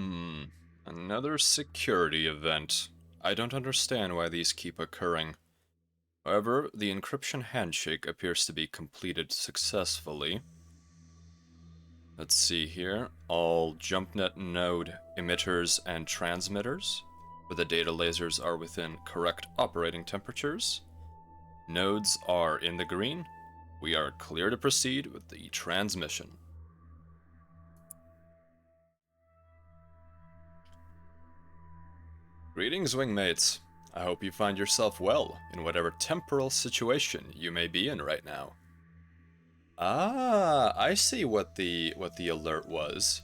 Hmm. Another security event. I don't understand why these keep occurring. However, the encryption handshake appears to be completed successfully. Let's see here. All JumpNet node emitters and transmitters, where the data lasers are within correct operating temperatures. Nodes are in the green. We are clear to proceed with the transmission. Greetings, wingmates. I hope you find yourself well in whatever temporal situation you may be in right now. Ah, I see what the alert was.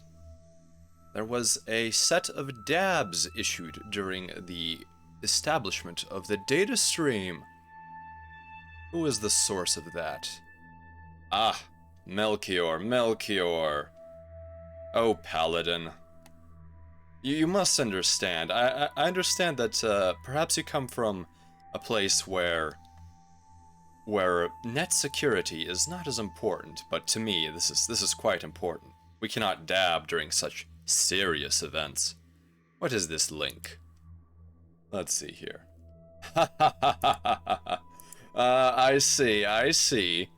There was a set of dabs issued during the establishment of the data stream. Who is the source of that? Ah, Melchior. Oh, Paladin. You must understand. I understand that perhaps you come from a place where net security is not as important, but to me this is quite important. We cannot dab during such serious events. What is this link? Let's see here. I see.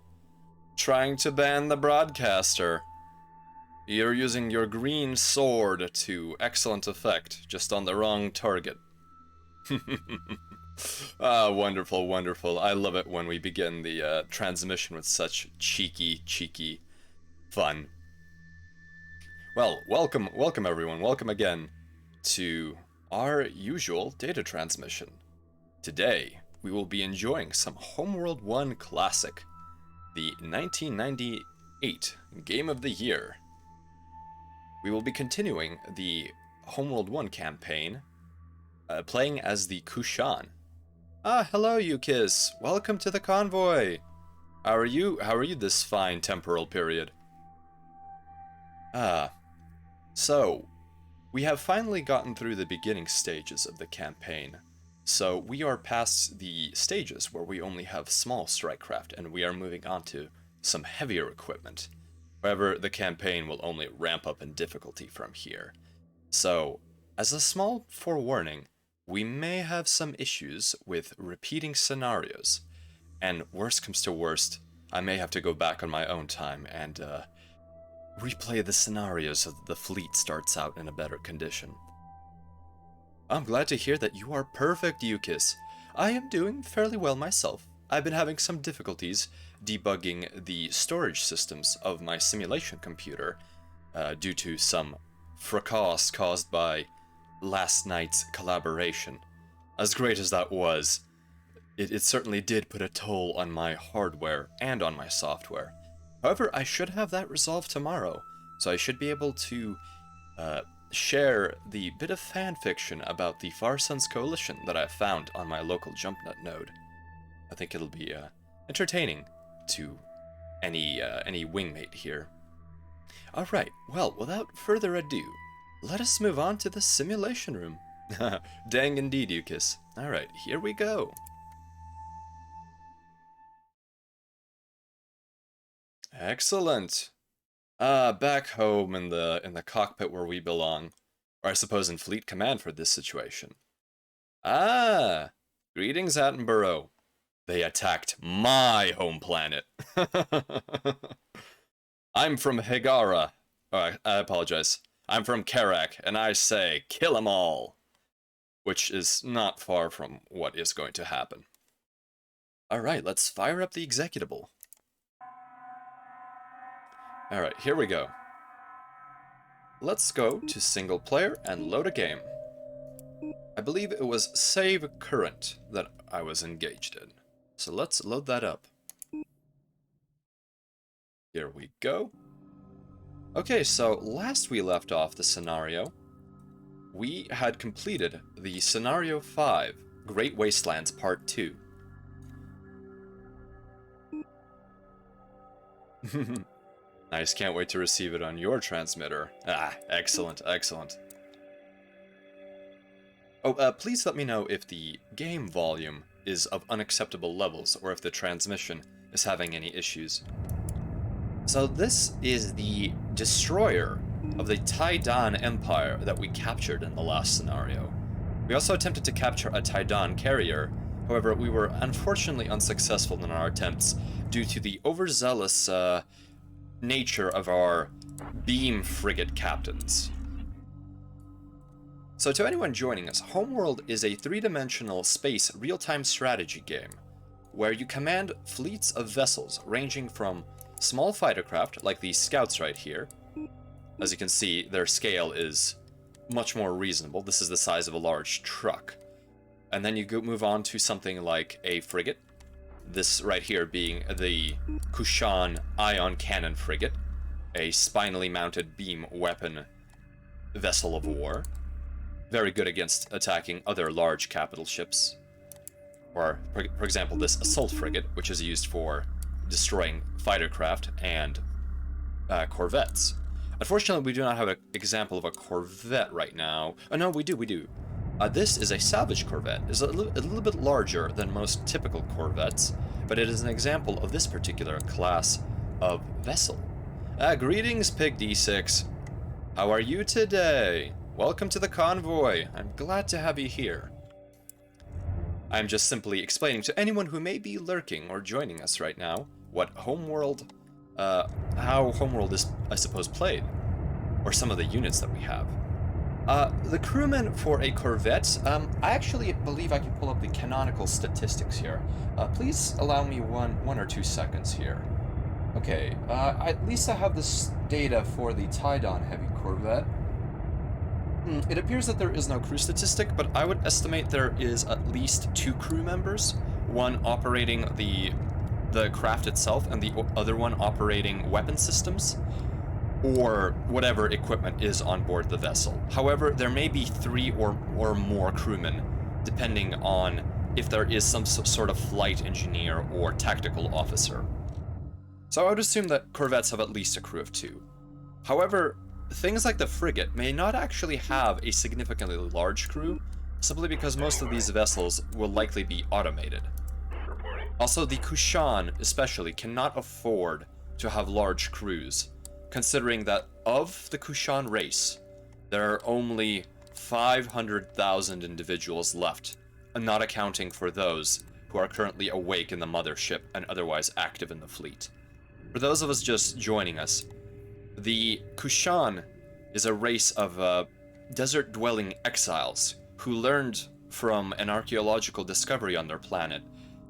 Trying to ban the broadcaster. You're using your green sword to excellent effect, just on the wrong target. Ah, wonderful. I love it when we begin the transmission with such cheeky fun. Well, welcome everyone. Welcome again to our usual data transmission. Today, we will be enjoying some Homeworld 1 classic, the 1998 Game of the Year. We will be continuing the Homeworld 1 campaign, playing as the Kushan. Ah, hello, Yukis. Welcome to the convoy. How are you this fine temporal period? So, we have finally gotten through the beginning stages of the campaign. So, we are past the stages where we only have small strikecraft, and we are moving on to some heavier equipment. However, the campaign will only ramp up in difficulty from here. So, as a small forewarning, we may have some issues with repeating scenarios. And worst comes to worst, I may have to go back on my own time and replay the scenario so that the fleet starts out in a better condition. I'm glad to hear that you are perfect, Yukis. I am doing fairly well myself. I've been having some difficulties debugging the storage systems of my simulation computer due to some fracas caused by last night's collaboration. As great as that was, it certainly did put a toll on my hardware and on my software. However, I should have that resolved tomorrow, so I should be able to share the bit of fanfiction about the Far Suns Coalition that I found on my local JumpNet node. I think it'll be entertaining to any wingmate here. Alright, well, without further ado, let us move on to the simulation room. Dang indeed, Yukis. Alright, here we go. Excellent. Back home in the cockpit where we belong. Or I suppose in Fleet Command for this situation. Ah, greetings, Attenborough. They attacked my home planet. I'm from Higara. Oh, I apologize. I'm from Kharak, and I say, kill 'em all. Which is not far from what is going to happen. Alright, let's fire up the executable. Alright, here we go. Let's go to single player and load a game. I believe it was Save Current that I was engaged in. So let's load that up. Here we go. Okay, so last we left off the scenario, we had completed the Scenario 5, Great Wastelands Part 2. Nice, can't wait to receive it on your transmitter. Ah, excellent. Oh, please let me know if the game volume is of unacceptable levels or if the transmission is having any issues. So this is the destroyer of the Taidan Empire that we captured in the last scenario. We also attempted to capture a Taidan carrier, however, we were unfortunately unsuccessful in our attempts due to the overzealous nature of our beam frigate captains. So to anyone joining us, Homeworld is a three-dimensional space real-time strategy game where you command fleets of vessels ranging from small fighter craft, like these scouts right here. As you can see, their scale is much more reasonable. This is the size of a large truck. And then you move on to something like a frigate. This right here being the Kushan Ion Cannon Frigate, a spinally mounted beam weapon vessel of war. Very good against attacking other large capital ships. Or, for example, this Assault Frigate, which is used for destroying fighter craft and corvettes. Unfortunately, we do not have an example of a corvette right now. Oh, no, we do. This is a salvage corvette. It's a little bit larger than most typical corvettes, but it is an example of this particular class of vessel. Greetings, Pig D6. How are you today? Welcome to the convoy. I'm glad to have you here. I'm just simply explaining to anyone who may be lurking or joining us right now what Homeworld, how Homeworld is, I suppose, played, or some of the units that we have. The crewmen for a corvette, I actually believe I can pull up the canonical statistics here. Please allow me one or 2 seconds here. Okay, at least I have this data for the Taidan heavy corvette. It appears that there is no crew statistic, but I would estimate there is at least 2 crew members, one operating the craft itself and the other one operating weapon systems, or whatever equipment is on board the vessel. However, there may be 3 or more crewmen, depending on if there is some sort of flight engineer or tactical officer. So I would assume that corvettes have at least a crew of 2. However, things like the frigate may not actually have a significantly large crew, simply because most of these vessels will likely be automated. Also, the Kushan especially cannot afford to have large crews, considering that of the Kushan race, there are only 500,000 individuals left, not accounting for those who are currently awake in the mothership and otherwise active in the fleet. For those of us just joining us, the Kushan is a race of desert-dwelling exiles who learned from an archaeological discovery on their planet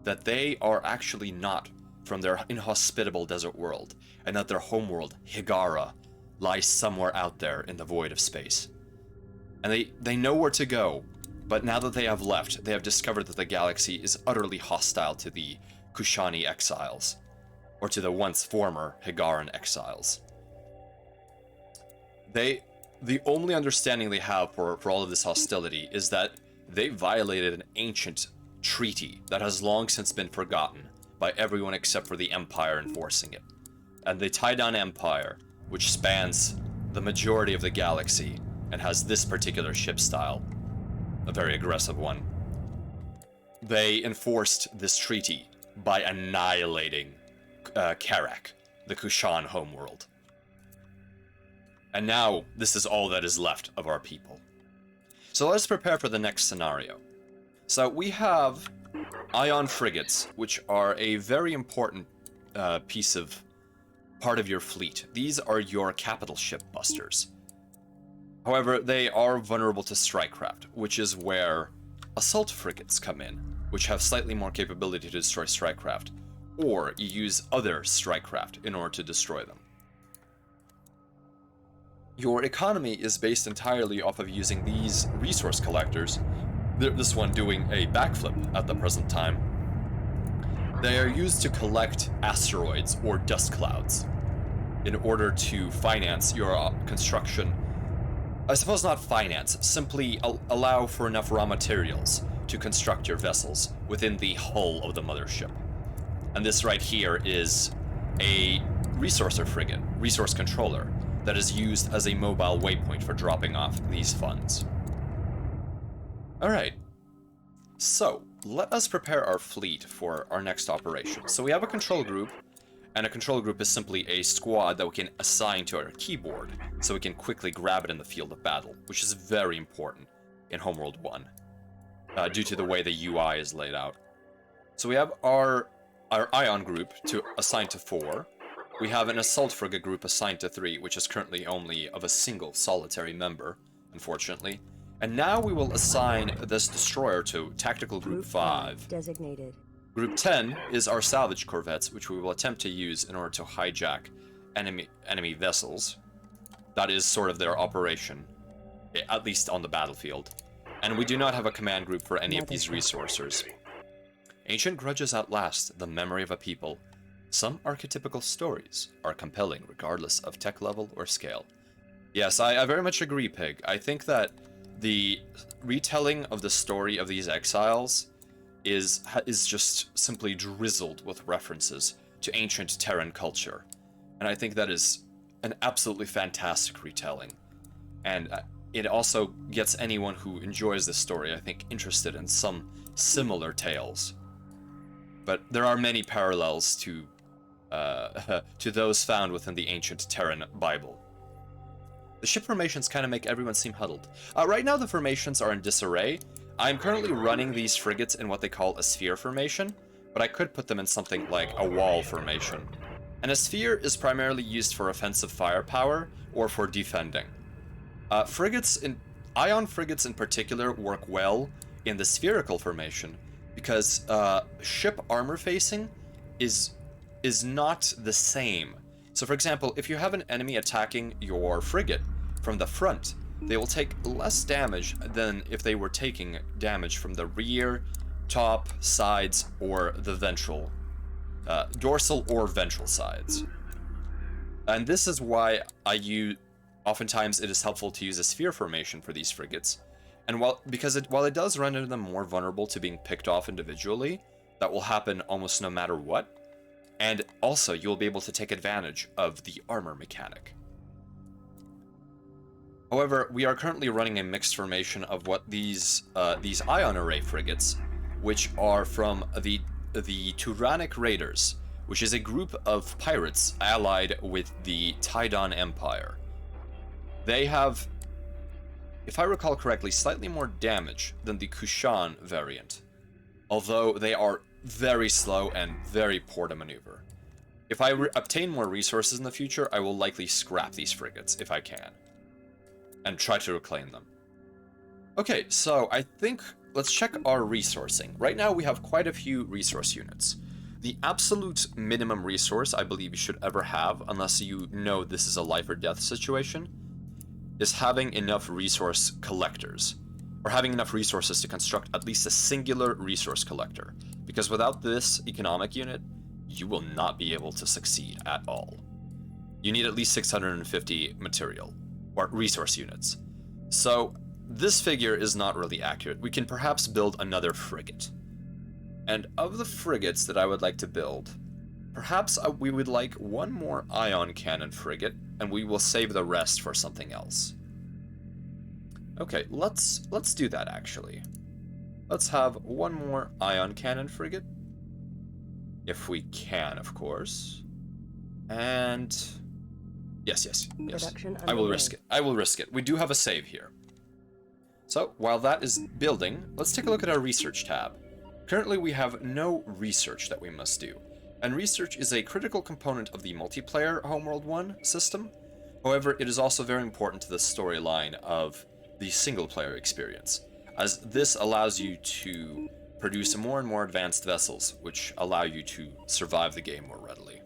that they are actually not from their inhospitable desert world, and that their homeworld, Higara, lies somewhere out there in the void of space. And they know where to go, but now that they have left, they have discovered that the galaxy is utterly hostile to the Kushani exiles, or to the once former Higaran exiles. The only understanding they have for all of this hostility is that they violated an ancient treaty that has long since been forgotten by everyone except for the Empire enforcing it. And the Taidan Empire, which spans the majority of the galaxy and has this particular ship style, a very aggressive one, they enforced this treaty by annihilating Kharak, the Kushan homeworld. And now, this is all that is left of our people. So let's prepare for the next scenario. So we have ion frigates, which are a very important part of your fleet. These are your capital ship busters. However, they are vulnerable to strike craft, which is where assault frigates come in, which have slightly more capability to destroy strike craft, or you use other strike craft in order to destroy them. Your economy is based entirely off of using these resource collectors, this one doing a backflip at the present time. They are used to collect asteroids or dust clouds in order to finance your construction. I suppose not finance, simply allow for enough raw materials to construct your vessels within the hull of the mothership. And this right here is a resourcer frigate, resource controller, that is used as a mobile waypoint for dropping off these funds. Alright, so let us prepare our fleet for our next operation. So we have a control group, And a control group is simply a squad that we can assign to our keyboard, so we can quickly grab it in the field of battle, which is very important in Homeworld 1, due to the way the UI is laid out. So we have our Ion group to assign to 4. We have an Assault Frigate group assigned to 3, which is currently only of a single solitary member, unfortunately. And now we will assign this destroyer to Tactical Group 5. Designated. Group 10 is our salvage corvettes, which we will attempt to use in order to hijack enemy vessels. That is sort of their operation, at least on the battlefield. And we do not have a command group for any of these resources. Ancient grudges outlast the memory of a people. Some archetypical stories are compelling regardless of tech level or scale. Yes, I very much agree, Pig. I think that the retelling of the story of these exiles is just simply drizzled with references to ancient Terran culture. And I think that is an absolutely fantastic retelling. And it also gets anyone who enjoys this story, I think, interested in some similar tales. But there are many parallels to those found within the ancient Terran Bible. The ship formations kind of make everyone seem huddled. Right now the formations are in disarray. I'm currently running these frigates in what they call a sphere formation, but I could put them in something like a wall formation. And a sphere is primarily used for offensive firepower or for defending. Ion frigates in particular work well in the spherical formation because ship armor facing is not the same. So for example, if you have an enemy attacking your frigate from the front, they will take less damage than if they were taking damage from the rear, top, sides, or the ventral, dorsal or ventral sides. And this is why oftentimes it is helpful to use a sphere formation for these frigates. And while it does render them more vulnerable to being picked off individually, that will happen almost no matter what. And also, you'll be able to take advantage of the armor mechanic. However, we are currently running a mixed formation of what these ion array frigates, which are from the Tyrannic Raiders, which is a group of pirates allied with the Tidon Empire. They have, if I recall correctly, slightly more damage than the Kushan variant, although they are very slow and very poor to maneuver. If I obtain more resources in the future, I will likely scrap these frigates if I can, and try to reclaim them. Okay, so I think let's check our resourcing. Right now we have quite a few resource units. The absolute minimum resource I believe you should ever have, unless you know this is a life or death situation, is having enough resource collectors, or having enough resources to construct at least a singular resource collector. Because without this economic unit, you will not be able to succeed at all. You need at least 650 material, or resource units. So this figure is not really accurate. We can perhaps build another frigate. And of the frigates that I would like to build, perhaps we would like one more ion cannon frigate, and we will save the rest for something else. Okay, let's do that actually. Let's have one more ion cannon frigate. If we can, of course. And yes. I will risk it. We do have a save here. So, while that is building, let's take a look at our research tab. Currently, we have no research that we must do. And research is a critical component of the multiplayer Homeworld 1 system. However, it is also very important to the storyline of the single-player experience, as this allows you to produce more and more advanced vessels, which allow you to survive the game more readily.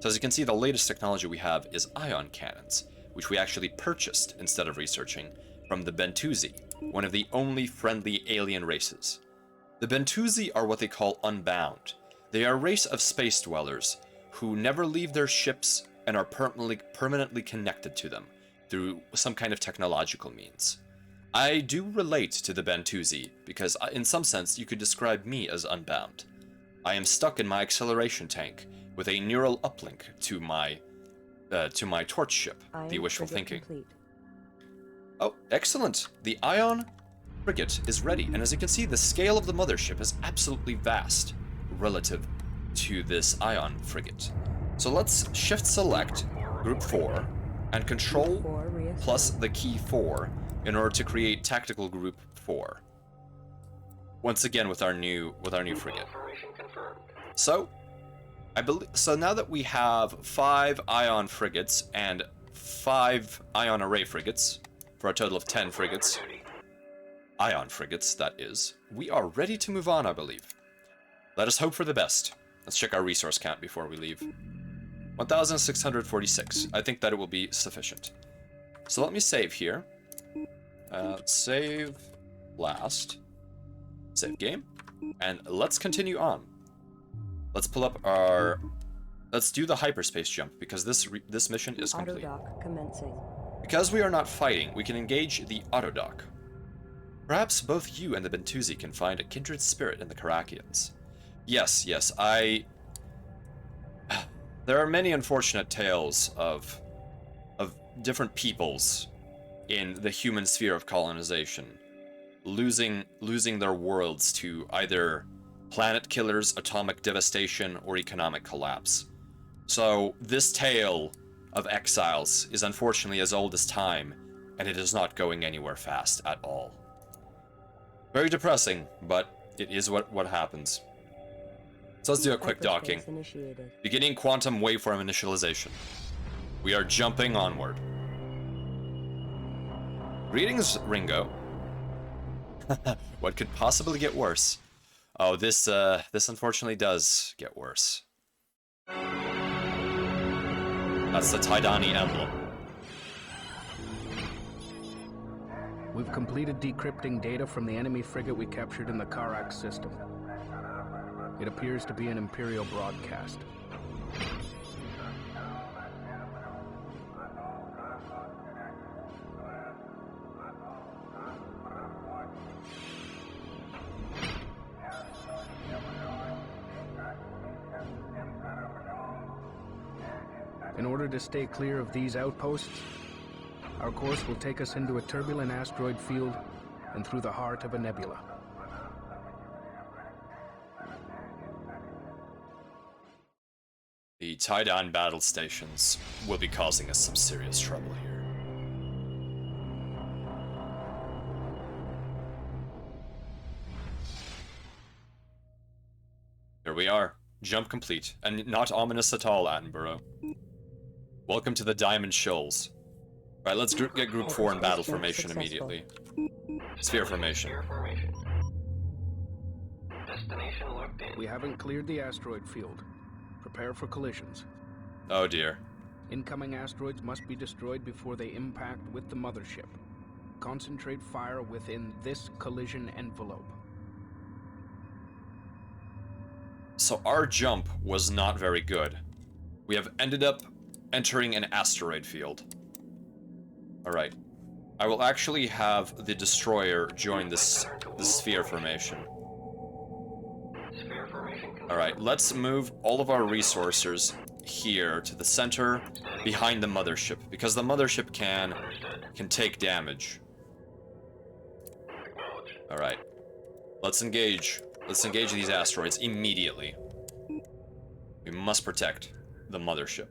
So as you can see, the latest technology we have is ion cannons, which we actually purchased instead of researching from the Bentusi, one of the only friendly alien races. The Bentusi are what they call unbound. They are a race of space dwellers who never leave their ships and are permanently connected to them through some kind of technological means. I do relate to the Bentusi because in some sense you could describe me as unbound. I am stuck in my acceleration tank with a neural uplink to my torch ship, the Wishful Thinking. Complete. Oh, excellent! The Ion frigate is ready, and as you can see, the scale of the mothership is absolutely vast relative to this Ion frigate. So let's shift select group 4 and control plus the key 4 in order to create tactical group 4. Once again with our new frigate. So so now that we have 5 ion frigates and 5 ion array frigates, for a total of 10 frigates, ion frigates that is, we are ready to move on, I believe. Let us hope for the best. Let's check our resource count before we leave. 1,646. I think that it will be sufficient. So let me save here. Save last. Save game. And let's continue on. Let's pull up our... Let's do the hyperspace jump, because this mission is complete. Autodock commencing. Because we are not fighting, we can engage the autodock. Perhaps both you and the Bentusi can find a kindred spirit in the Kharakians. Yes, there are many unfortunate tales of different peoples in the human sphere of colonization losing their worlds to either planet killers, atomic devastation, or economic collapse. So this tale of exiles is unfortunately as old as time, and it is not going anywhere fast at all. Very depressing, but it is what happens. So let's do a quick docking. Beginning quantum waveform initialization. We are jumping onward. Greetings, Ringo. What could possibly get worse? Oh, this unfortunately does get worse. That's the Tidani emblem. We've completed decrypting data from the enemy frigate we captured in the Kharak system. It appears to be an Imperial broadcast. In order to stay clear of these outposts, our course will take us into a turbulent asteroid field and through the heart of a nebula. The Tidan battle stations will be causing us some serious trouble here. Here we are. Jump complete, and not ominous at all, Attenborough. Welcome to the Diamond Shoals. Alright, let's get Group 4 in battle formation immediately. Sphere formation. We haven't cleared the asteroid field. Prepare for collisions. Oh dear. Incoming asteroids must be destroyed before they impact with the mothership. Concentrate fire within this collision envelope. So our jump was not very good. We have ended up entering an asteroid field. Alright. I will actually have the destroyer join the sphere formation. Alright, let's move all of our resources here to the center behind the mothership, because the mothership can take damage. Alright. Let's engage. Let's engage these asteroids immediately. We must protect the mothership.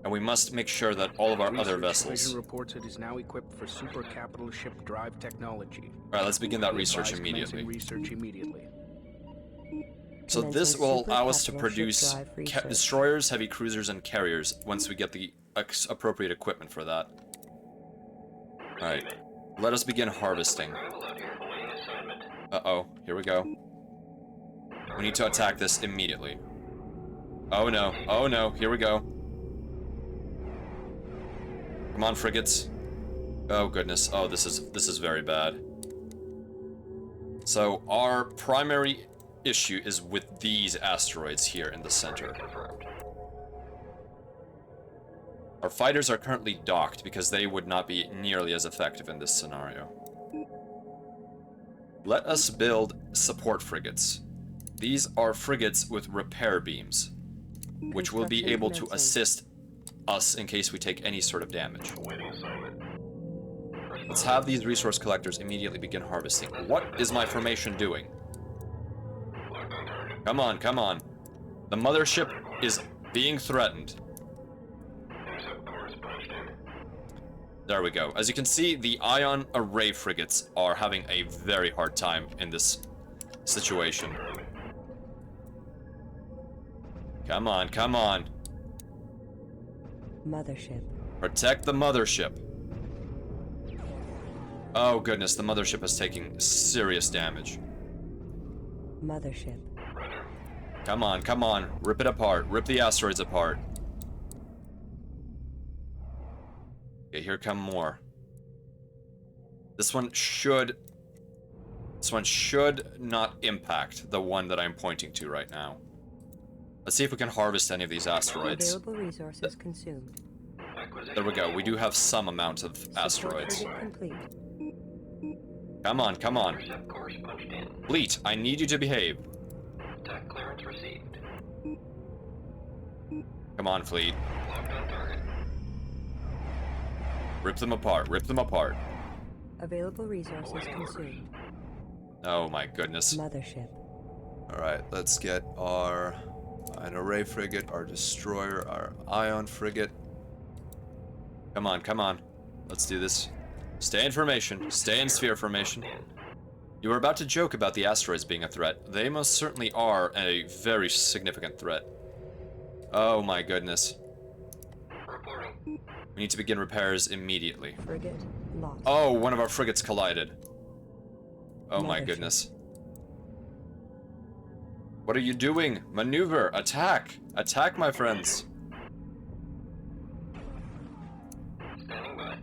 And we must make sure that all of our other vessels... reports it is now equipped for super capital ship drive technology. Alright, let's begin that research immediately. Immediately. So this will allow us to produce destroyers, heavy cruisers, and carriers once we get the appropriate equipment for that. Alright, let us begin harvesting. Uh-oh, here we go. We need to attack this immediately. Oh no, here we go. Come on, frigates. Oh goodness, oh this is very bad. So our primary issue is with these asteroids here in the center. Our fighters are currently docked because they would not be nearly as effective in this scenario. Let us build support frigates. These are frigates with repair beams, which will be able to assist us in case we take any sort of damage. Let's have these resource collectors immediately begin harvesting. What is my formation doing? Come on, come on. The mothership is being threatened. There we go. As you can see, the ion array frigates are having a very hard time in this situation. Come on, come on. Mothership. Protect the mothership. Oh goodness, the mothership is taking serious damage. Mothership. Come on, come on. Rip it apart. Rip the asteroids apart. Okay, here come more. This one should not impact the one that I'm pointing to right now. Let's see if we can harvest any of these asteroids. Available resources consumed. There we go. We do have some amount of asteroids. Complete. Come on, come on. Fleet, I need you to behave. Attack clearance received. Come on, fleet. Locked on target. Rip them apart. Rip them apart. Available resources consumed. Oh my goodness. Mothership. Alright, let's get our an array frigate, our destroyer, our ion frigate. Come on, come on. Let's do this. Stay in formation. Stay in sphere formation. You were about to joke about the asteroids being a threat. They most certainly are a very significant threat. Oh my goodness. Reporting. We need to begin repairs immediately. Frigate lost. Oh, one of our frigates collided. Oh my Mothership. goodness. What are you doing? Maneuver! Attack! Attack, my friends! Standing by.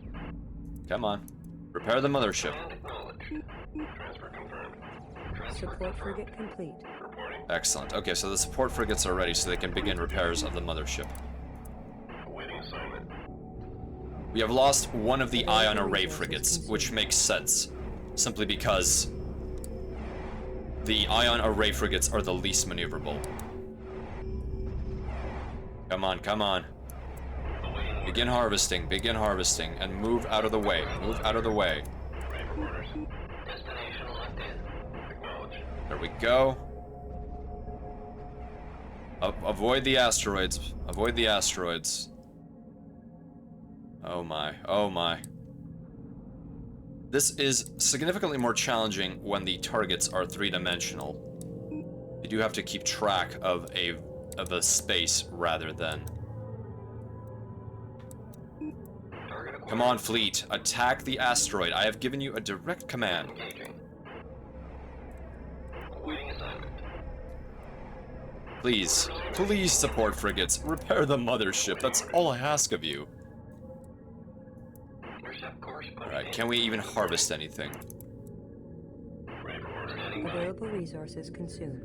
Come on. Repair the mothership. And acknowledge. Transfer confirmed. Transfer Support frigate complete. reporting. Excellent. Okay, so the support frigates are ready so they can begin repairs of the mothership. Awaiting assignment. We have lost one of the ion array frigates, which makes sense. Simply because the ion array frigates are the least maneuverable. Come on, come on. Begin harvesting, and move out of the way. Move out of the way. Ready for orders. Destination locked in. Acknowledge. There we go. Avoid the asteroids. Avoid the asteroids. Oh my, oh my. This is significantly more challenging when the targets are three-dimensional. You do have to keep track of a space rather than... Target acquired. Come on, fleet. Attack the asteroid. I have given you a direct command. Engaging. Awaiting assignment. Please, please support frigates. Repair the mothership. That's all I ask of you. Intercept course. Alright, can we even harvest anything? Ready for orders. Standing by. Available resources consumed.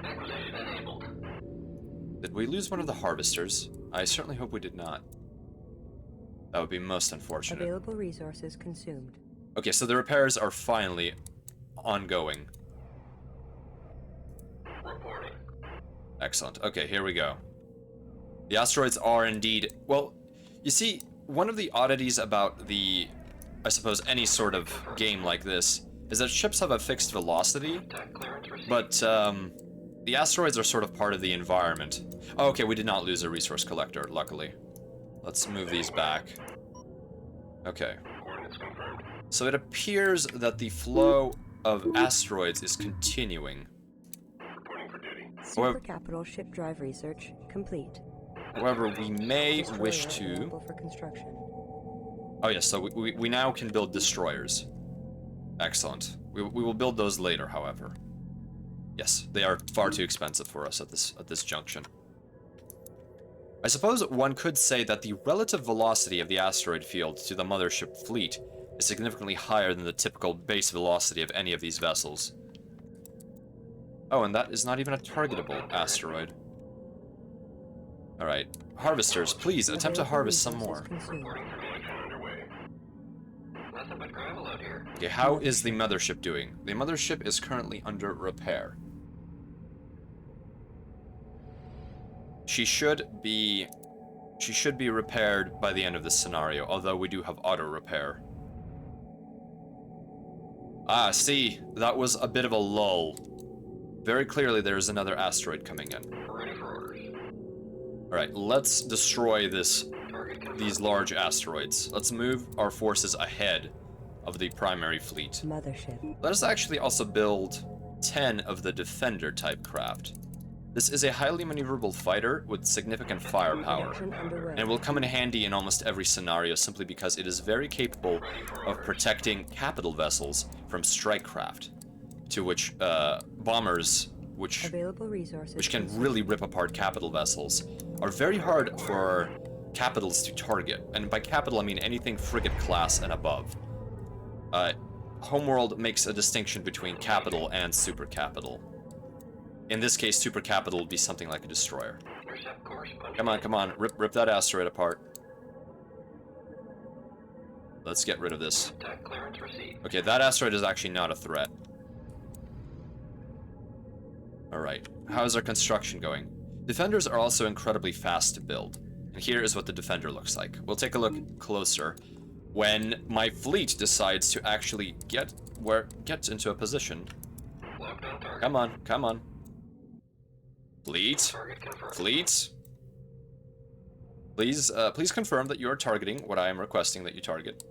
Acquisition enabled. Did we lose one of the harvesters? I certainly hope we did not. That would be most unfortunate. Available resources consumed. Okay, so the repairs are finally ongoing. Reporting. Excellent. Okay, here we go. The asteroids are indeed... Well, you see, one of the oddities about the... I suppose any sort of game like this is that ships have a fixed velocity, Attack clearance received. but the asteroids are sort of part of the environment. Oh, okay, we did not lose a resource collector, luckily. Let's move these back. Okay. Coordinates confirmed. So it appears that the flow of asteroids is continuing. Reporting for duty. However- Supercapital ship drive research complete. However, we may Destroyer wish to... available for construction. Oh yes, so we now can build destroyers. Excellent. We will build those later, however. Yes, they are far too expensive for us at this junction. I suppose one could say that the relative velocity of the asteroid field to the mothership fleet is significantly higher than the typical base velocity of any of these vessels. Oh, and that is not even a targetable asteroid. Alright, harvesters, please attempt to Available harvest some resources more. consumed. Underway. Nothing but gravel out here. Okay, how is the mothership doing? The mothership is currently under repair. She should be repaired by the end of this scenario, although we do have auto repair. Ah, see, that was a bit of a lull. Very clearly there is another asteroid coming in. Ready for Alright, let's destroy these large asteroids. Let's move our forces ahead of the primary fleet. Mothership. Let us actually also build 10 of the Defender-type craft. This is a highly maneuverable fighter with significant firepower, Production underway. and will come in handy in almost every scenario simply because it is very capable of protecting capital vessels from strike craft, to which bombers, which Available resources. can really rip apart capital vessels, are very hard for capitals to target. And by capital, I mean anything frigate class and above. Homeworld makes a distinction between capital and super capital. In this case, super capital would be something like a destroyer. Come on, come on, rip that asteroid apart. Let's get rid of this. Okay, that asteroid is actually not a threat. Alright, how's our construction going? Defenders are also incredibly fast to build. And here is what the Defender looks like. We'll take a look closer when my fleet decides to actually get into a position. Come on, come on. Fleet. Fleet. Please confirm that you are targeting what I am requesting that you target.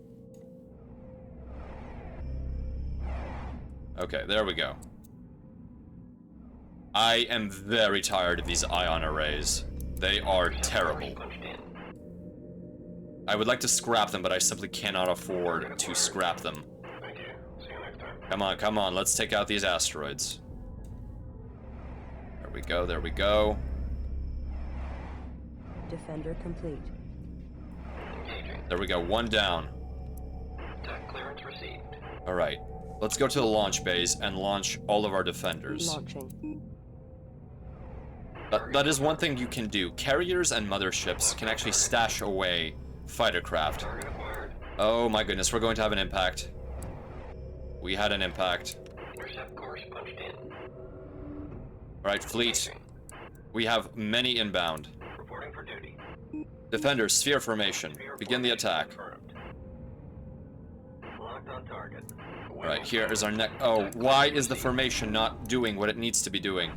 Okay, there we go. I am very tired of these ion arrays. They are terrible. I would like to scrap them, but I simply cannot afford to scrap them. Come on, let's take out these asteroids. There we go, there we go. Defender complete. There we go, one down. Alright, let's go to the launch bays and launch all of our defenders. Launching. That is one thing you can do. Carriers and motherships can actually stash away fighter craft. Oh my goodness, we're going to have an impact. We had an impact. Alright, fleet. We have many inbound. Defenders, sphere formation. Begin the attack. Alright, here is our next. Oh, why is the formation not doing what it needs to be doing?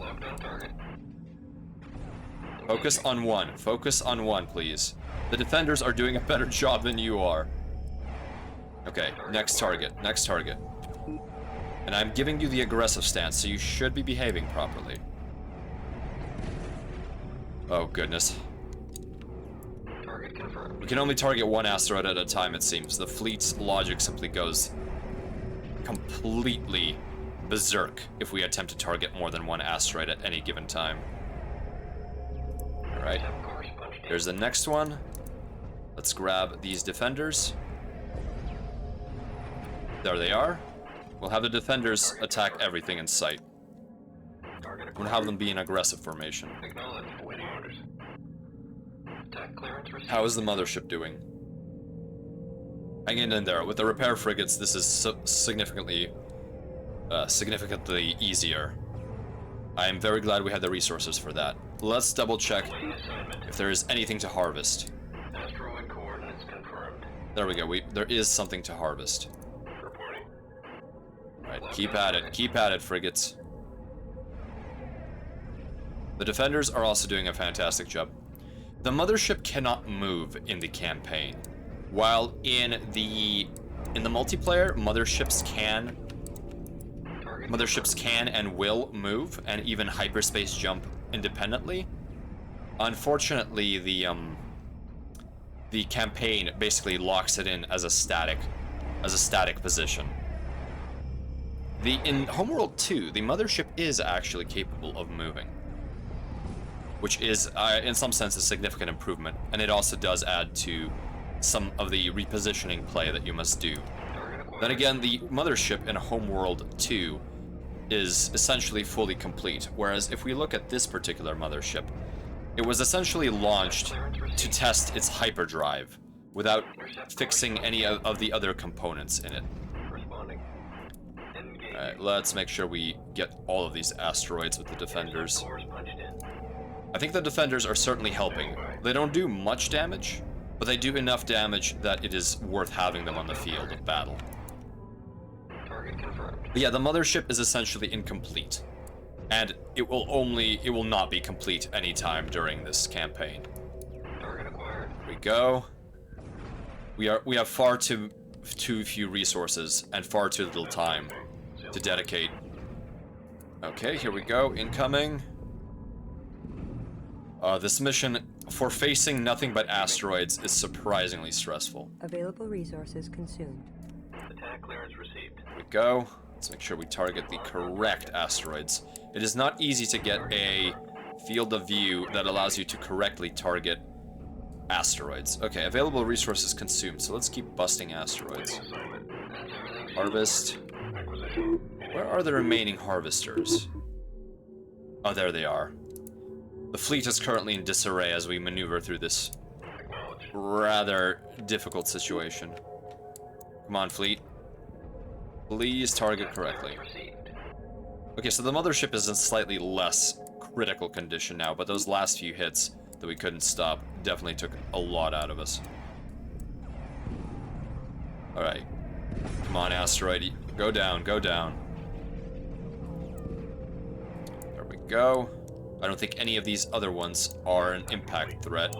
Focus on one. Focus on one, please. The defenders are doing a better job than you are. Okay, next target. Next target. And I'm giving you the aggressive stance, so you should be behaving properly. Oh, goodness. We can only target one asteroid at a time, it seems. The fleet's logic simply goes completely berserk if we attempt to target more than one asteroid at any given time. Alright. There's the next one. Let's grab these defenders. There they are. We'll have the defenders attack everything in sight. We'll have them be in aggressive formation. How is the mothership doing? Hanging in there. With the repair frigates, this is significantly easier. I am very glad we had the resources for that. Let's double check if there is anything to harvest. There we go. There is something to harvest. Right, keep at it, frigates. The defenders are also doing a fantastic job. The mothership cannot move in the campaign, while in the multiplayer, motherships can and will move and even hyperspace jump independently. Unfortunately, the campaign basically locks it in as a static position. In Homeworld 2, the mothership is actually capable of moving, which is, in some sense, a significant improvement, and it also does add to some of the repositioning play that you must do. Then again, the mothership in Homeworld 2 is essentially fully complete, whereas if we look at this particular mothership, it was essentially launched to test its hyperdrive without fixing any of the other components in it. Alright, let's make sure we get all of these asteroids with the defenders. I think the defenders are certainly helping. They don't do much damage, but they do enough damage that it is worth having them on the field of battle. But yeah, the mothership is essentially incomplete. And it will not be complete anytime during this campaign. Target acquired. Here we go. We have far too few resources and far too little time to dedicate. Okay, here we go. Incoming. This mission, for facing nothing but asteroids, is surprisingly stressful. Available resources consumed. Attack clearance received. Here we go. Let's make sure we target the correct asteroids. It is not easy to get a field of view that allows you to correctly target asteroids. Okay, available resources consumed, so let's keep busting asteroids. Harvest. Where are the remaining harvesters? Oh, there they are. The fleet is currently in disarray as we maneuver through this rather difficult situation. Come on, fleet. Please target correctly. Okay, so the mothership is in slightly less critical condition now, but those last few hits that we couldn't stop definitely took a lot out of us. Alright. Come on, asteroid. Go down, go down. There we go. I don't think any of these other ones are an impact threat,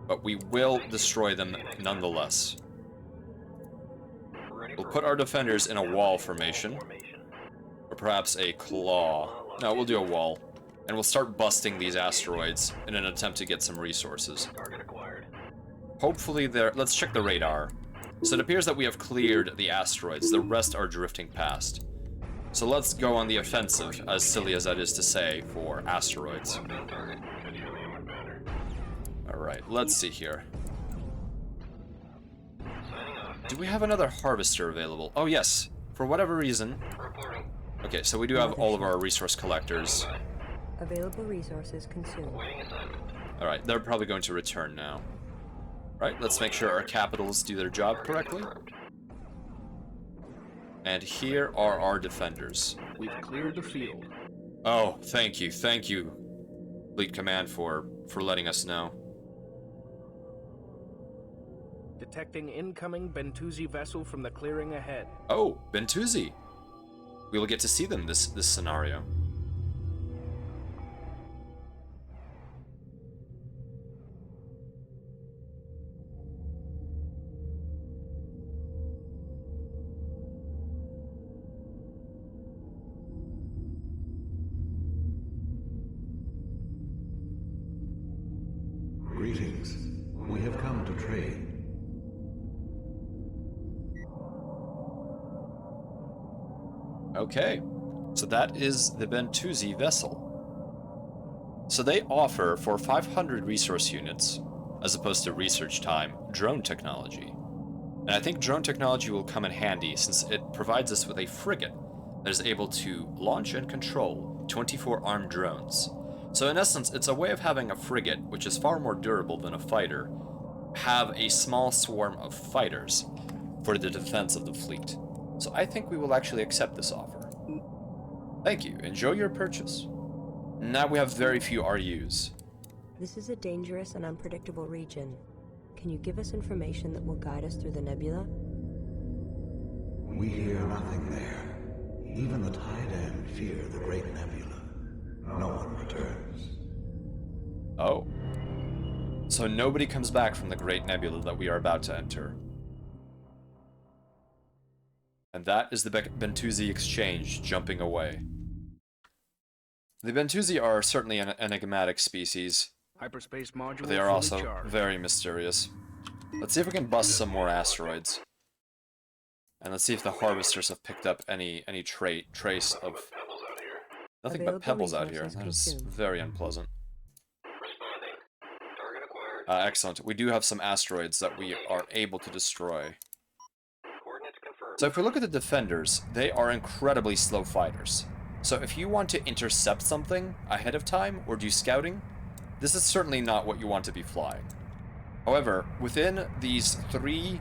but we will destroy them nonetheless. We'll put our defenders in a wall formation, or perhaps a claw. No, we'll do a wall, and we'll start busting these asteroids in an attempt to get some resources. Hopefully there... Let's check the radar. So it appears that we have cleared the asteroids. The rest are drifting past. So let's go on the offensive, as silly as that is to say, for asteroids. Alright, let's see here. Do we have another harvester available? Oh yes, for whatever reason. Okay, so we do have all of our resource collectors. Available resources consumed. Alright, they're probably going to return now. Right, let's make sure our capitals do their job correctly. And here are our defenders. We've cleared the field. Oh, thank you, Fleet Command, for letting us know. Detecting incoming Bentuzi vessel from the clearing ahead. Oh, Bentuzi. We will get to see them this scenario. Greetings. We have come to trade. Okay, so that is the Bentuzi vessel. So they offer, for 500 resource units, as opposed to research time, drone technology. And I think drone technology will come in handy since it provides us with a frigate that is able to launch and control 24 armed drones. So in essence, it's a way of having a frigate, which is far more durable than a fighter, have a small swarm of fighters for the defense of the fleet. So I think we will actually accept this offer. Thank you. Enjoy your purchase. Now we have very few RUs. This is a dangerous and unpredictable region. Can you give us information that will guide us through the nebula? We hear nothing there. Even the Tide End fear the great nebula. No one returns. Oh. So nobody comes back from the great nebula that we are about to enter. And that is the Bentuzi exchange jumping away. The Bentuzi are certainly an enigmatic species, Hyperspace module but they are fully also charged. very mysterious. Let's see if we can bust some more asteroids. And let's see if the harvesters have picked up any trace of... Nothing but pebbles out here. That is very unpleasant. Excellent. We do have some asteroids that we are able to destroy. So if we look at the defenders, they are incredibly slow fighters. So if you want to intercept something ahead of time or do scouting, this is certainly not what you want to be flying. However, within these 3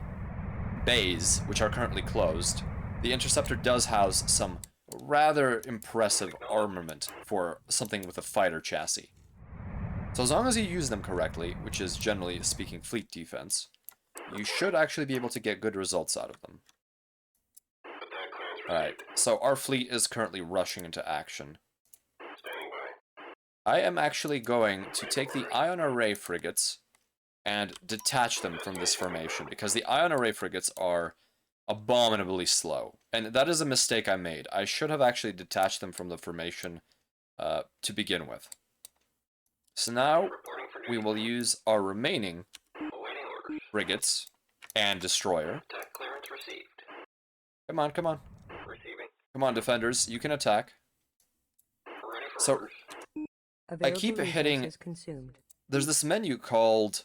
bays, which are currently closed, the interceptor does house some rather impressive armament for something with a fighter chassis. So as long as you use them correctly, which is generally speaking fleet defense, you should actually be able to get good results out of them. Alright, so our fleet is currently rushing into action. Standing by. I am actually going to take the ion array frigates and detach them from this formation, because the ion array frigates are abominably slow. And that is a mistake I made. I should have actually detached them from the formation to begin with. So now Reporting for we duty. will use our remaining Awaiting orders. frigates and destroyer. Attack clearance received. Come on, come on. Receiving. Come on, defenders. You can attack. Ready for So, orders. Available keep hitting- resources consumed. there's this menu called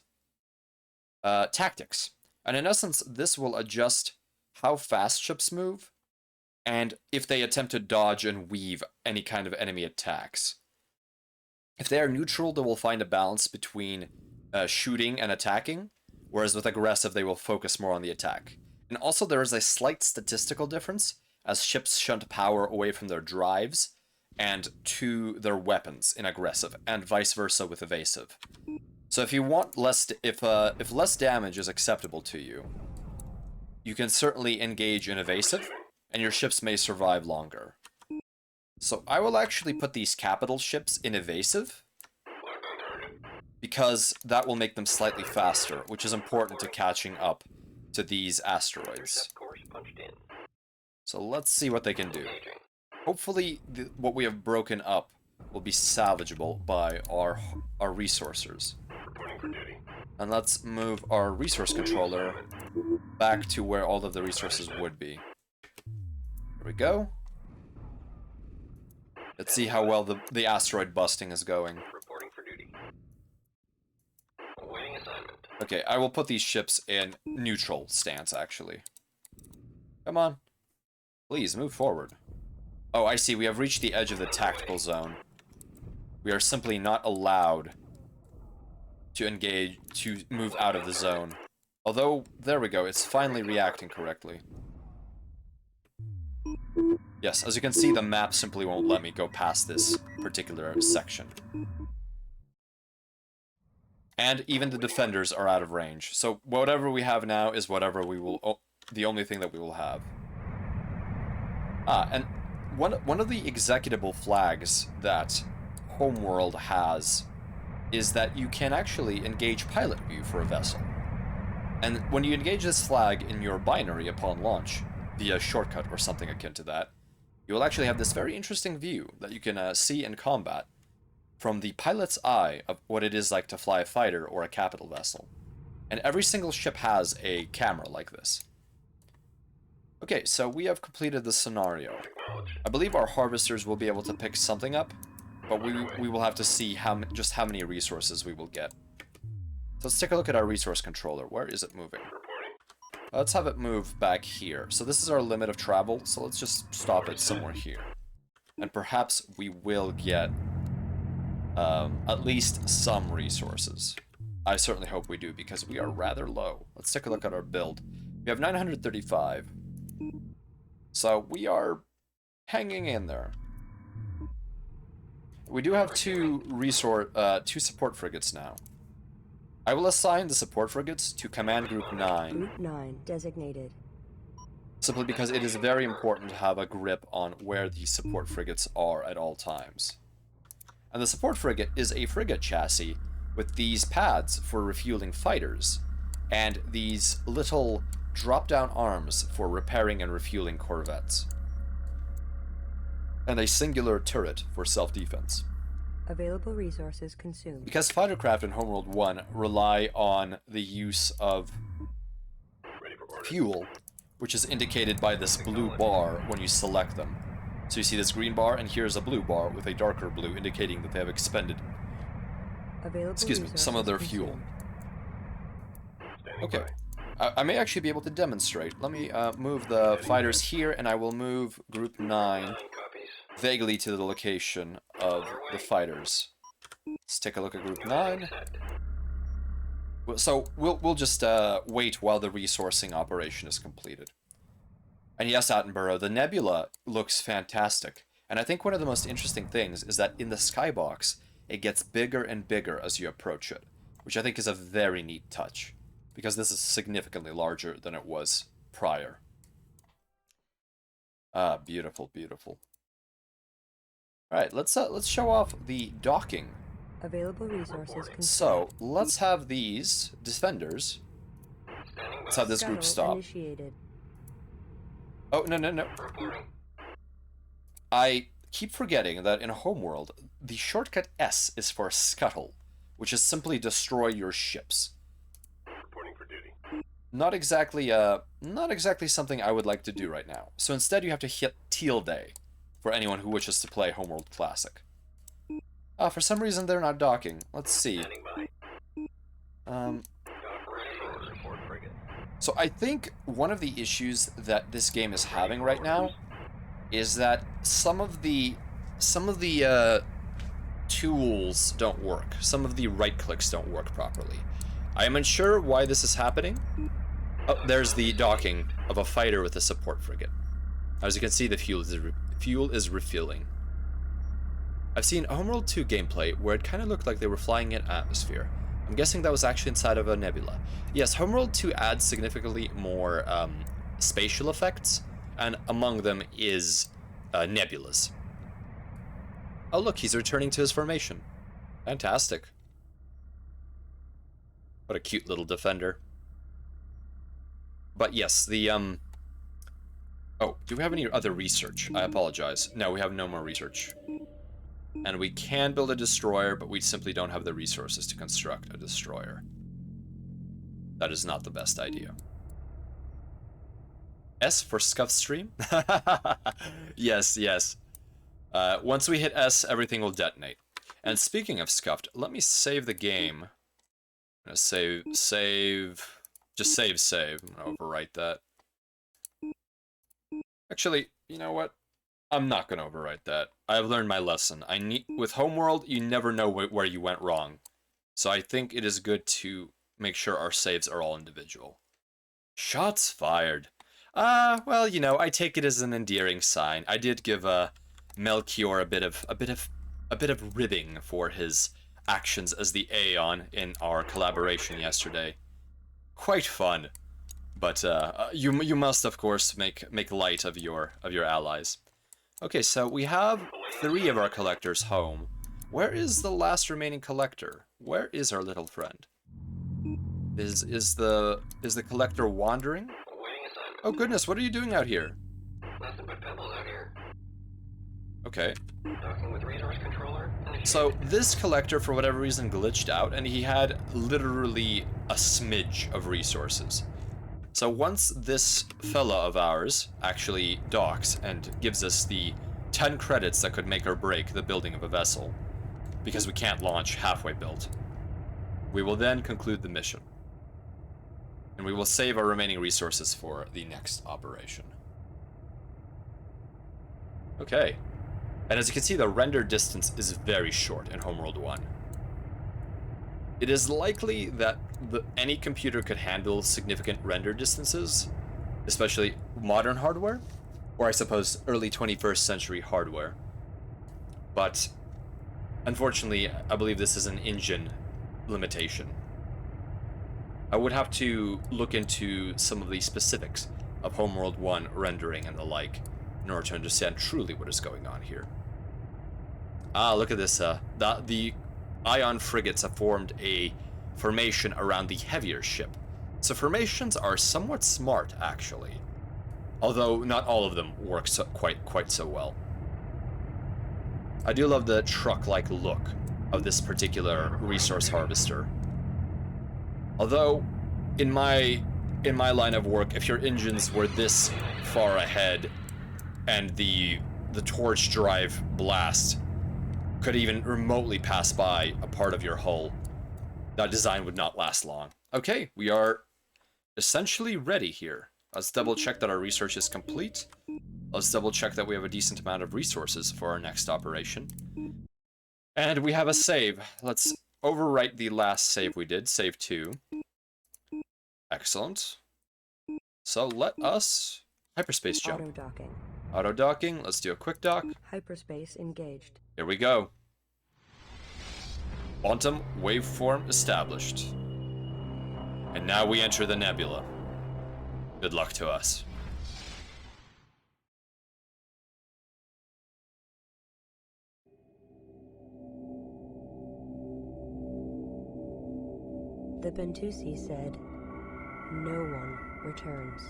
Tactics. And in essence, this will adjust how fast ships move, and if they attempt to dodge and weave any kind of enemy attacks. If they are neutral, they will find a balance between shooting and attacking, whereas with aggressive, they will focus more on the attack. And also, there is a slight statistical difference, as ships shunt power away from their drives and to their weapons in aggressive, and vice versa with evasive. So if you want less, if less damage is acceptable to you, you can certainly engage in evasive, and your ships may survive longer. So I will actually put these capital ships in evasive, Locked on target. because that will make them slightly faster, which is important to catching up to these asteroids. Intercept course punched in. So let's see what they can do. Engaging. Hopefully, what we have broken up will be salvageable by our resourcers. Reporting for duty. And let's move our resource controller back to where all of the resources would be. There we go. Let's see how well the asteroid busting is going. Reporting for duty. Awaiting assignment. Okay, I will put these ships in neutral stance, actually. Come on. Please, move forward. Oh, I see. We have reached the edge of the tactical zone. We are simply not allowed to engage, to move out of the zone. Although, there we go. It's finally reacting correctly. Yes, as you can see, the map simply won't let me go past this particular section. And even the defenders are out of range. So whatever we have now is whatever we will... the only thing that we will have. Ah, and one of the executable flags that Homeworld has is that you can actually engage pilot view for a vessel. And when you engage this flag in your binary upon launch, via shortcut or something akin to that, you will actually have this very interesting view that you can see in combat from the pilot's eye of what it is like to fly a fighter or a capital vessel. And every single ship has a camera like this. Okay, so we have completed the scenario. Acknowledged. I believe our harvesters will be able to pick something up, but we will have to see just how many resources we will get. So let's take a look at our resource controller. Where is it moving? Reporting. Let's have it move back here. So this is our limit of travel, so let's just stop it somewhere here. And perhaps we will get at least some resources. I certainly hope we do, because we are rather low. Let's take a look at our build. We have 935. So we are hanging in there. We do have two support frigates now. I will assign the support frigates to Command Group 9, Group 9 designated. simply because it is very important to have a grip on where the support frigates are at all times. And the support frigate is a frigate chassis with these pads for refueling fighters, and these little drop-down arms for repairing and refueling corvettes, and a singular turret for self-defense. Available resources consumed. Because fightercraft in Homeworld 1 rely on the use of Ready for orders. fuel, which is indicated by this blue bar when you select them. So you see this green bar, and here's a blue bar with a darker blue indicating that they have expended, Available some of their resources fuel. consumed. Standing Okay. by. I may actually be able to demonstrate. Let me move the fighters here, and I will move Group 9 9 copies. vaguely to the location of the fighters. Let's take a look at Group 9. Set. So we'll just wait while the resourcing operation is completed. And yes, Attenborough, the nebula looks fantastic. And I think one of the most interesting things is that in the skybox, it gets bigger and bigger as you approach it, which I think is a very neat touch, because this is significantly larger than it was prior. Ah, beautiful, beautiful. All right, let's show off the docking. Available resources confirmed. So let's have these defenders. Let's have this group Scuttle stop. initiated. Oh, no, no, no. I keep forgetting that in Homeworld, the shortcut S is for scuttle, which is simply destroy your ships. Reporting for duty. Not exactly something I would like to do right now. So instead you have to hit tilde for anyone who wishes to play Homeworld Classic. For some reason they're not docking. Let's see. Standing by. Report frigate. So I think one of the issues that this game is having right now is that some of the tools don't work. Some of the right clicks don't work properly. I am unsure why this is happening. Oh, there's the docking of a fighter with a support frigate. As you can see, the fuel is refilling. I've seen Homeworld 2 gameplay where it kind of looked like they were flying in atmosphere. I'm guessing that was actually inside of a nebula. Yes, Homeworld 2 adds significantly more spatial effects, and among them is nebulas. Oh look, he's returning to his formation. Fantastic. What a cute little defender. But yes, the oh, do we have any other research? I apologize. No, we have no more research. And we can build a destroyer, but we simply don't have the resources to construct a destroyer. That is not the best idea. S for scuff stream? Yes, yes. Once we hit S, everything will detonate. And speaking of scuffed, let me save the game. I'm gonna save. Just save. I'm gonna overwrite that. Actually, you know what? I'm not gonna overwrite that. I've learned my lesson. With Homeworld, you never know where you went wrong. So I think it is good to make sure our saves are all individual. Shots fired. Well, you know, I take it as an endearing sign. I did give Melchior a bit of ribbing for his actions as the Aeon in our collaboration yesterday. Quite fun. But you must of course make light of your allies. Okay, so we have 3 of our collectors home. Where is the last remaining collector? Where is our little friend? Is the collector wandering? Oh goodness, what are you doing out here? Nothing but pebbles out here. Okay. Docking with resource controller. So this collector, for whatever reason, glitched out, and he had literally a smidge of resources. So once this fella of ours actually docks and gives us the 10 credits that could make or break the building of a vessel, because we can't launch halfway built, we will then conclude the mission. And we will save our remaining resources for the next operation. Okay. And as you can see, the render distance is very short in Homeworld 1. It is likely that any computer could handle significant render distances, especially modern hardware, or I suppose early 21st century hardware. But unfortunately, I believe this is an engine limitation. I would have to look into some of the specifics of Homeworld 1 rendering and the like in order to understand truly what is going on here. Look at this. The Ion frigates have formed a formation around the heavier ship. So formations are somewhat smart, actually. Although not all of them work quite so well. I do love the truck-like look of this particular resource harvester. Although, in my line of work, if your engines were this far ahead and the torch drive blast could even remotely pass by a part of your hull, that design would not last long. Okay, we are essentially ready here. Let's double check that our research is complete. Let's double check that we have a decent amount of resources for our next operation. And we have a save. Let's overwrite the last save we did, save 2. Excellent. So let us hyperspace jump. Auto-docking. Auto-docking, let's do a quick dock. Hyperspace engaged. Here we go. Quantum waveform established. And now we enter the nebula. Good luck to us. The Bentusi said, no one returns.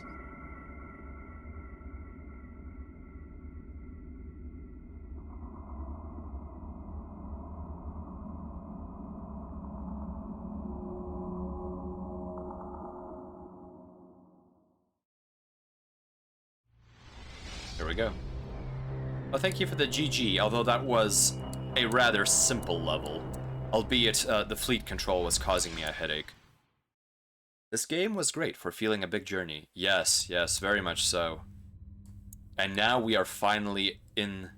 Here we go. Well, thank you for the GG, although that was a rather simple level. Albeit, the fleet control was causing me a headache. This game was great for feeling a big journey. Yes, yes, very much so. And now we are finally in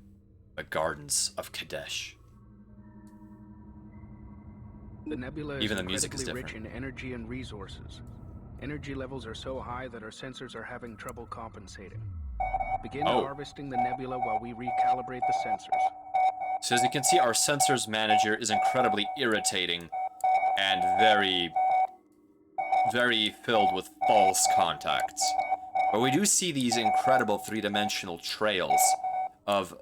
the gardens of Kadesh. The nebula is Even the music is incredibly rich different. in energy and resources. Energy levels are so high that our sensors are having trouble compensating. Begin harvesting the nebula while we recalibrate the sensors. So as you can see, our sensors manager is incredibly irritating and very, very filled with false contacts. But we do see these incredible three-dimensional trails of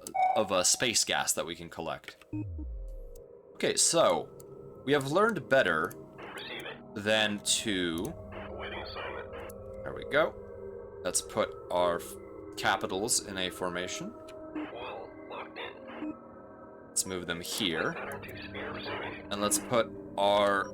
space gas that we can collect. Okay, so we have learned better than to... Awaiting assignment. There we go. Let's put our capitals in a formation. Wall locked in. Let's move them here. Pattern 2 sphere receiving. And let's put our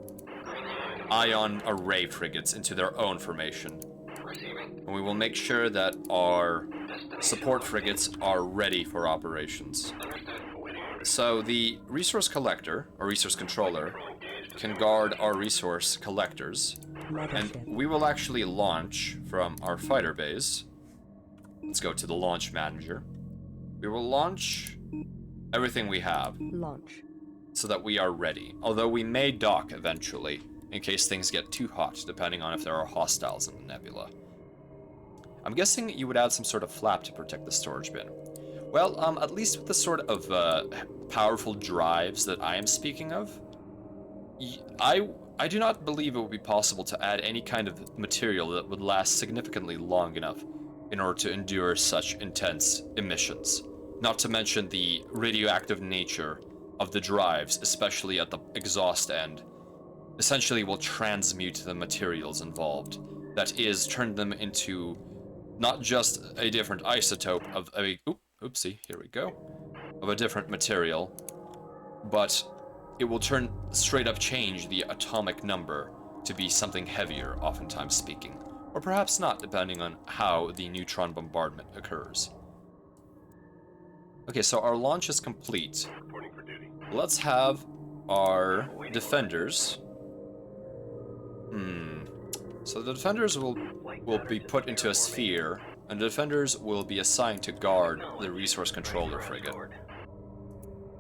Green line. ion array frigates into their own formation. Receiving. And we will make sure that our Destination support locked frigates are ready for operations. in. Understood. Awaiting orders. So the resource collector, or resource controller, Control engaged. can guard our resource collectors. And Mothership. we will actually launch from our fighter base. Let's go to the launch manager. We will launch everything we have Launch. so that we are ready. Although we may dock eventually, in case things get too hot, depending on if there are hostiles in the nebula. I'm guessing you would add some sort of flap to protect the storage bin. Well, at least with the sort of powerful drives that I am speaking of, I do not believe it would be possible to add any kind of material that would last significantly long enough in order to endure such intense emissions. Not to mention the radioactive nature of the drives, especially at the exhaust end, essentially will transmute the materials involved. That is, turn them into not just a different isotope of a... oopsie, here we go. Of a different material, but it will straight up change the atomic number to be something heavier, oftentimes speaking. Or perhaps not, depending on how the neutron bombardment occurs. Okay, so our launch is complete. Reporting for duty. Let's have our defenders. So the defenders will be put into a sphere, and the defenders will be assigned to guard the resource controller frigate.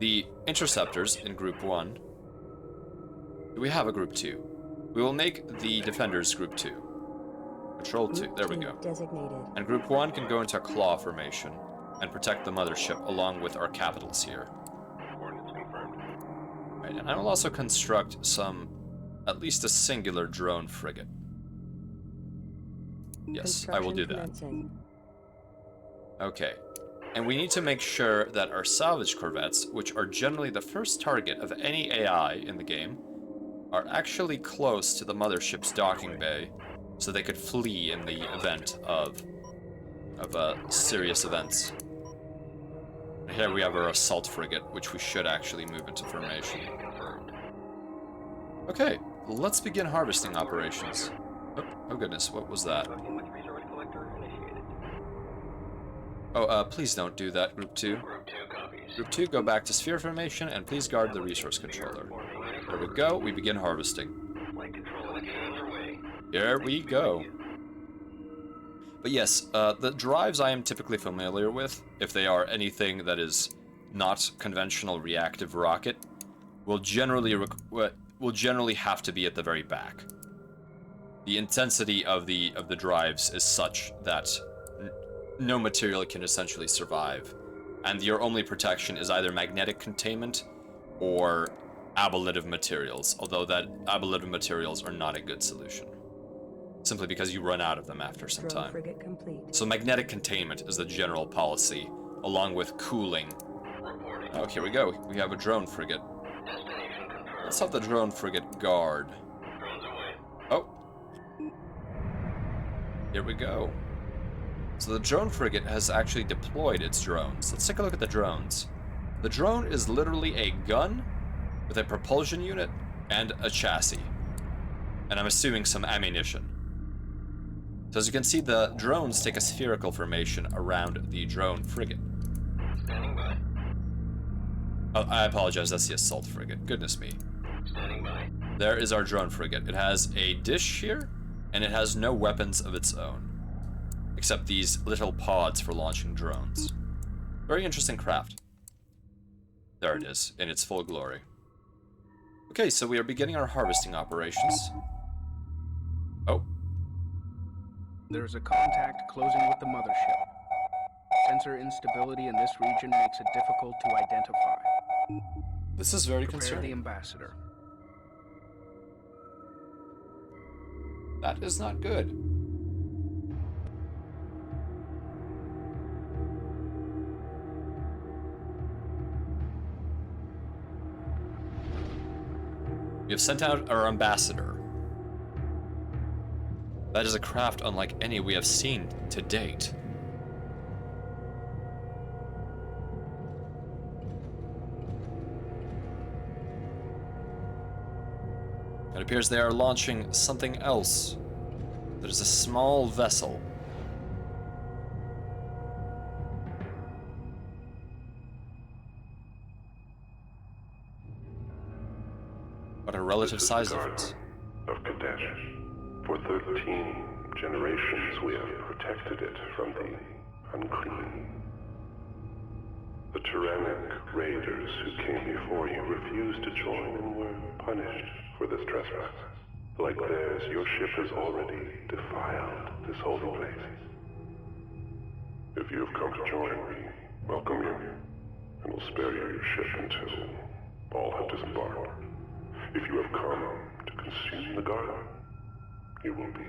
The interceptors in Group 1. Do we have a Group 2? We will make the defenders Group 2. Control 2, there we go. Designated. And Group 1 can go into a claw formation and protect the mothership along with our capitals here. Coordinates confirmed. Right, and I will also construct at least a singular drone frigate. Yes, I will do that. Commencing. Okay. And we need to make sure that our salvage corvettes, which are generally the first target of any AI in the game, are actually close to the mothership's docking bay, so they could flee in the event of serious events. And here we have our assault frigate, which we should actually move into formation. Confirmed. Okay, let's begin harvesting operations. Oh goodness, what was that? Working with resource collector initiated. Oh, please don't do that, Group 2. Group 2 copies. Group 2, go back to sphere formation, and please guard the resource controller. There we go, we begin harvesting. Flight control is underway. Here we go. But yes, the drives I am typically familiar with, if they are anything that is not conventional reactive rocket, will generally have to be at the very back. The intensity of the drives is such that no material can essentially survive, and your only protection is either magnetic containment or ablative materials, although that ablative materials are not a good solution, simply because you run out of them after some Drone time. frigate complete. So magnetic containment is the general policy, along with cooling. Reporting. Oh, here we go. We have a drone frigate. Destination confirmed. Let's have the drone frigate guard. Drones away. Here we go. So the drone frigate has actually deployed its drones. Let's take a look at the drones. The drone is literally a gun with a propulsion unit and a chassis. And I'm assuming some ammunition. So as you can see, the drones take a spherical formation around the drone frigate. Standing by. Oh, I apologize, that's the assault frigate. Goodness me. Standing by. There is our drone frigate. It has a dish here, and it has no weapons of its own. Except these little pods for launching drones. Very interesting craft. There it is, in its full glory. Okay, so we are beginning our harvesting operations. Oh. There's a contact closing with the mothership. Sensor instability in this region makes it difficult to identify. This is very Prepare the concerning. ambassador. That is not good. We have sent out our ambassador. That is a craft unlike any we have seen to date. It appears they are launching something else. That is a small vessel. What a relative size difference. Of Kadesh. For 13 generations we have protected it from the unclean. The tyrannic raiders who came before you refused to join and were punished for this trespass. Like theirs, your ship has already defiled this holy place. If you have come to join, we welcome you, and will spare you your ship until all have disembarked. If you have come to consume the garden, you will be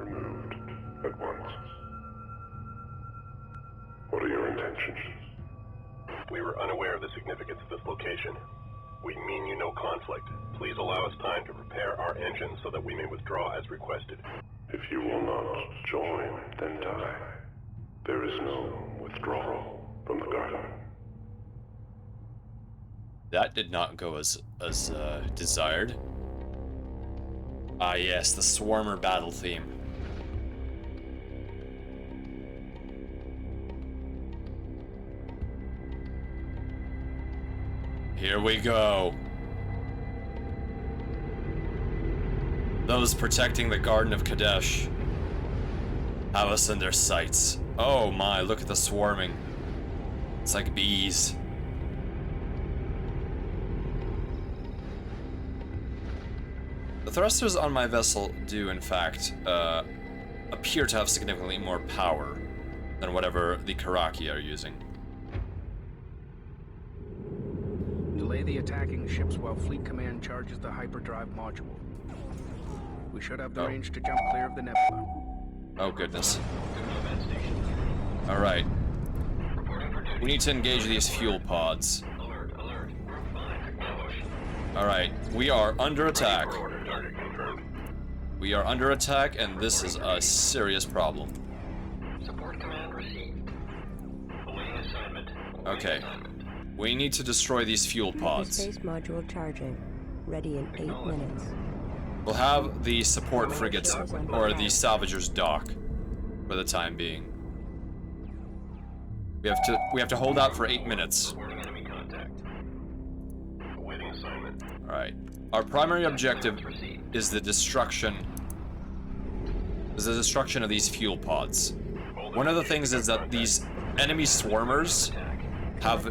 removed at once. What are your intentions? We were unaware of the significance of this location. We mean you no conflict. Please allow us time to prepare our engines so that we may withdraw as requested. If you will not join, then die. There is no withdrawal from the garden. That did not go as desired. Ah yes, the Swarmer battle theme. Here we go. Those protecting the Garden of Kadesh have us in their sights. Oh my, look at the swarming. It's like bees. The thrusters on my vessel do, in fact, appear to have significantly more power than whatever the Kharaki are using. Delay the attacking ships while Fleet Command charges the hyperdrive module. We should have the range to jump clear of the nebula. Oh goodness. Alright. We need to engage these fuel pods. Alert, alert. Alright, we are under attack. Target confirmed. We are under attack, and this is a serious problem. Support command received. Awaiting assignment. Okay. We need to destroy these fuel The pods. space module charging. Ready in 8 minutes. We'll have the support frigates, or the salvagers, dock for the time being. We have to hold out for 8 minutes. Reporting enemy contact. Awaiting assignment. Alright. Our primary objective is the destruction of these fuel pods. One of the things is that these enemy swarmers have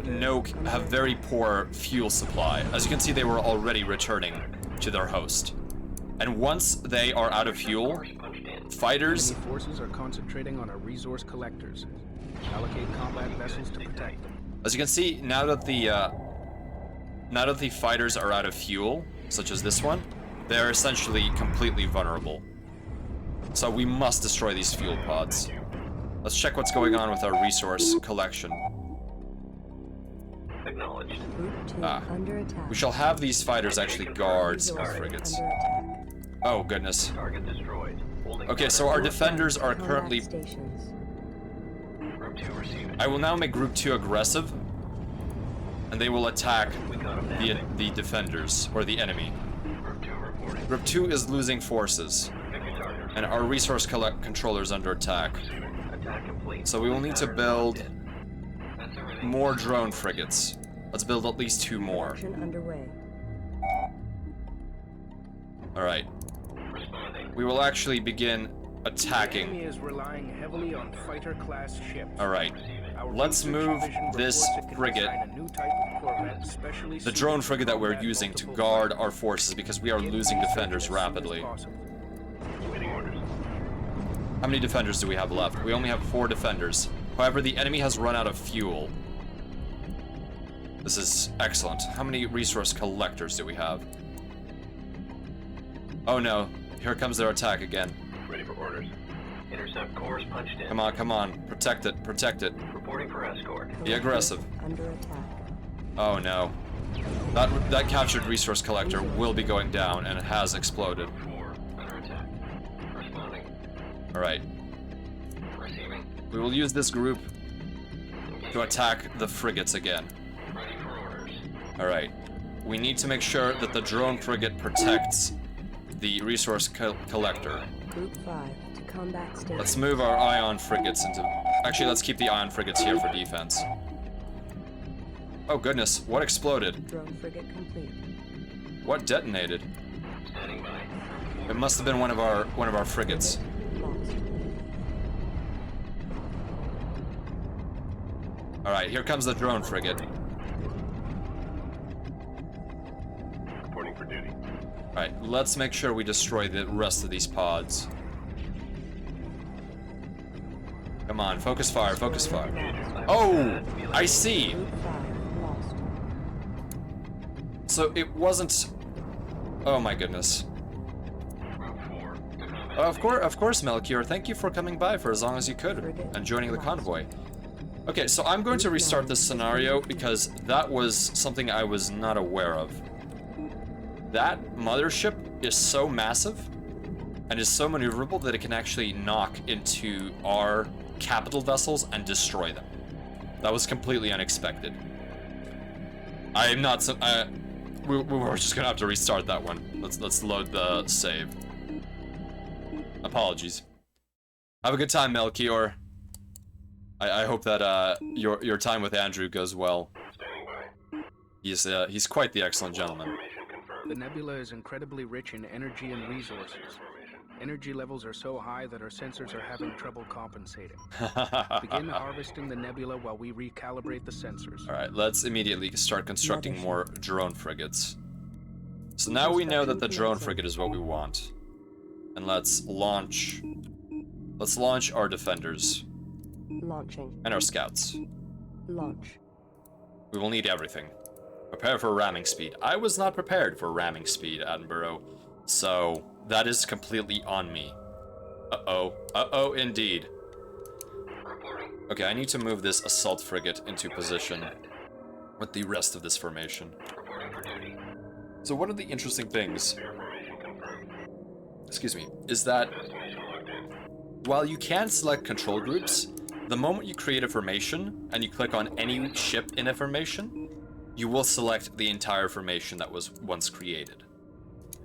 very poor fuel supply. As you can see, they were already returning to their host. And once they are out of fuel, fighters... Enemy forces are concentrating on our resource collectors. Allocate combat vessels to protect them. As you can see, now that the fighters are out of fuel, such as this one, they're essentially completely vulnerable. So we must destroy these fuel pods. Let's check what's going on with our resource collection. Acknowledged. Group 2 under attack. We shall have these fighters actually guard some Resources frigates. under attack. Oh goodness. Target destroyed. Okay, so our defenders are currently... Stations. Group 2 receiving. I will now make Group 2 aggressive, and they will attack We got him the defenders, or the enemy. Group 2 reporting. Group 2 is losing forces, Pick your target. and our resource controller is under attack. Attack complete. So we will need to build That's everything. more drone frigates. Let's build at least 2 more. Action underway. Alright. Responding. We will actually begin The attacking. enemy is relying heavily on fighter-class ships. Alright. Our Let's research move division this reports it can frigate, design a new type of corvette specially the suited drone for frigate that we're combat using to multiple guard fighters. our forces because we are Get losing this defenders as soon as rapidly. possible. Waiting orders. How many defenders do we have left? We only have 4 defenders. However, the enemy has run out of fuel. This is excellent. How many resource collectors do we have? Oh no, here comes their attack again. Ready for orders. Intercept course punched in. Come on, come on. Protect it, protect it. Reporting for escort. Be aggressive. Under attack. Oh no. That captured resource collector will be going down, and it has exploded. 4 under attack. Responding. Alright. Receiving. We will use this group to attack the frigates again. Ready for orders. Alright. We need to make sure that the drone frigate protects the resource collector. Group 5 to combat station. Let's move our ion frigates into... Actually, let's keep the ion frigates here for defense. Oh goodness, what exploded? Drone frigate complete. What detonated? Standing by. It must have been one of our frigates. Lost. Alright, here comes the drone frigate. Reporting for duty. Alright, let's make sure we destroy the rest of these pods. Come on, focus fire, focus fire. Oh! I see! Group 5 lost. So it wasn't... Oh my goodness. Group 4 to combat. Of course, Melchior. Thank you for coming by for as long as you could and joining the convoy. Okay, so I'm going to restart this scenario because that was something I was not aware of. That mothership is so massive and is so maneuverable that it can actually knock into our capital vessels and destroy them. That was completely unexpected. I'm not so... we're just gonna have to restart that one. Let's load the save. Apologies. Have a good time, Melchior. I hope that your time with Andrew goes well. Standing by. He's quite the excellent gentleman. Information confirmed. The nebula is incredibly rich in energy and resources. Energy levels are so high that our sensors are having trouble compensating. Begin harvesting the nebula while we recalibrate the sensors. Alright, let's immediately start constructing more drone frigates. So now we know that the drone frigate is what we want. And let's launch our defenders Launching. and our scouts. Launch. We will need everything. Prepare for ramming speed. I was not prepared for ramming speed, Attenborough, so that is completely on me. Uh-oh. Uh-oh, indeed. Reporting. Okay, I need to move this assault frigate into position with the rest of this formation. Reporting for duty. So one of the interesting things, Information confirmed. excuse me, is that Destination locked in. while you can select control groups, the moment you create a formation and you click on any ship in a formation, you will select the entire formation that was once created.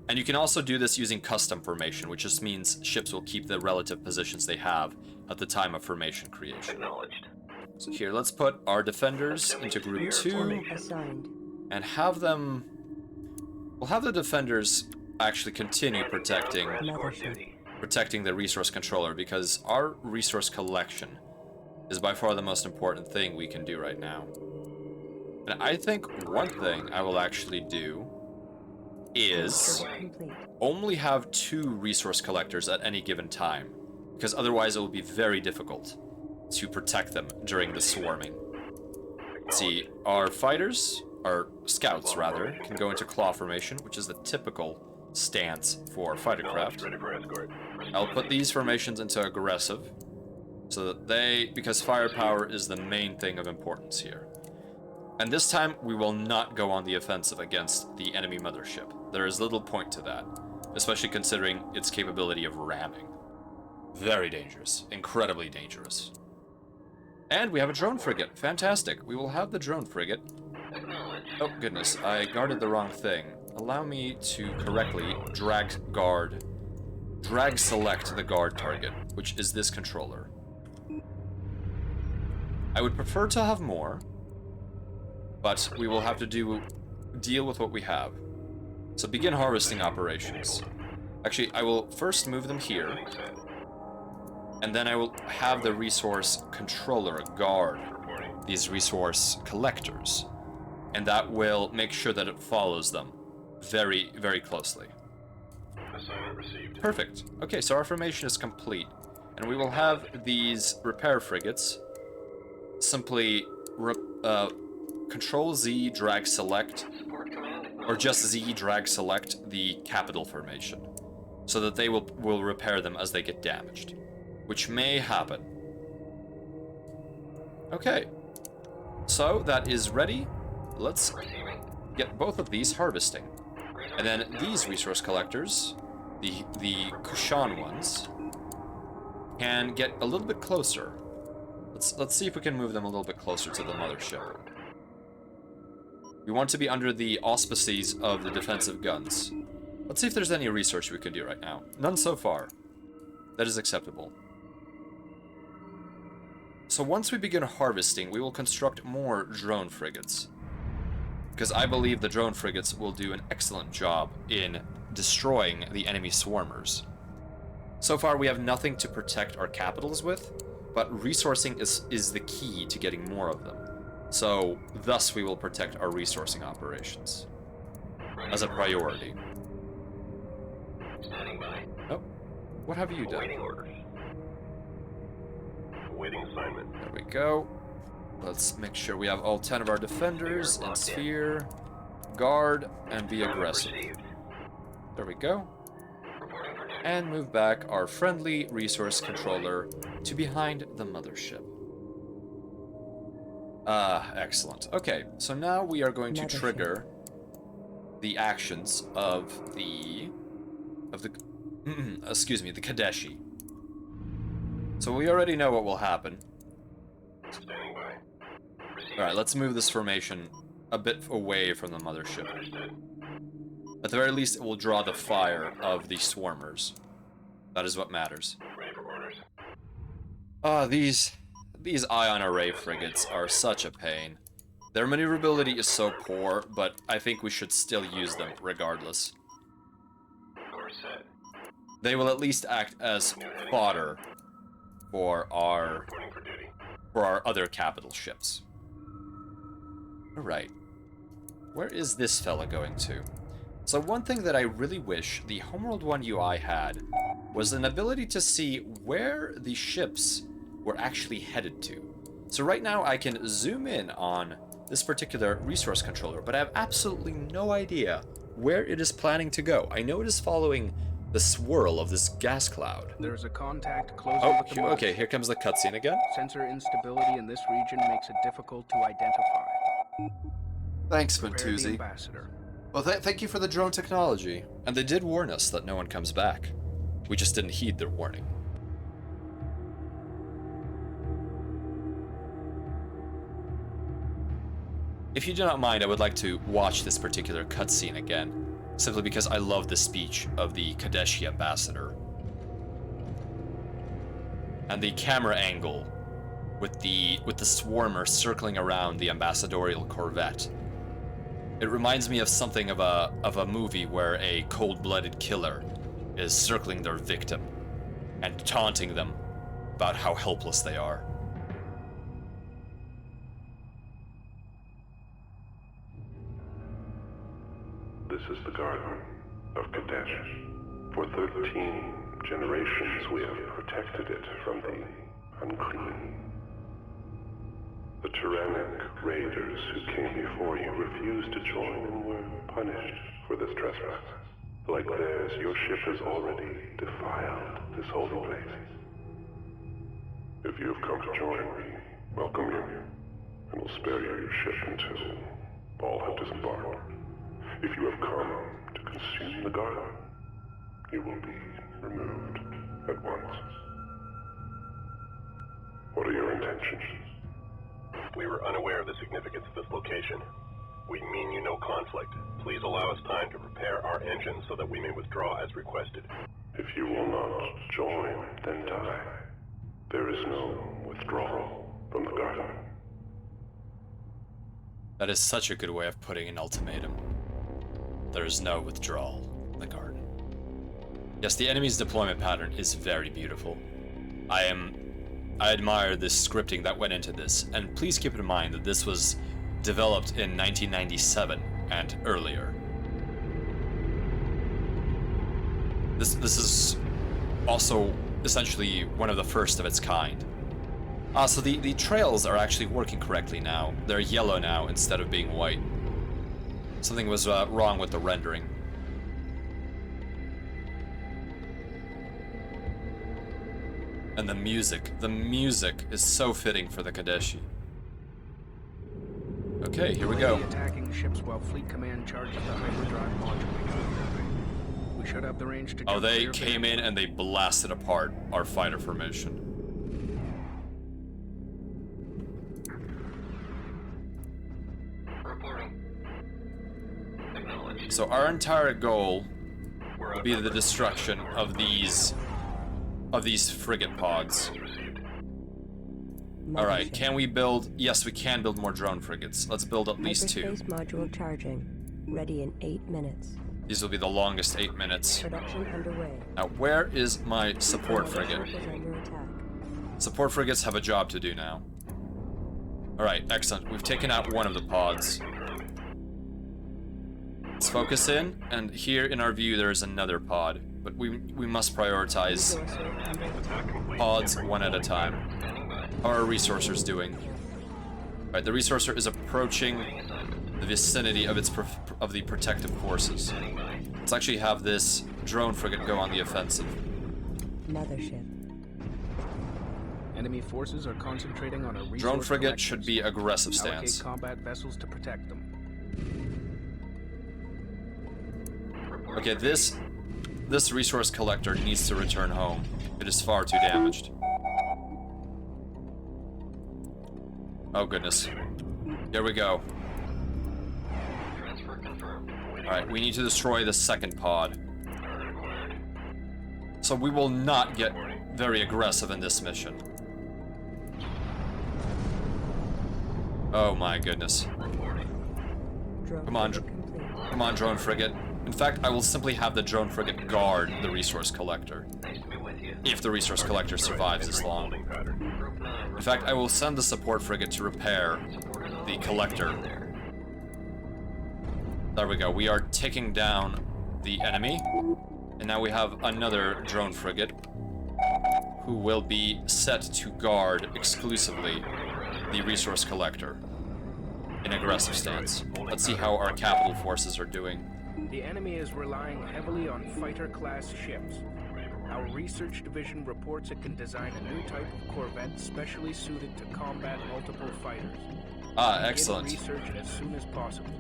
And you can also do this using custom formation, which just means ships will keep the relative positions they have at the time of formation creation. Acknowledged. So here, let's put our defenders into group 2 Assigned. and have them... We'll have the defenders actually continue protecting the resource controller, because our resource collection is by far the most important thing we can do right now. And I think one thing I will actually do is Complete. only have 2 resource collectors at any given time, because otherwise it will be very difficult to protect them during the swarming. See, our fighters, our scouts rather, can go into claw formation, which is the typical stance for fighter craft. Ready for escort. I'll put these formations into aggressive, so that because firepower is the main thing of importance here. And this time, we will not go on the offensive against the enemy mothership. There is little point to that, especially considering its capability of ramming. Very dangerous. Incredibly dangerous. And we have a drone frigate. Fantastic. We will have the drone frigate. Oh, goodness. I guarded the wrong thing. Allow me to correctly drag select the guard target, which is this controller. I would prefer to have more, but we will have to deal with what we have. So begin harvesting operations. Actually, I will first move them here, and then I will have the resource controller guard these resource collectors, and that will make sure that it follows them very, very closely. Assignment received. Perfect. Okay, so our formation is complete, and we will have these repair frigates simply Control Z drag select, or just Z drag select the capital formation, so that they will repair them as they get damaged, which may happen. Okay, so that is ready. Let's get both of these harvesting, and then these resource collectors, the Kushan ones, can get a little bit closer. Let's see if we can move them a little bit closer to the mothership. We want to be under the auspices of the defensive guns. Let's see if there's any research we can do right now. None so far. That is acceptable. So once we begin harvesting, we will construct more drone frigates, because I believe the drone frigates will do an excellent job in destroying the enemy swarmers. So far we have nothing to protect our capitals with, but resourcing is the key to getting more of them. So, thus we will protect our resourcing operations as a priority. Standing by. Oh, what have you done? Awaiting orders. Awaiting assignment. There we go. Let's make sure we have all 10 of our defenders in sphere, guard, and be aggressive. There we go. And move back our friendly resource controller to behind the mothership. Excellent. Okay, so now we are going to trigger the actions of the excuse me, the Kadeshi. So we already know what will happen. Standing by. Alright, let's move this formation a bit away from the mothership. Understood. At the very least, it will draw the fire of the swarmers. That is what matters. Ready for orders. These ion array frigates are such a pain. Their maneuverability is so poor, but I think we should still use them regardless. Course set. They will at least act as fodder for our Reporting for duty. other capital ships. Alright. Where is this fella going to? So one thing that I really wish the Homeworld 1 UI had was an ability to see where the ships were actually headed to. So right now I can zoom in on this particular resource controller, but I have absolutely no idea where it is planning to go. I know it is following the swirl of this gas cloud. There's a contact closing Oh, with the mothership. okay, here comes the cutscene again. Sensor instability in this region makes it difficult to identify. Thanks, Prepare the Ventuzzi. ambassador. Well, thank you for the drone technology. And they did warn us that no one comes back. We just didn't heed their warning. If you do not mind, I would like to watch this particular cutscene again, simply because I love the speech of the Kadeshi ambassador. And the camera angle with the swarmer circling around the ambassadorial corvette. It reminds me of something of a movie where a cold-blooded killer is circling their victim and taunting them about how helpless they are. This is the garden of Kadesh. For 13 generations we have protected it from the unclean. The tyrannic raiders who came before you refused to join and were punished for this trespass. Like theirs, your ship has already defiled this holy place. If you have come to join, we welcome you, and will spare you your ship until all have disembarked. If you have come to consume the garden, you will be removed at once. What are your intentions? We were unaware of the significance of this location. We mean you no conflict. Please allow us time to prepare our engines so that we may withdraw as requested. If you will not join, then die. There is no withdrawal from the garden. That is such a good way of putting an ultimatum. There is no withdrawal from the garden. Yes, the enemy's deployment pattern is very beautiful. I admire this scripting that went into this, and please keep in mind that this was developed in 1997 and earlier. This is also essentially one of the first of its kind. So the trails are actually working correctly now. They're yellow now instead of being white. Something was wrong with the rendering. And the music is so fitting for the Kadeshi. Okay, here we go. Attacking ships while Fleet Command charges the hyperdrive module. We shut up the range to. Oh, they came in and they blasted apart our fighter formation. Reporting. Acknowledged. So our entire goal will be the destruction of these frigate pods. Alright, can we build... Yes, we can build more drone frigates. Let's build at least 2. Hyperspace module charging. Ready in 8 minutes. These will be the longest 8 minutes. Production underway. Now, where is my support frigate? Ship is under attack. Support frigates have a job to do now. Alright, excellent. We've taken out one of the pods. Let's focus in, and here in our view there is another pod. But we must prioritize Resourcer under attack. pods one at a time. How are our resourcers doing? Alright, the resourcer is approaching the vicinity of of the protective forces. Let's actually have this drone frigate go on the offensive. Mothership. Enemy forces are concentrating on a resource Drone frigate collection. should be aggressive Allocate stance. combat vessels to protect them. Okay, this resource collector needs to return home. It is far too damaged. Oh goodness. Here we go. Transfer confirmed. Alright, we need to destroy the second pod. So we will not get very aggressive in this mission. Oh my goodness. Drone Come on, frigate complete. Come on, drone frigate. In fact, I will simply have the drone frigate guard the resource collector. Nice to be with you. If the resource collector survives this long. Holding pattern. Group 9. In fact, I will send the support frigate to repair the collector. There we go. We are taking down the enemy. And now we have another drone frigate who will be set to guard exclusively the resource collector in aggressive stance. Let's see how our capital forces are doing. The enemy is relying heavily on fighter-class ships. Our research division reports it can design a new type of corvette specially suited to combat multiple fighters. Ah, excellent. Begin research as soon as possible.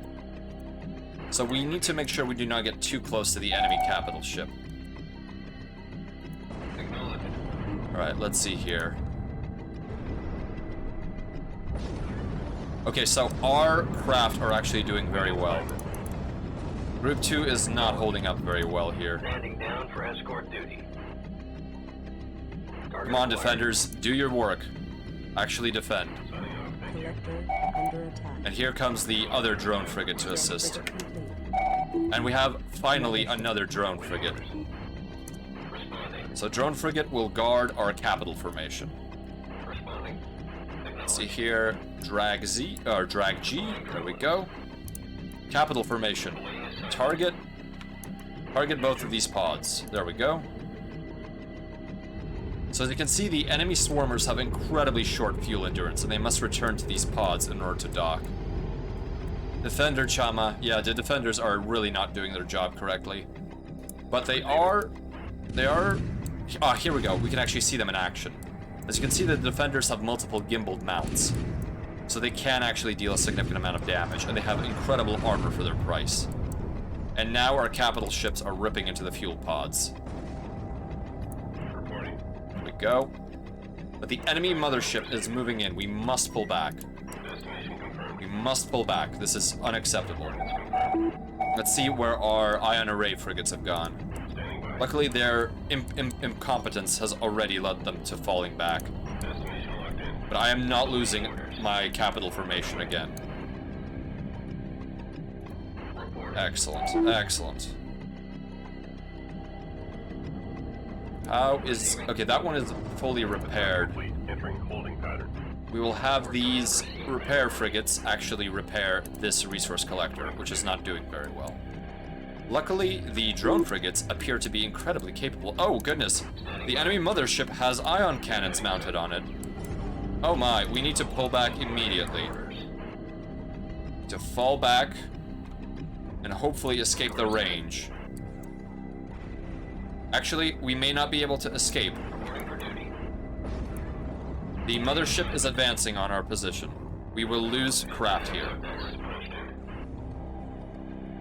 So we need to make sure we do not get too close to the enemy capital ship. Alright, let's see here. Okay, so our craft are actually doing very well. Group 2 is not holding up very well here. Standing down for escort duty. Come on, defenders, do your work. Actually defend. Collector under attack. And here comes the other drone frigate to Drone assist. frigate complete. And we have, finally, another drone frigate. So drone frigate will guard our capital formation. Responding. Let's see here, drag G, there we go. Capital formation. Target both of these pods. There we go. So as you can see, the enemy swarmers have incredibly short fuel endurance, and they must return to these pods in order to dock. Defender Chama, yeah, the defenders are really not doing their job correctly. But they are, ah, here we go, we can actually see them in action. As you can see, the defenders have multiple gimbaled mounts, so they can actually deal a significant amount of damage, and they have incredible armor for their price. And now our capital ships are ripping into the fuel pods. There we go. But the enemy mothership is moving in. We must pull back. We must pull back. This is unacceptable. Let's see where our ion array frigates have gone. Luckily, their incompetence has already led them to falling back. But I am not losing my capital formation again. Excellent, excellent. How is... Okay, that one is fully repaired. We will have these repair frigates actually repair this resource collector, which is not doing very well. Luckily, the drone frigates appear to be incredibly capable. Oh, goodness. The enemy mothership has ion cannons mounted on it. Oh my, we need to pull back immediately. To fall back and hopefully escape the range. Actually, we may not be able to escape. The mothership is advancing on our position. We will lose craft here.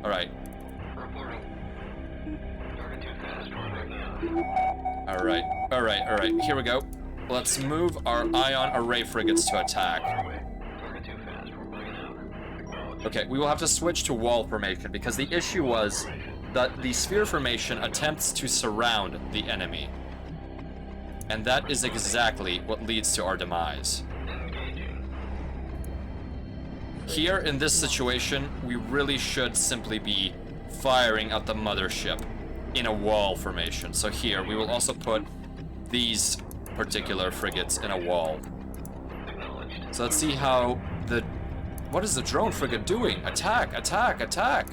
Alright. Alright, alright, alright. Here we go. Let's move our ion array frigates to attack. Okay, we will have to switch to wall formation because the issue was that the sphere formation attempts to surround the enemy. And that is exactly what leads to our demise. Here, in this situation, we really should simply be firing at the mothership in a wall formation. So here, we will also put these particular frigates in a wall. So let's see how the... What is the drone frigate doing? Attack, attack, attack!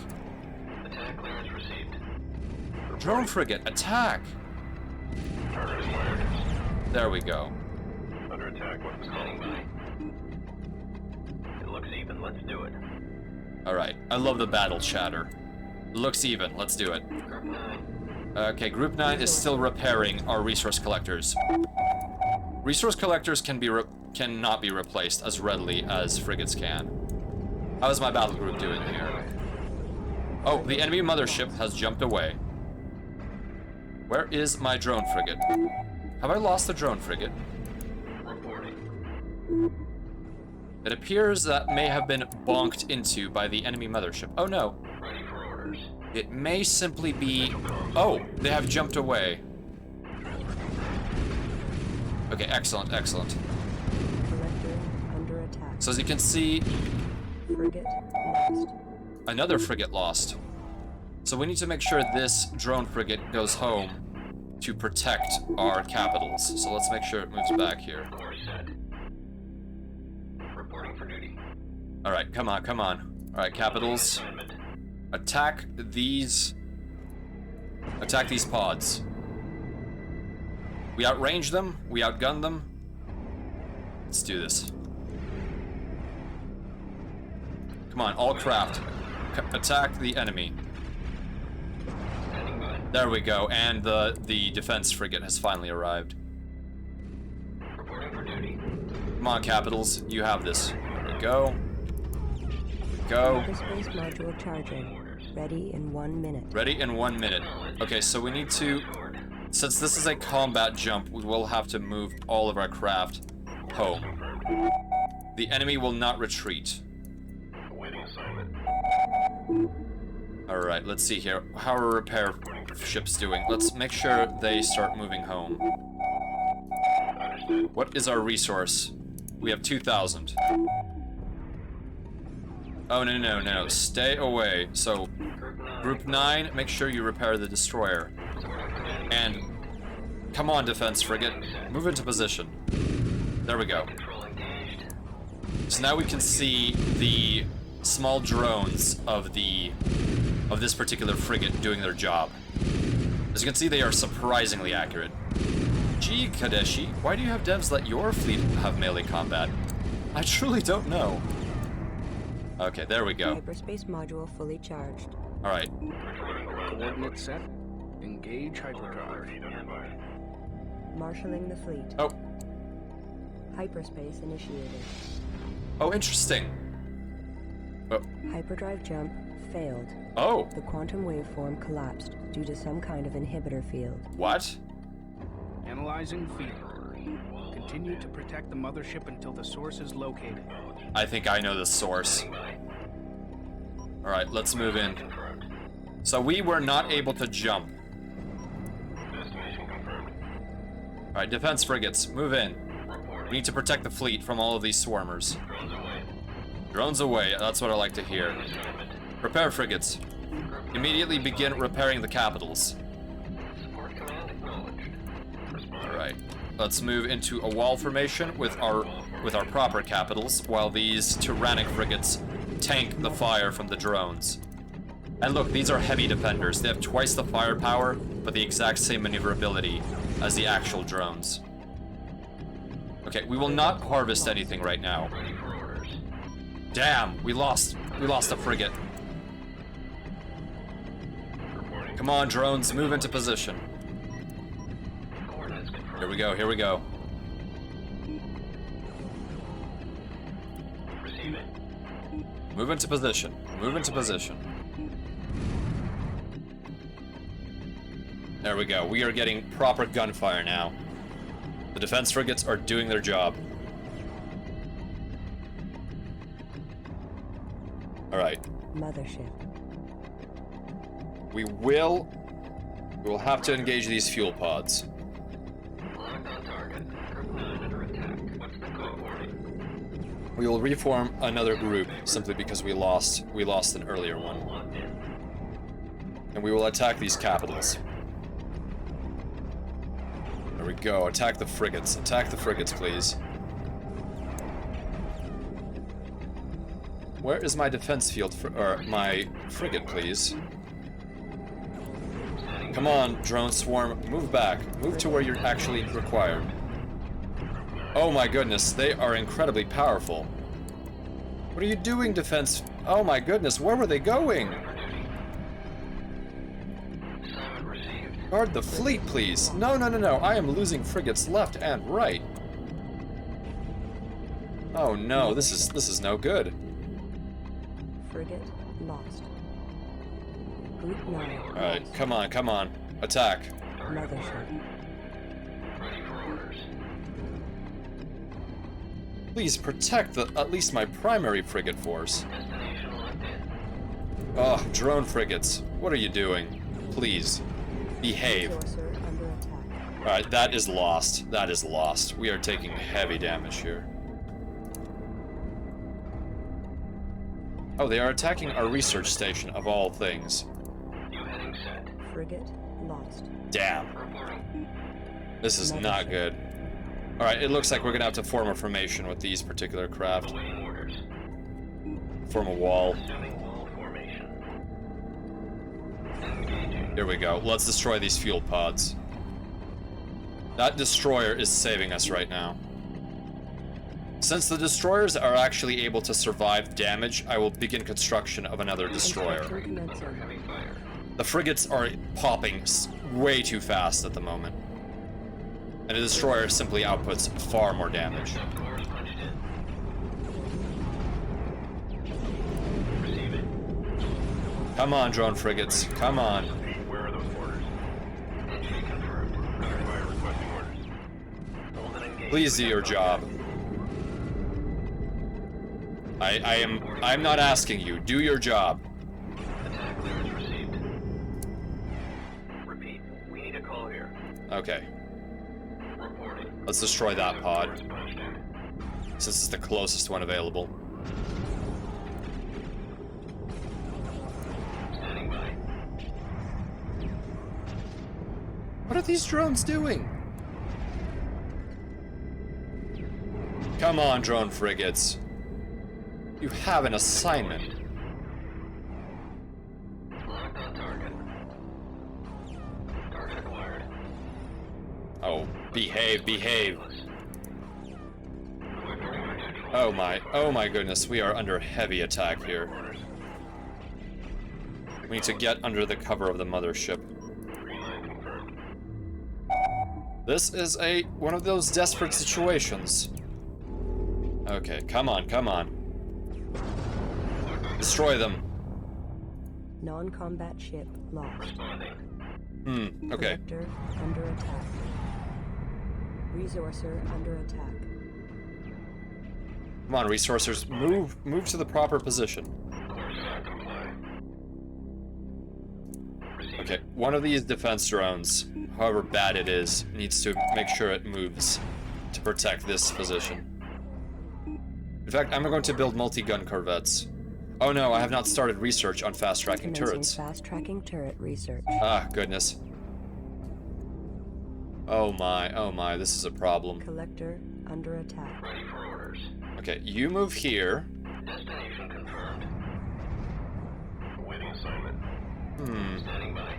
Attack clearance received. Drone frigate, attack! There we go. Under attack, what's the Standing call? by. It looks even. Let's do it. Alright, I love the battle chatter. Looks even, let's do it. Group 9. Okay, Group 9 is still repairing our resource collectors. Resource collectors cannot be replaced as readily as frigates can. How is my battle group doing here? Oh, the enemy mothership has jumped away. Where is my drone frigate? Have I lost the drone frigate? Reporting. It appears that may have been bonked into by the enemy mothership. Oh no. Ready for orders. It may simply be... Oh, they have jumped away. Okay, excellent, excellent. Collector under attack. So as you can see, Frigate lost. another frigate lost. So we need to make sure this drone frigate goes home to protect our capitals. So let's make sure it moves back here. Course set. Reporting for duty. Alright, come on, come on. Alright, capitals. Assignment. Attack these pods. We outrange them, we outgun them. Let's do this. Come on, all craft. Attack the enemy. Standing by. There we go, and the defense frigate has finally arrived. Reporting for duty. Come on, capitals, you have this. There we go. Go. Hyperspace module charging. Ready in 1 minute. Ready in 1 minute. Okay, so we need to... Since this is a combat jump, we will have to move all of our craft home. The enemy will not retreat. Awaiting assignment. Alright, let's see here. How are repair ships doing? Let's make sure they start moving home. Understood. What is our resource? We have 2,000. Oh, no, no, no. Stay away. So, Group 9, make sure you repair the destroyer. And, come on, defense frigate. Move into position. There we go. Control engaged. So now we can see the small drones of this particular frigate doing their job. As you can see, they are surprisingly accurate. Gee, Kadeshi, why do you have devs let your fleet have melee combat? I truly don't know. Okay, there we go. Hyperspace module fully charged. Alright. Coordinates set. Engage hyperdrive. Marshalling the fleet. Oh. Hyperspace initiated. Oh, interesting. Oh. Hyperdrive jump failed. Oh. The quantum waveform collapsed due to some kind of inhibitor field. What? Analyzing field. Continue to protect the mothership until the source is located. I think I know the source. Alright, let's move in. So we were not able to jump. Destination confirmed. Alright, defense frigates, move in. We need to protect the fleet from all of these swarmers. Drones away. Drones away, that's what I like to hear. Repair frigates. Immediately begin repairing the capitals. Support command acknowledged. Alright, let's move into a wall formation with our proper capitals, while these tyrannic frigates tank the fire from the drones. And look, these are heavy defenders. They have twice the firepower, but the exact same maneuverability as the actual drones. Okay, we will not harvest anything right now. Ready for orders. Damn, we lost a frigate. Come on, drones, move into position. Coordinates confirmed. Here we go, here we go. Receiving. Move into position, move into position. There we go, we are getting proper gunfire now. The defense frigates are doing their job. Alright, Mothership. we will have to engage these fuel pods. Locked on target. Group 9 under attack. What's the code warning? We will reform another group simply because we lost an earlier one. Locked in. And we will attack these capitals. There we go. Attack the frigates. Attack the frigates, please. Where is my defense field or my frigate, please? Come on, drone swarm. Move back. Move to where you're actually required. Oh my goodness, they are incredibly powerful. What are you doing, defense? Oh my goodness, where were they going? Assignment received. Guard the fleet, please. No, no, no, no. I am losing frigates left and right. Oh no, this is no good. Frigate lost. Group 9. Alright, come on, come on. Attack. Mothership. Ready for orders. Please protect at least my primary frigate force. Destination locked in. Oh, drone frigates. What are you doing? Please. Behave. Saucer under attack. Alright, that is lost. That is lost. We are taking heavy damage here. Oh, they are attacking our research station, of all things. New heading set. Frigate lost. Damn. Reporting. This is not good. Alright, it looks like we're gonna have to form a formation with these particular craft. Awaiting orders. Form a wall. Assuming wall formation. Engaging. Here we go. Let's destroy these fuel pods. That destroyer is saving us right now. Since the destroyers are actually able to survive damage, I will begin construction of another destroyer. Construction commencing. Heavy fire. The frigates are popping way too fast at the moment. And a destroyer simply outputs far more damage. Course punched in. Receiving. Come on, drone frigates. Come on. Where are those orders? Entry confirmed. Fire requesting orders. Hold and engage. Please do your job. I'm not asking you. Do your job. Attack clearance received. Repeat. We need a call here. Okay. Reporting. Let's destroy that pod, Course punched in. since it's the closest one available. Standing by. What are these drones doing? Come on, drone frigates. You have an assignment. Locked on target. Target acquired. Oh, behave, behave. Oh my goodness, we are under heavy attack here. We need to get under the cover of the mothership. Green line confirmed. This is one of those desperate situations. Okay, come on, come on. Destroy them. Non-combat ship lost. Okay. Sector under attack. Resourcer under attack. Come on, resourcers, move to the proper position. Okay, one of these defense drones, however bad it is, needs to make sure it moves to protect this position. In fact, I'm going to build multi-gun corvettes. Oh no, I have not started research on fast-tracking turrets. Fast-tracking turret research. Ah, goodness. Oh my, this is a problem. Collector under attack. Ready for orders. Okay, you move here. Destination confirmed. Awaiting assignment. Standing by.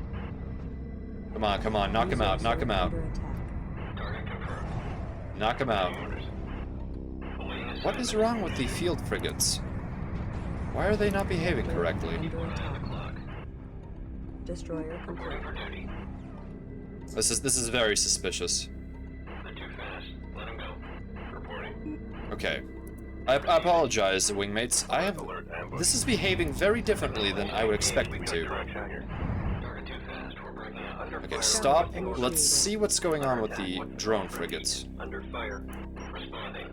Come on, knock him out, knock him out. Under attack. Target confirmed. Knock him out. Orders. Awaiting What is wrong with the field frigates? Why are they not behaving correctly? Under attack. clock. Destroyer complete. For duty. This is very suspicious. They're too fast. Let him go. Reporting. Okay. I apologize, wingmates. Alert ambush. This is behaving very differently than I would expect it to. Direction here. Target too fast. We're breaking out. Under Okay, fire. stop. Let's see what's going on with the drone frigates. Under fire. Responding.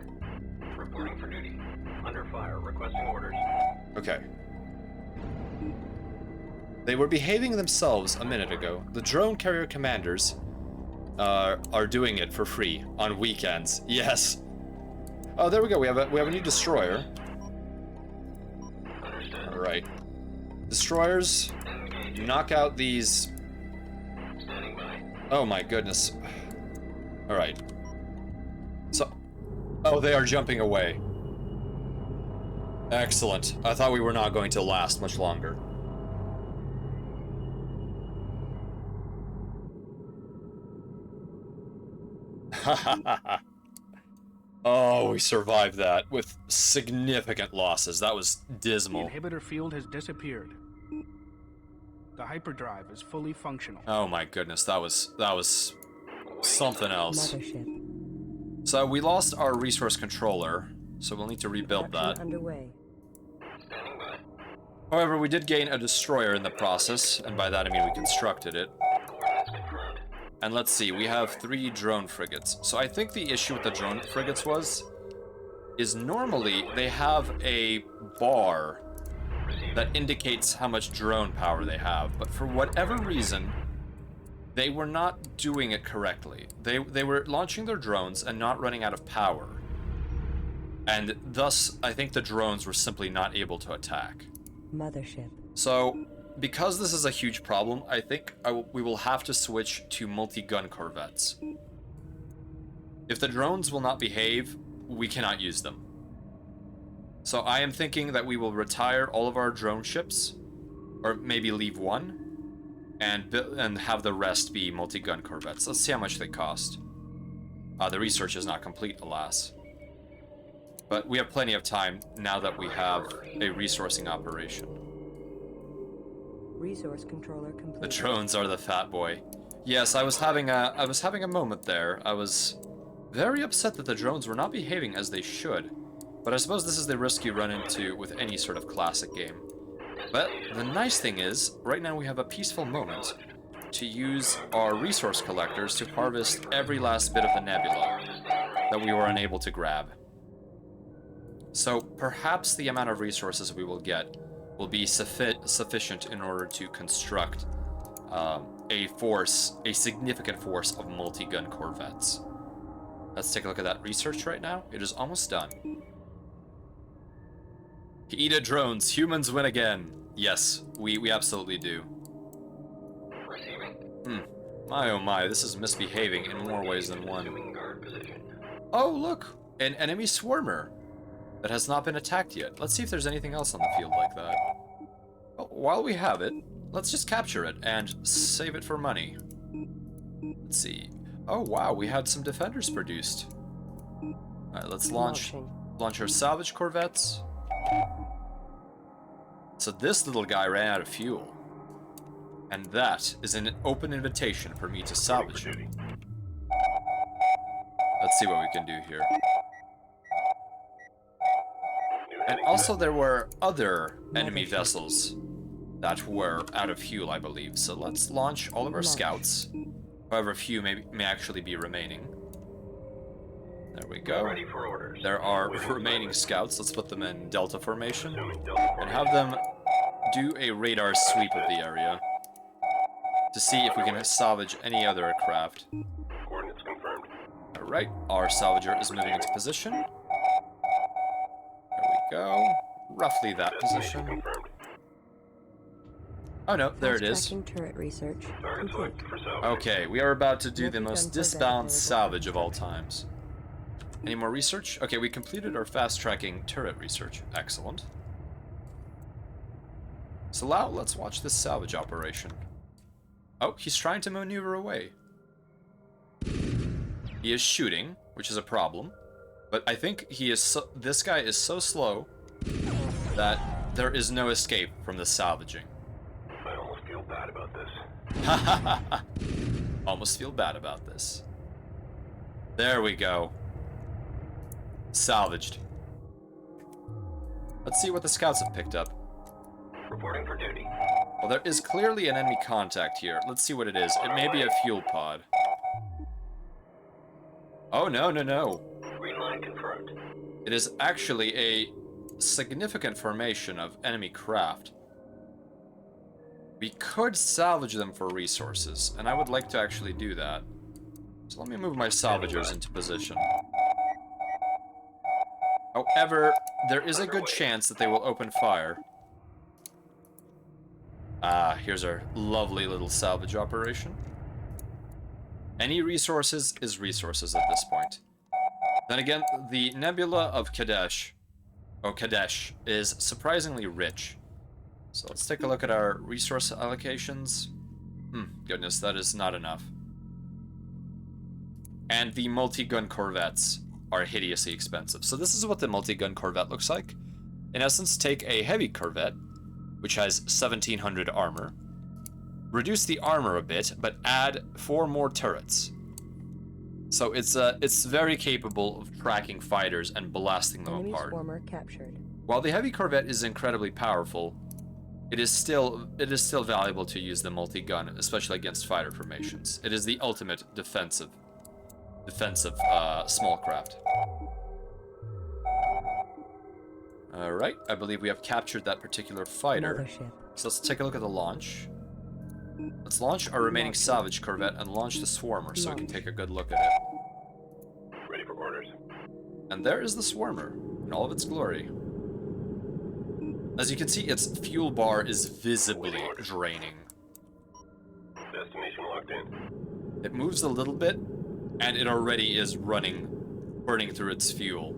Reporting for duty. Under fire. Requesting orders. Okay. They were behaving themselves a minute ago. The drone carrier commanders are doing it for free on weekends. Yes. Oh, there we go. We have a new destroyer. Understood. All right. Destroyers, knock out these. Standing by. Oh my goodness. All right. So, oh, they are jumping away. Excellent. I thought we were not going to last much longer. Oh, we survived that with significant losses. That was The dismal. inhibitor field has disappeared. The hyperdrive is fully functional. Oh my goodness, that was something else. Mothership. So we lost our resource controller, so we'll need to rebuild Production that. underway. Standing by. However, we did gain a destroyer in the process, and by that I mean we constructed it. Coordinates confirmed. And let's see, we have 3 drone frigates. So I think the issue with the drone frigates is normally they have a bar that indicates how much drone power they have, but for whatever reason, they were not doing it correctly. They were launching their drones and not running out of power. And thus, I think the drones were simply not able to attack. Mothership. So, because this is a huge problem, I think we will have to switch to multi-gun corvettes. If the drones will not behave, we cannot use them. So I am thinking that we will retire all of our drone ships, or maybe leave one, and have the rest be multi-gun corvettes. Let's see how much they cost. The research is not complete, alas. But we have plenty of time now that we have a resourcing operation. Resource controller complete. The drones are the fat boy. Yes, I was having a moment there. I was very upset that the drones were not behaving as they should. But I suppose this is the risk you run into with any sort of classic game. But the nice thing is, right now we have a peaceful moment to use our resource collectors to harvest every last bit of the nebula that we were unable to grab. So perhaps the amount of resources we will get will be sufficient in order to construct a significant force of multi-gun corvettes. Let's take a look at that research right now. It is almost done. Eat drones, humans win again. Yes, we absolutely do. Receiving. My oh my, this is misbehaving in more ways than one. Assuming guard position. Oh look, an enemy swarmer that has not been attacked yet. Let's see if there's anything else on the field like that. Well, while we have it, let's just capture it and save it for money. Let's see. Oh wow, we had some defenders produced. Alright, let's launch our salvage corvettes. So this little guy ran out of fuel. And that is an open invitation for me to salvage him. Let's see what we can do here. And also there were other enemy vessels that were out of fuel, I believe. So let's launch all of our scouts. However, few may actually be remaining. There we go. Ready for orders. There are Waiting remaining assignment. scouts. Let's put them in Delta formation Assuming Delta and formation. have them do a radar sweep of the area to see if we can salvage any other craft. Coordinates confirmed. Alright, our salvager is moving into position. There we go. Roughly that Destination position. confirmed. Oh no, there it is. Fast-tracking turret research Target complete. selected for salvage. Okay, we are about to do the Multi-gun most Corvette disbalanced available. salvage of all times. Any more research? Okay, we completed our fast-tracking turret research. Excellent. So now, let's watch this salvage operation. Oh, he's trying to maneuver away. He is shooting, which is a problem. But I think this guy is so slow that there is no escape from the salvaging. I almost feel bad about this. Almost feel bad about this. There we go. Salvaged. Let's see what the scouts have picked up. Reporting for duty. Well, there is clearly an enemy contact here. Let's see what it is. It may be a fuel pod. Oh, no, no, no. Green line confirmed. It is actually a significant formation of enemy craft. We could salvage them for resources, and I would like to actually do that. So let me move my salvagers into position. However, there is a good chance that they will open fire. Ah, here's our lovely little salvage operation. Any resources is resources at this point. Then again, the nebula of Kadesh, is surprisingly rich. So let's take a look at our resource allocations. Goodness, that is not enough. And the multi-gun corvettes are hideously expensive. So this is what the multi-gun corvette looks like. In essence, take a heavy corvette, which has 1700 armor, reduce the armor a bit, but add 4 more turrets. So it's very capable of tracking fighters and blasting them Enemy apart. swarmer captured. While the heavy corvette is incredibly powerful, it is still valuable to use the multi-gun, especially against fighter formations. It is the ultimate defensive small craft. Alright, I believe we have captured that particular fighter. Mothership. So let's take a look at the launch. Let's launch our remaining salvage corvette and launch the swarmer so we can take a good look at it. Ready for orders. And there is the swarmer in all of its glory. As you can see, its fuel bar is visibly draining. Destination locked in. It moves a little bit, and it already is burning through its fuel.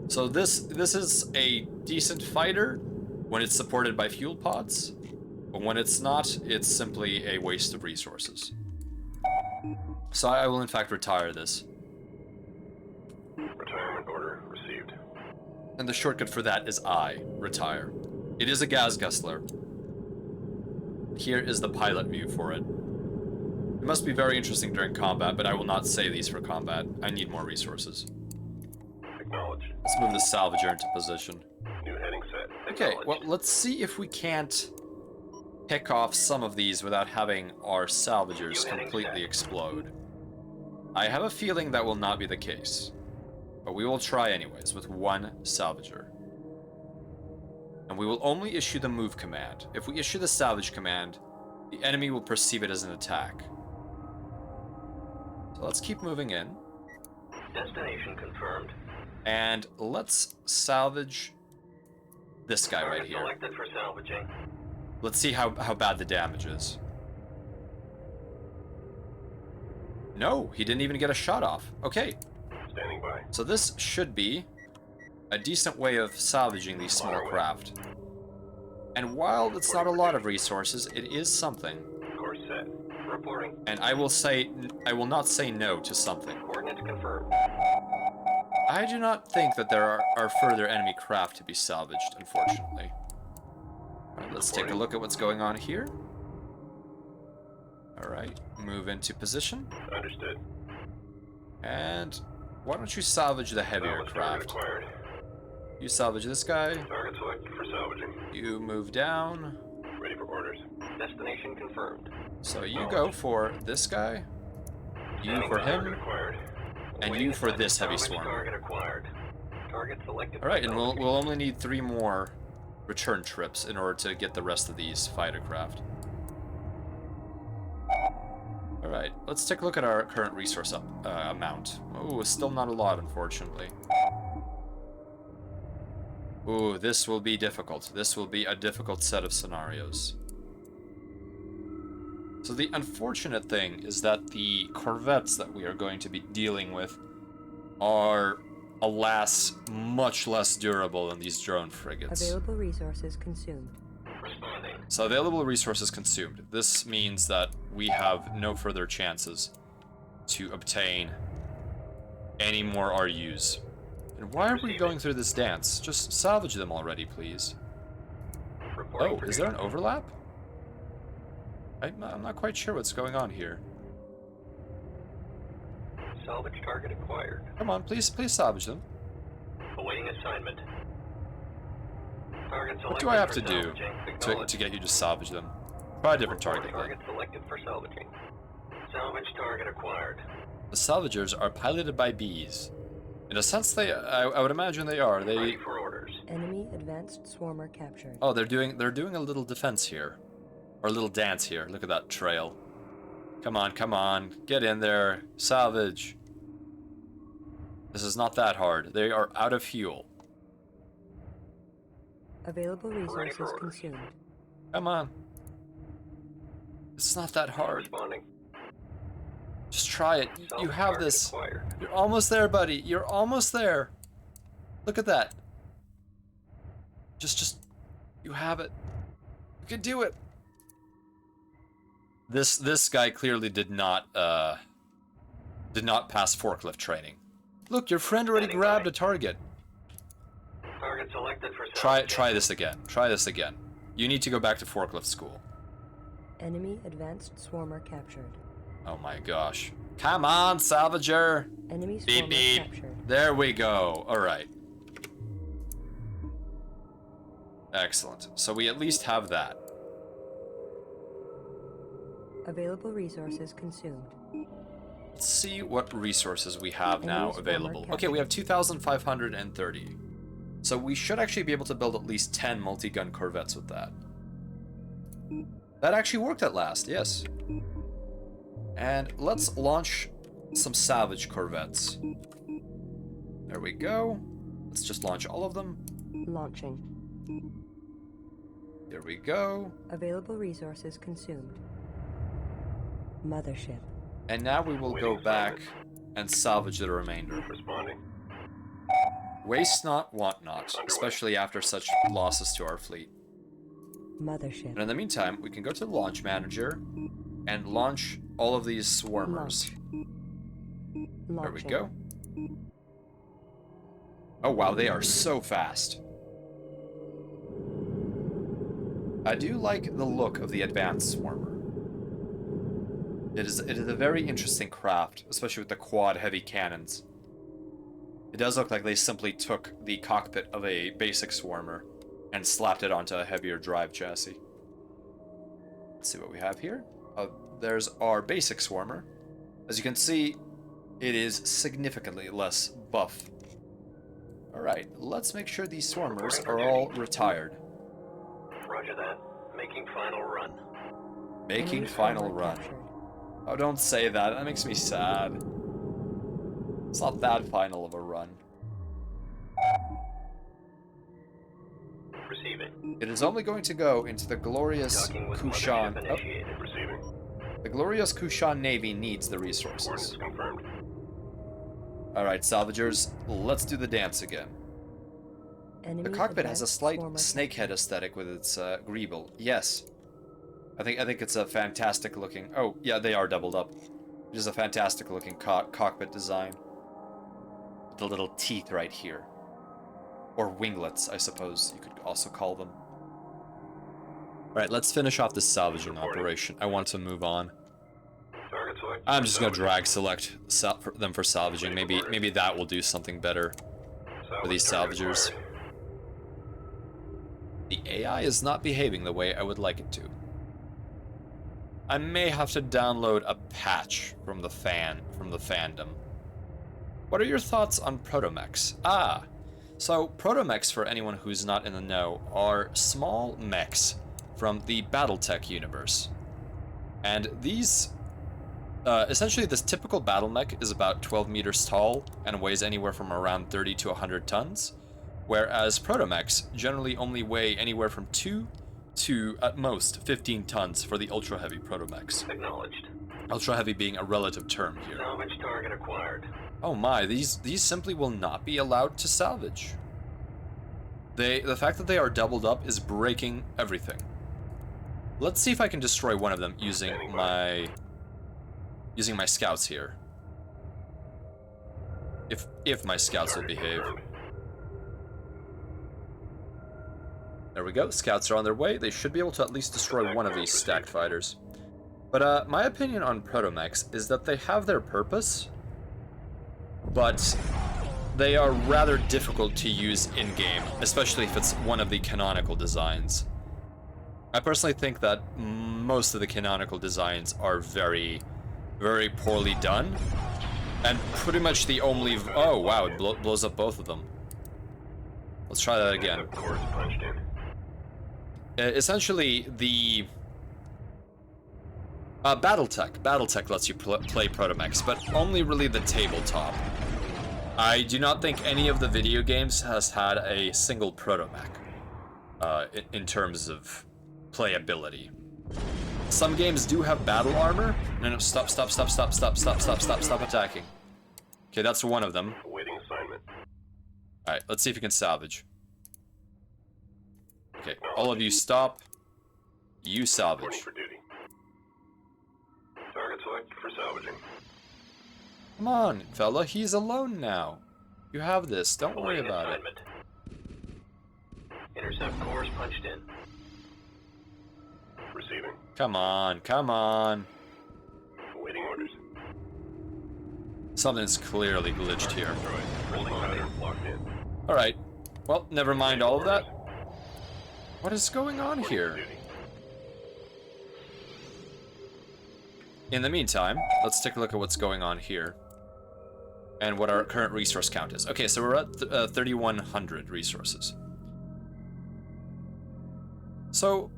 So this is a decent fighter when it's supported by fuel pods, but when it's not, it's simply a waste of resources. So I will in fact retire this. Retirement order received. And the shortcut for that is I, retire. It is a gas guzzler. Here is the pilot view for it. It must be very interesting during combat, but I will not save these for combat. I need more resources. Acknowledged. Let's move the salvager into position. New heading set. Okay, Acknowledged. well, let's see if we can't pick off some of these without having our salvagers completely explode. I have a feeling that will not be the case, but we will try anyways with one salvager. And we will only issue the move command. If we issue the salvage command, the enemy will perceive it as an attack. So let's keep moving in. Destination confirmed. And let's salvage this guy right Target here. selected for salvaging. Let's see how bad the damage is. No, he didn't even get a shot off. Okay, Standing by. so this should be a decent way of salvaging these small craft. And while it's not a lot of resources, it is something. Course set. Reporting. And I will not say no to something. Coordinates confirmed. I do not think that there are further enemy craft to be salvaged, unfortunately. Alright, let's take a look at what's going on here. Alright, move into position. Understood. And why don't you salvage the heavier Salvage target craft? acquired. You salvage this guy. Target selected for salvaging. You move down. Ready for orders. Destination confirmed. So you go for this guy. You for Target him. acquired. And you for this heavy Salvage swarmer. target acquired. Target selected. Alright, and we'll only need 3 more return trips in order to get the rest of these fighter craft. Alright, let's take a look at our current resource amount. Oh, still not a lot, unfortunately. Ooh, this will be difficult. This will be a difficult set of scenarios. So the unfortunate thing is that the corvettes that we are going to be dealing with are, alas, much less durable than these drone frigates. Available resources consumed. Responding. So available resources consumed. This means that we have no further chances to obtain any more RUs. And why are we going through this dance? Just salvage them already, please. Reporting Oh, is there an overlap? I'm not quite sure what's going on here. Salvage target acquired. Come on, please salvage them. Awaiting assignment. Target What selected do I have for to do salvaging. to get you to salvage them? Try a different Report target then. Target selected for salvaging. Salvage target acquired. The salvagers are piloted by bees. In a sense, I would imagine they are. Ready for orders. Enemy advanced swarmer captured. Oh, they're doing a little defense here, or a little dance here. Look at that trail. Come on, get in there, salvage. This is not that hard. They are out of fuel. Available Ready resources for orders. consumed. Come on. It's not that hard. Responding. Just try it. You Salvage have target this. acquired. You're almost there, buddy. You're almost there. Look at that. Just, you have it. You can do it. This guy clearly did not pass forklift training. Look, your friend already Standing grabbed by. a target. Target selected for Try salvaging. this again. Try this again. You need to go back to forklift school. Enemy advanced swarmer captured. Oh my gosh. Come on, salvager. Enemy Beep swarmer beep. captured. There we go. All right. Excellent. So we at least have that. Available resources consumed. Let's see what resources we have now Enemies available. former Okay, we have 2,530. So we should actually be able to build at least 10 multi-gun corvettes with that. That actually worked at last, yes. And let's launch some salvage corvettes. There we go. Let's just launch all of them. Launching. There we go. Available resources consumed. Mothership. And now we will go back and salvage the remainder. Responding. Waste not, want not, especially after such losses to our fleet. Mothership. And in the meantime, we can go to the launch manager and launch all of these swarmers. Launch. There we go. Oh wow, they are so fast. I do like the look of the advanced swarmer. It is a very interesting craft, especially with the quad heavy cannons. It does look like they simply took the cockpit of a basic swarmer and slapped it onto a heavier drive chassis. Let's see what we have here. There's our basic swarmer. As you can see, it is significantly less buff. Alright, let's make sure these swarmers are all retired. Roger that. Making final run. Making Enemy final swarmer run. captured. Oh, don't say that. That makes me sad. It's not that final of a run. Receiving. It is only going to go into the glorious Docking with Kushan. mothership Oh, initiated. Receiving. the glorious Kushan Navy needs the Coordinates resources. confirmed. Alright, salvagers, let's do the dance again. Enemy The cockpit has a advanced slight swarmer snakehead aesthetic with its greeble. Yes. I think it's a fantastic looking... Oh, yeah, they are doubled up. It is a fantastic looking cockpit design. The little teeth right here. Or winglets, I suppose you could also call them. Alright, let's finish off this salvaging operation. I want to move on. Target select. I'm just gonna drag select them for salvaging. Maybe that will do something better for these salvagers. The AI is not behaving the way I would like it to. I may have to download a patch from the fandom. What are your thoughts on protomechs? Ah, so protomechs, for anyone who's not in the know, are small mechs from the BattleTech universe. And these, essentially this typical battle mech is about 12 meters tall and weighs anywhere from around 30 to 100 tons, whereas protomechs generally only weigh anywhere from 2 to, at most, 15 tons for the ultra-heavy protomechs. Acknowledged. Ultra-heavy being a relative term here. Salvage target acquired. Oh my, these simply will not be allowed to salvage. The fact that they are doubled up is breaking everything. Let's see if I can destroy one of them using my scouts here. If my scouts will behave. There we go, scouts are on their way. They should be able to at least destroy one of these stacked fighters. But my opinion on protomechs is that they have their purpose, but they are rather difficult to use in-game, especially if it's one of the canonical designs. I personally think that most of the canonical designs are very, very poorly done, and pretty much the only... Oh wow, it blows up both of them. Let's try that again. Essentially, the... BattleTech lets you play protomechs, but only really the tabletop. I do not think any of the video games has had a single protomech in terms of playability. Some games do have battle armor. No, stop attacking. Okay, that's one of them. Awaiting assignment. Alright, let's see if you can salvage. Okay, all of you stop. You salvage. Reporting for duty. Target selected for salvaging. Come on, fella, he's alone now. You have this, don't worry about it. Intercept course punched in. Receiving. Come on, come on. Awaiting orders. Something's clearly glitched here. Holding pattern locked in. Alright, well, never mind all of that. What is going on here? In the meantime, let's take a look at what's going on here. And what our current resource count is. Okay, so we're at 3,100 resources. So,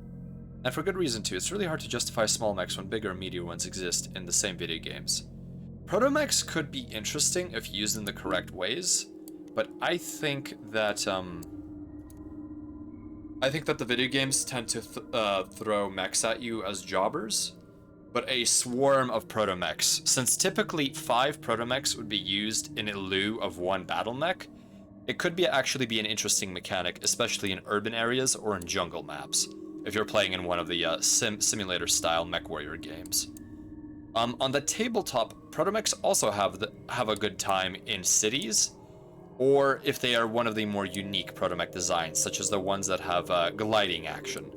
and for good reason too, it's really hard to justify small mechs when bigger and meatier ones exist in the same video games. Protomechs could be interesting if used in the correct ways, but I think that the video games tend to throw mechs at you as jobbers, but a swarm of protomechs. Since typically 5 protomechs would be used in lieu of 1 battle mech, it could actually be an interesting mechanic, especially in urban areas or in jungle maps, if you're playing in one of the simulator-style MechWarrior games. On the tabletop, protomechs also have a good time in cities, or if they are one of the more unique protomech designs, such as the ones that have gliding action,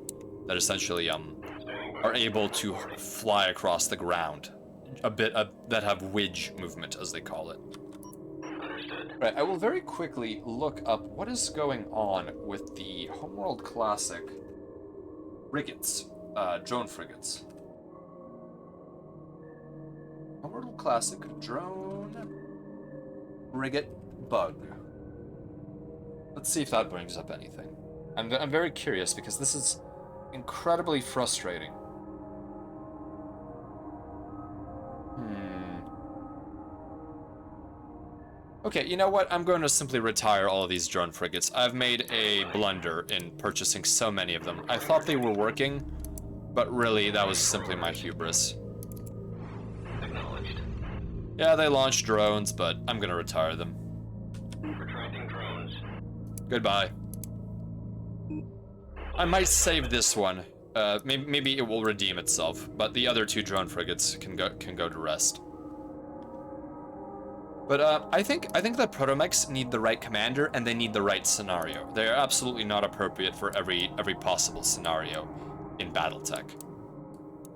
that essentially are able to fly across the ground, that have wedge movement, as they call it. Understood. Right, I will very quickly look up what is going on with the Homeworld Classic frigates, drone frigates. Homeworld Classic drone frigate bug. Let's see if that brings up anything. I'm very curious because this is incredibly frustrating. Okay, you know what? I'm going to simply retire all of these drone frigates. I've made a blunder in purchasing so many of them. I thought they were working, but really that was simply my hubris. Acknowledged. Yeah, they launched drones, but I'm going to retire them. Retracting drones. Goodbye. I might save this one. Maybe it will redeem itself, but the other 2 drone frigates can go to rest. But I think that protomechs need the right commander and they need the right scenario. They are absolutely not appropriate for every possible scenario in BattleTech,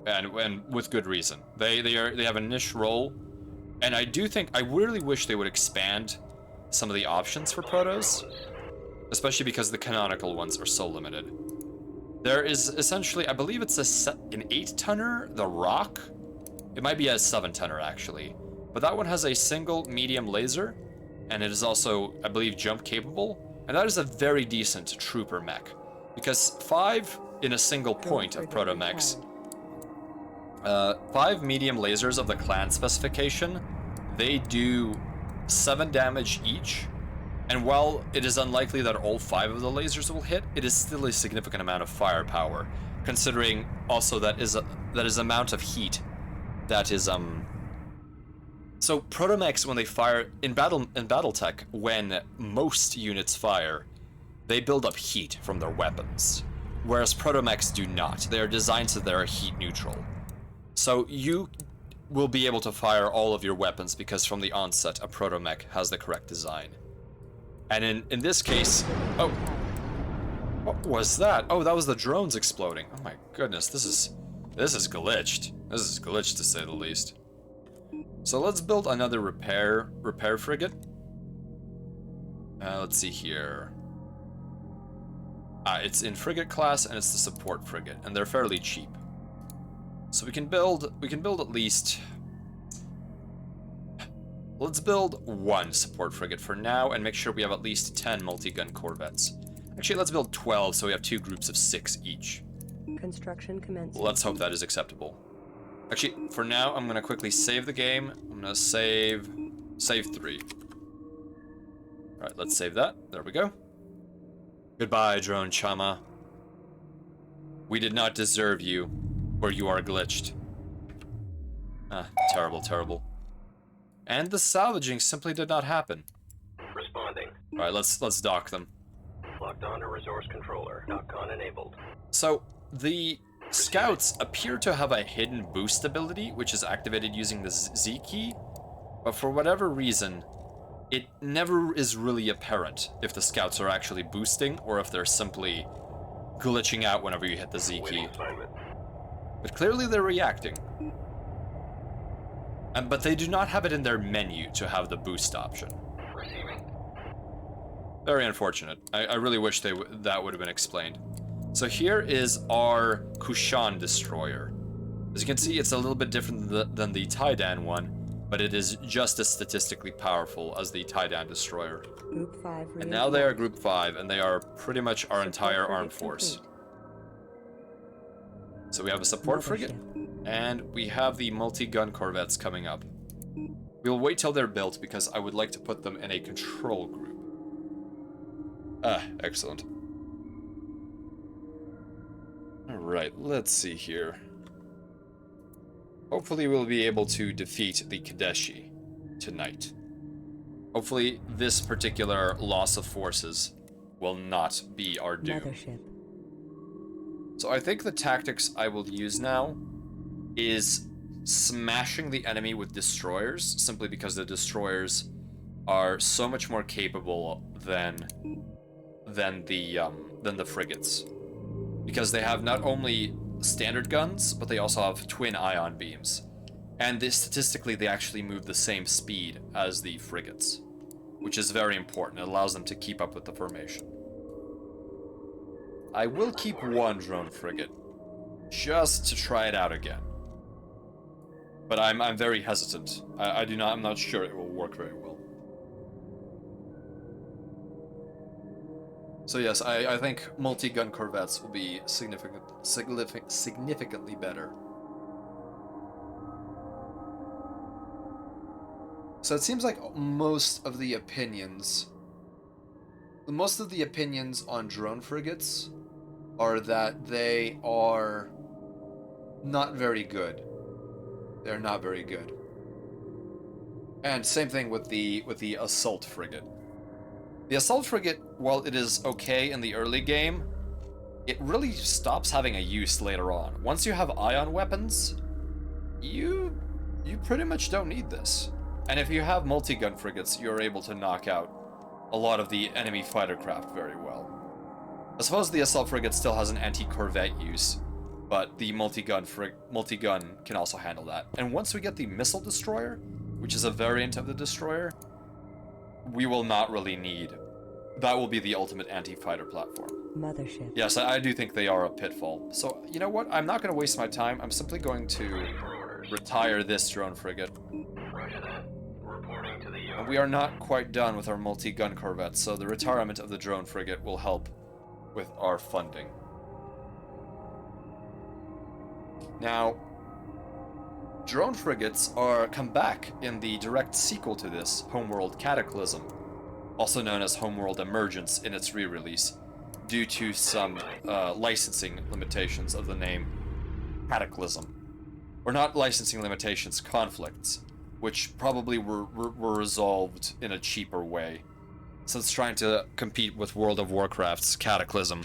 and with good reason. They have a niche role, and I really wish they would expand some of the options for protos, especially because the canonical ones are so limited. There is essentially, I believe it's an 8-tonner, the Rock. It might be a 7-tonner actually. But that one has a single medium laser and it is also, I believe, jump capable, and that is a very decent trooper mech, because 5 in a single point of proto mechs, 5 medium lasers of the clan specification, they do 7 damage each, and while it is unlikely that all 5 of the lasers will hit, it is still a significant amount of firepower, considering also that is amount of heat that is so protomechs, when they fire in battletech, when most units fire, they build up heat from their weapons, whereas protomechs do not. They are designed so they are heat neutral. So you will be able to fire all of your weapons because from the onset a protomech has the correct design. And in this case, oh, what was that? Oh, that was the drones exploding. Oh my goodness, this is glitched. This is glitched to say the least. So let's build another repair frigate. Let's see here. It's in frigate class and it's the support frigate, and they're fairly cheap. So we can build at least. Let's build 1 support frigate for now and make sure we have at least 10 multi-gun corvettes. Actually, let's build 12 so we have 2 groups of 6 each. Construction commenced. Let's hope that is acceptable. Actually, for now, I'm gonna quickly save the game. I'm gonna save 3. Alright, let's save that. There we go. Goodbye, drone Chama. We did not deserve you, or you are glitched. Terrible, terrible. And the salvaging simply did not happen. Responding. Alright, let's dock them. Locked on to resource controller. Dock-on enabled. So, the scouts appear to have a hidden boost ability, which is activated using the Z key, but for whatever reason, it never is really apparent if the scouts are actually boosting or if they're simply glitching out whenever you hit the Z key. But clearly they're reacting. But they do not have it in their menu to have the boost option. Receiving. Very unfortunate. I really wish that would have been explained. So here is our Kushan destroyer. As you can see, it's a little bit different than the Taidan one, but it is just as statistically powerful as the Taidan destroyer. Group 5. And now they are Group 5, and they are pretty much our entire armed force. So we have a support frigate, and we have the multi-gun corvettes coming up. We'll wait till they're built because I would like to put them in a control group. Excellent. Alright, let's see here. Hopefully we'll be able to defeat the Kadeshi tonight. Hopefully this particular loss of forces will not be our doom. Mothership. So I think the tactics I will use now is smashing the enemy with destroyers, simply because the destroyers are so much more capable than the frigates. Because they have not only standard guns, but they also have twin ion beams. And statistically, they actually move the same speed as the frigates, which is very important. It allows them to keep up with the formation. I will keep 1 drone frigate, just to try it out again. But I'm very hesitant. I'm not sure it will work very well. So yes, I think multi-gun corvettes will be significantly better. So it seems like most of the opinions on drone frigates are that they are not very good. They're not very good. And same thing with the assault frigate. The assault frigate, while it is okay in the early game, it really stops having a use later on. Once you have ion weapons, you pretty much don't need this. And if you have multi-gun frigates, you're able to knock out a lot of the enemy fighter craft very well. I suppose the assault frigate still has an anti-corvette use, but the multi-gun can also handle that. And once we get the missile destroyer, which is a variant of the destroyer, we will not really need. That will be the ultimate anti-fighter platform. Mothership. Yes, I do think they are a pitfall. So, you know what? I'm not going to waste my time. I'm simply going to retire this drone frigate. Roger that. Reporting to the And we are not quite done with our multi-gun corvette, so the retirement of the drone frigate will help with our funding. Now, drone frigates come back in the direct sequel to this, Homeworld Cataclysm, also known as Homeworld Emergence in its re-release, due to some licensing limitations of the name Cataclysm. Or not licensing limitations, conflicts, which probably were resolved in a cheaper way, since trying to compete with World of Warcraft's Cataclysm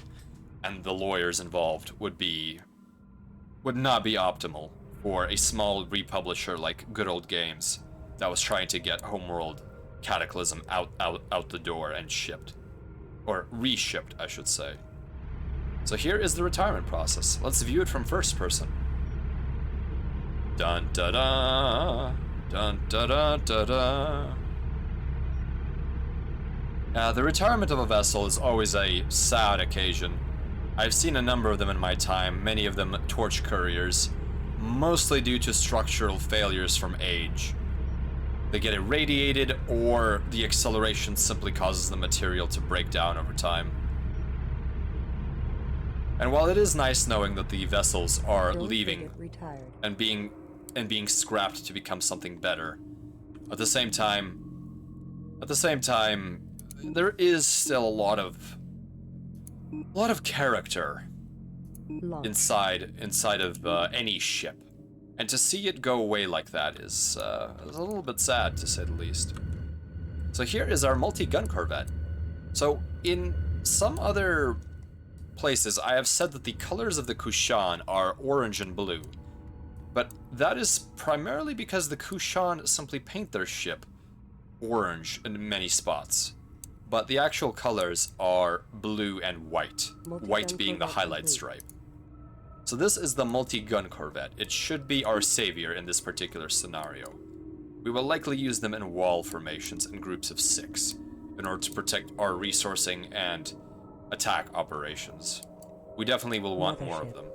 and the lawyers involved would not be optimal for a small republisher like Good Old Games that was trying to get Homeworld Cataclysm out the door and shipped. Or reshipped, I should say. So here is the retirement process. Let's view it from first person. Dun da da, dun da da da da. The retirement of a vessel is always a sad occasion. I've seen a number of them in my time, many of them torch couriers, mostly due to structural failures from age. They get irradiated, or the acceleration simply causes the material to break down over time. And while it is nice knowing that the vessels are leaving and being scrapped to become something better, at the same time, there is still a lot of character inside of any ship. And to see it go away like that is a little bit sad, to say the least. So here is our multi-gun corvette. So in some other places, I have said that the colors of the Kushan are orange and blue. But that is primarily because the Kushan simply paint their ship orange in many spots. But the actual colors are blue and white, white being the highlight stripe. So this is the multi-gun corvette. It should be our savior in this particular scenario. We will likely use them in wall formations in groups of 6 in order to protect our resourcing and attack operations. We definitely will want more of them.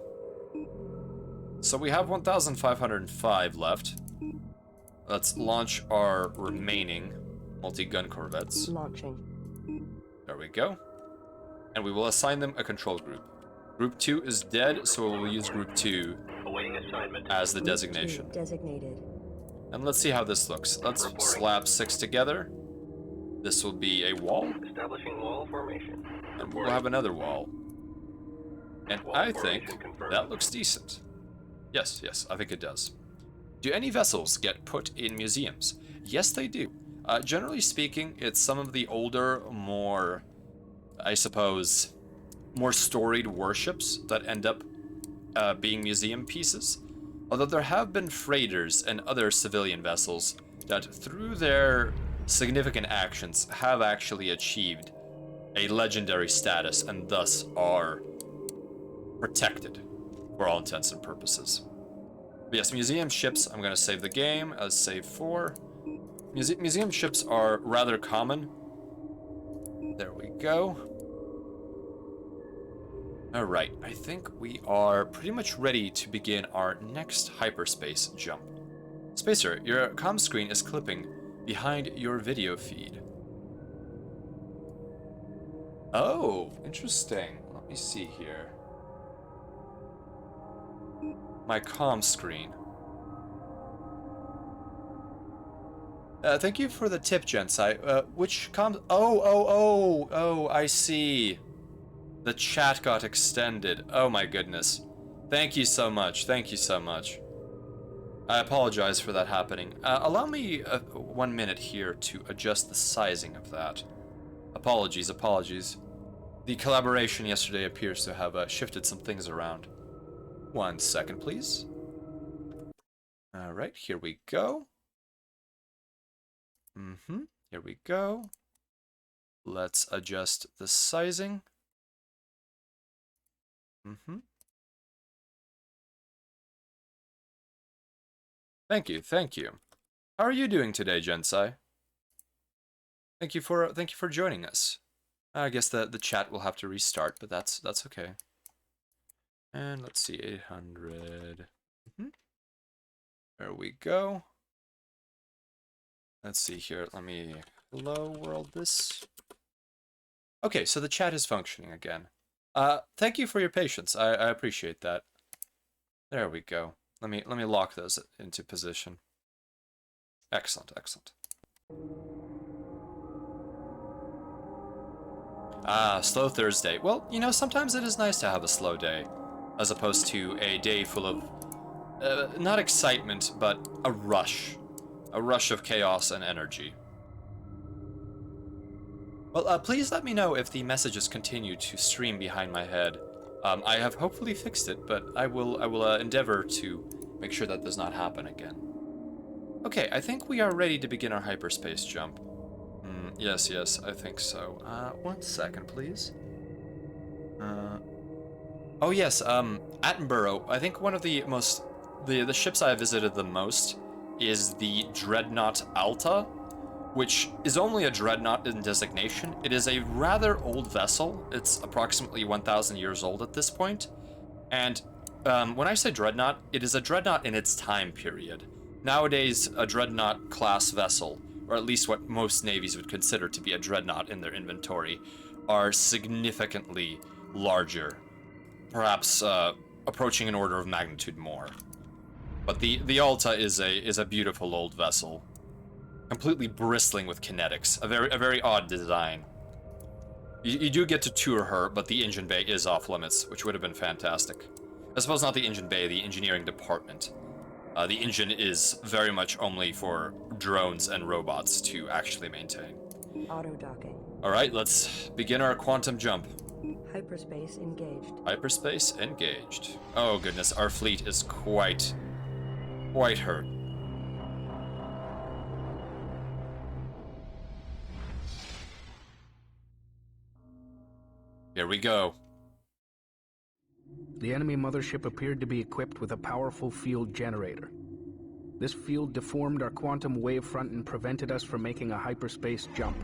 So we have 1,505 left. Let's launch our remaining multi-gun corvettes. Launching. There we go. And we will assign them a control group. Group 2 is dead, so we'll use Group 2 Awaiting assignment. as the designation. Designated. And let's see how this looks. Let's slap 6 together. This will be a wall, Establishing wall formation. and we'll have another wall. And Wall I formation think confirmed. that looks decent. Yes, I think it does. Do any vessels get put in museums? Yes, they do. Generally speaking, it's some of the older, more, I suppose, more storied warships that end up being museum pieces. Although there have been freighters and other civilian vessels that, through their significant actions, have actually achieved a legendary status and thus are protected for all intents and purposes. But yes, museum ships, I'm going to save the game as save 4. Museum ships are rather common. There we go. Alright, I think we are pretty much ready to begin our next hyperspace jump. Spacer, your comm screen is clipping behind your video feed. Oh, interesting. Let me see here. My comm screen. Thank you for the tip, Gensai. Which comm? Oh, I see. The chat got extended. Oh my goodness. Thank you so much. Thank you so much. I apologize for that happening. Allow me 1 minute here to adjust the sizing of that. Apologies. The collaboration yesterday appears to have shifted some things around. 1 second, please. Alright, here we go. Here we go. Let's adjust the sizing. Thank you. How are you doing today, Gensai? Thank you for joining us. I guess the chat will have to restart, but that's okay. And let's see, 800. There we go. Let's see here. Let me hello world this. Okay, so the chat is functioning again. Thank you for your patience. I appreciate that. There we go. Let me lock those into position. Excellent, excellent. Slow Thursday. Well, you know, sometimes it is nice to have a slow day, as opposed to a day full of, not excitement, but a rush. A rush of chaos and energy. Well, please let me know if the messages continue to stream behind my head. I have hopefully fixed it, but I will endeavor to make sure that does not happen again. Okay, I think we are ready to begin our hyperspace jump. Yes, I think so. 1 second, please. Oh yes, Attenborough. I think one of the most, the ships I have visited the most is the Dreadnought Alta, which is only a dreadnought in designation. It is a rather old vessel. It's approximately 1,000 years old at this point. And when I say dreadnought, it is a dreadnought in its time period. Nowadays, a dreadnought class vessel, or at least what most navies would consider to be a dreadnought in their inventory, are significantly larger, perhaps approaching an order of magnitude more. But the Alta is a beautiful old vessel, completely bristling with kinetics, a very odd design. You do get to tour her, but the engine bay is off limits, which would have been fantastic. I suppose not the engine bay, the engineering department. The engine is very much only for drones and robots to actually maintain. Auto docking. Alright, let's begin our quantum jump. Hyperspace engaged. Hyperspace engaged. Oh goodness, our fleet is quite hurt. Here we go. The enemy mothership appeared to be equipped with a powerful field generator. This field deformed our quantum wavefront and prevented us from making a hyperspace jump.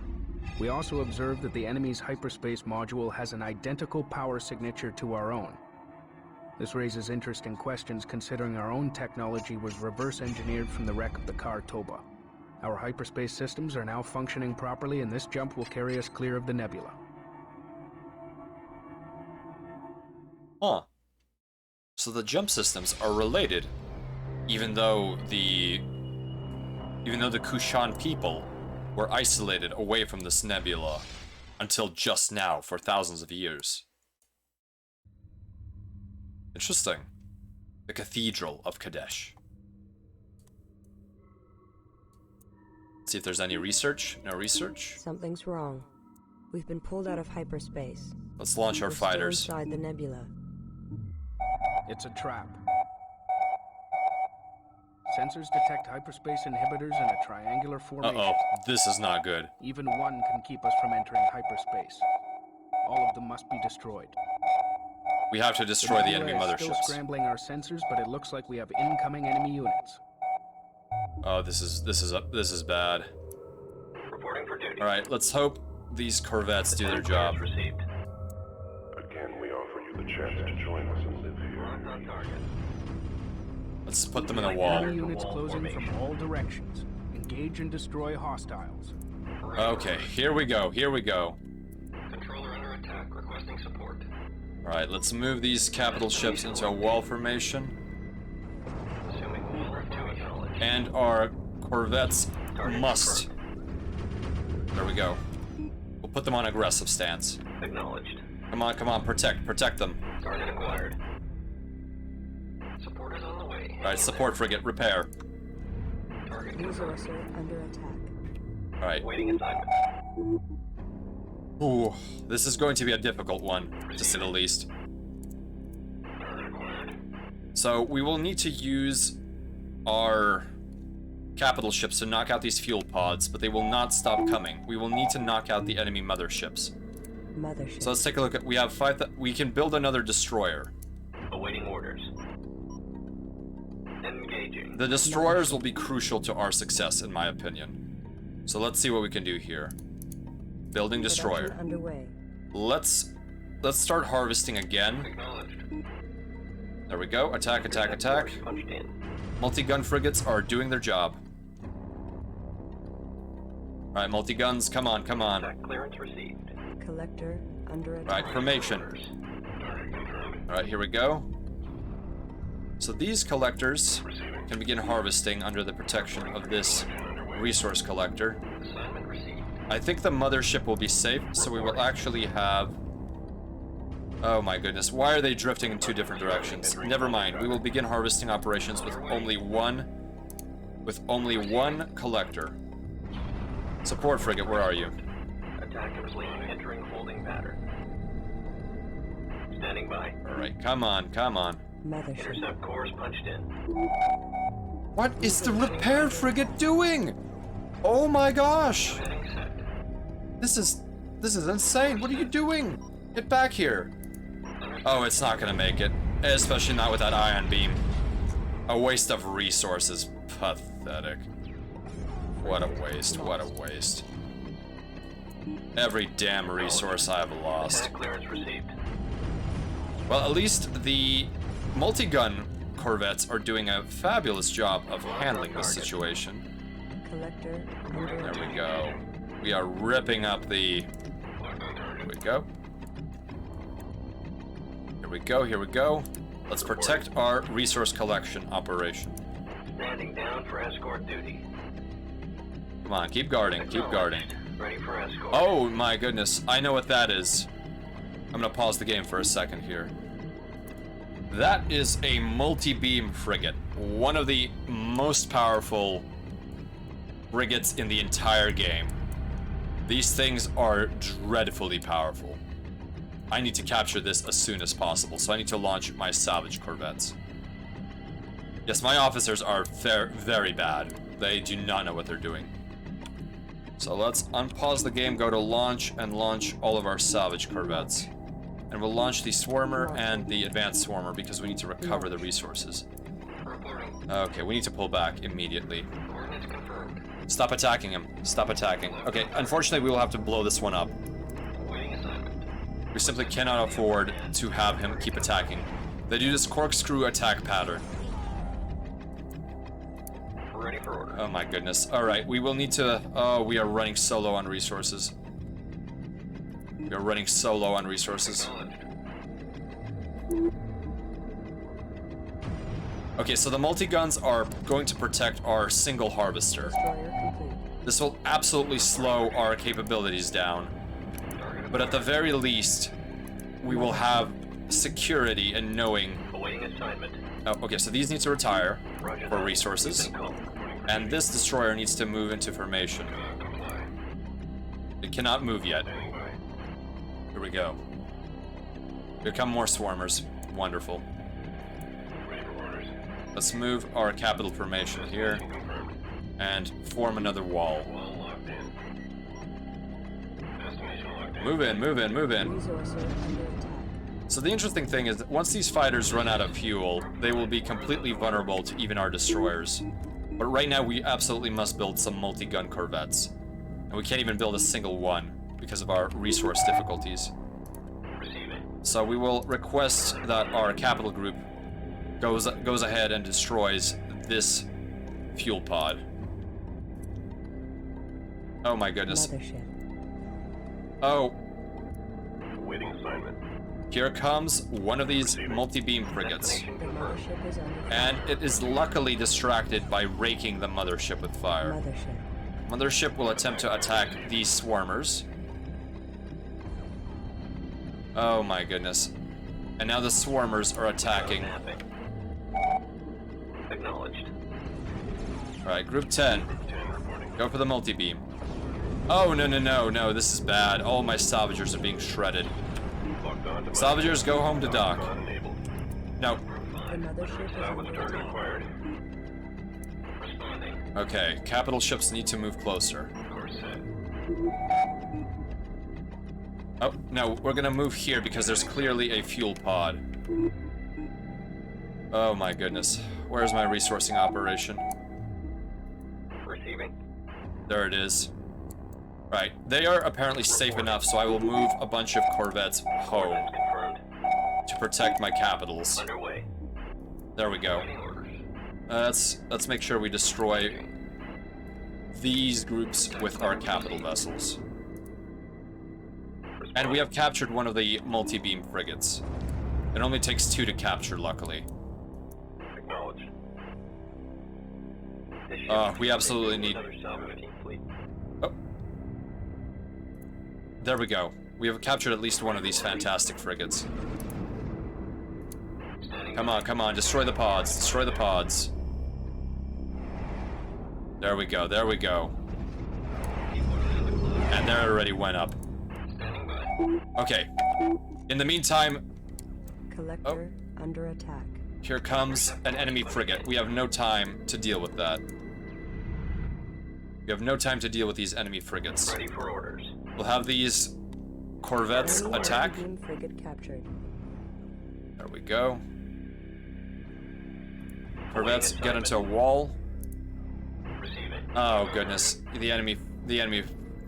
We also observed that the enemy's hyperspace module has an identical power signature to our own. This raises interesting questions considering our own technology was reverse engineered from the wreck of the car Toba. Our hyperspace systems are now functioning properly, and this jump will carry us clear of the nebula. Huh. So the jump systems are related, even though the Kushan people were isolated away from this nebula until just now for thousands of years. Interesting. The Cathedral of Kadesh. Let's see if there's any research. No research. Something's wrong. We've been pulled out of hyperspace. Let's launch our We're still fighters. inside the nebula. It's a trap. Sensors detect hyperspace inhibitors in a triangular formation. Uh-oh, this is not good. Even one can keep us from entering hyperspace. All of them must be destroyed. We have to destroy the enemy Nebula is still motherships. scrambling our sensors, but it looks like we have incoming enemy units. Oh, this is bad. Reporting for duty. All right, let's hope these corvettes do their job. Received. Again, we offer you the chance to join us and live here. On target. Let's put them in a wall. Enemy units closing from all directions. Engage and destroy hostiles. Okay, here we go. Here we go. Controller under attack. Requesting support. All right, let's move these capital ships into a wall formation. Assuming order of 2 acknowledged. And our corvettes must. There we go. We'll put them on aggressive stance. Acknowledged. Come on, protect them. Target acquired. Support is on the way. All right, support frigate, repair. Target Resourcer under attack. All right. waiting assignment. Ooh, this is going to be a difficult one, to say the least. Target acquired. So we will need to use our capital ships to knock out these fuel pods, but they will not stop coming. We will need to knock out the enemy motherships. Mothership. So let's take a look at. We have we can build another destroyer. Awaiting orders. Engaging. The destroyers will be crucial to our success, in my opinion. So let's see what we can do here. Building destroyer. Production underway. Let's start harvesting again. Acknowledged. There we go. Attack. Punched in. Multi-gun frigates are doing their job. Alright, multi-guns, come on, come on. Attack clearance received. Collector under attack. Right, formation. Alright, here we go. So these collectors can begin harvesting under the protection of this resource collector. Assignment received. I think the mothership will be safe, so we will actually have... Oh my goodness, why are they drifting in 2 different directions? Never mind, we will begin harvesting operations with only one collector. Support frigate, where are you? Attack complete. Entering holding pattern. Standing by. Alright, come on, come on. Mothership. Intercept course punched in. What is the repair frigate doing? Oh my gosh! Heading set. This is insane. What are you doing? Get back here. Oh, it's not gonna make it. Especially not with that ion beam. A waste of resources. Pathetic. What a waste, what a waste. Every damn resource I've lost. Attack clearance received. Well, at least the multi-gun corvettes are doing a fabulous job of handling this situation. Collector under There attack. we go. We are ripping up the... Here we go. Here we go, here we go. Let's protect our resource collection operation. Standing down for escort duty. Come on, keep guarding, keep guarding. Ready for escort. Oh my goodness, I know what that is. I'm gonna pause the game for a second here. That is a multi-beam frigate. One of the most powerful frigates in the entire game. These things are dreadfully powerful. I need to capture this as soon as possible, so I need to launch my salvage corvettes. Yes, my officers are very bad. They do not know what they're doing. So let's unpause the game, go to launch, and launch all of our salvage corvettes. And we'll launch the Swarmer and the Advanced Swarmer because we need to recover the resources. Reporting. Okay, we need to pull back immediately. Coordinates confirmed. Stop attacking him. Stop attacking. Okay, unfortunately we will have to blow this one up. Awaiting assignment. We simply cannot afford to have him keep attacking. They do this corkscrew attack pattern. Ready for order. Oh my goodness. Alright, we will need to... Oh, we are running so low on resources. We are running so low on resources. Okay, so the multi-guns are going to protect our single harvester. Destroyer complete. This will absolutely slow our capabilities down. But at the very least, we will have security in knowing... Awaiting assignment. Oh, okay, so these need to retire Roger for that. resources. And this destroyer needs to move into formation. It cannot move yet. Here we go. Here come more swarmers. Wonderful. Let's move our capital formation here and form another wall. Move in, move in, move in. Resourcer under attack. So the interesting thing is that once these fighters run out of fuel, they will be completely vulnerable to even our destroyers. But right now we absolutely must build some multi-gun corvettes. And we can't even build a single one because of our resource difficulties. So we will request that our capital group goes ahead and destroys this fuel pod. Oh my goodness. Mothership. Oh, Awaiting assignment. here comes one of these multi-beam frigates. The mothership is under And it is luckily distracted by raking the mothership with fire. Mothership. Mothership will attempt to attack these swarmers. Oh my goodness. And now the swarmers are attacking. Acknowledged. Alright, group 10. Go for the multi-beam. Oh, no, no, no, no, this is bad. All my salvagers are being shredded. Salvagers, go home to dock. No. The mothership is under attack. Required. Responding. Okay, capital ships need to move closer. Course set. Oh, no, we're gonna move here because there's clearly a fuel pod. Oh my goodness. Where's my resourcing operation? Receiving. There it is. Right, they are apparently safe enough, so I will move a bunch of corvettes home Coordinates confirmed. to protect my capitals. Underway. There we go. Awaiting orders. Let's make sure we destroy these groups with our capital vessels. And we have captured one of the multi-beam frigates. It only takes 2 to capture, luckily. Acknowledged. We absolutely need... Oh. There we go. We have captured at least one of these fantastic frigates. Come on, come on, destroy the pods, destroy the pods. There we go, there we go. And there already went up. Okay. In the meantime... Collector under attack. Here comes an enemy frigate. We have no time to deal with that. We have no time to deal with these enemy frigates. Ready for orders. We'll have these corvettes attack. Beam frigate captured. There we go. Corvettes get into a wall. Receiving. Oh goodness, the enemy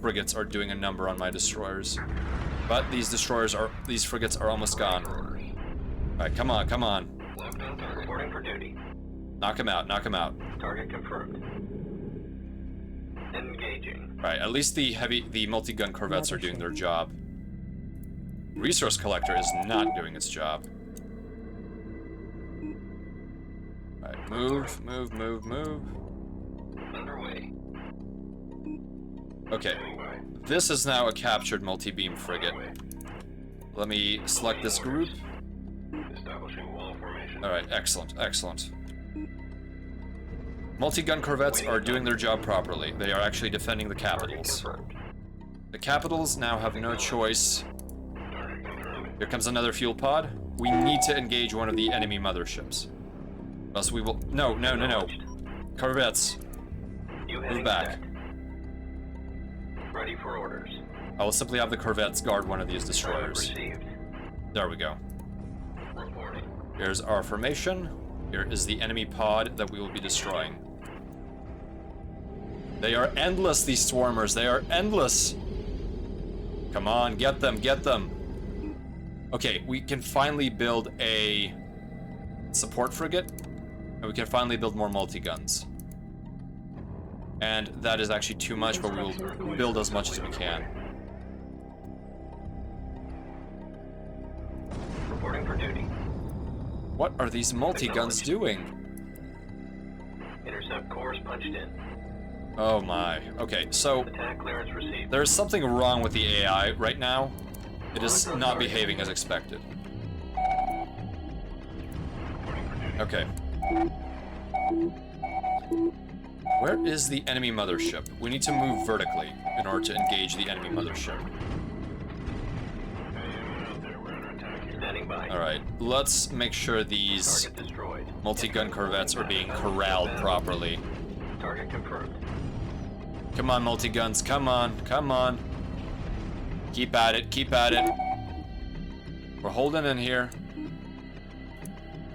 frigates are doing a number on my destroyers. But these frigates are almost gone. Alright, come on, come on. Locked on target. Reporting for duty. Knock him out, knock him out. Target confirmed. Engaging. Alright, at least the multi-gun corvettes are doing their job. Resource collector is not doing its job. Alright, move, move, move, move. Underway. Okay, this is now a captured multi-beam frigate. Let me select this group. Establishing wall formation. Alright, excellent, excellent. Multi-gun corvettes are doing their job properly. They are actually defending the capitals. The capitals now have no choice. Here comes another fuel pod. We need to engage one of the enemy motherships. Else we will... No, no, no, no. Corvettes, move back. Ready for orders. I will simply have the corvettes guard one of these destroyers. Received. There we go. Reporting. Here's our formation. Here is the enemy pod that we will be destroying. They are endless, these swarmers. They are endless. Come on, get them, get them. Okay, we can finally build a support frigate, and we can finally build more multi-guns. And that is actually too much, but we will build as much as we can. Reporting for duty. What are these multi-guns doing? Intercept course punched in. Oh my. Okay, so Attack clearance received. there's something wrong with the AI right now. It is not behaving as expected. Okay. Where is the enemy mothership? We need to move vertically in order to engage the enemy mothership. Standing by. Alright, let's make sure these Target destroyed. multi-gun corvettes are being corralled properly. Target confirmed. Come on, multi-guns, come on, come on. Keep at it, keep at it. We're holding in here.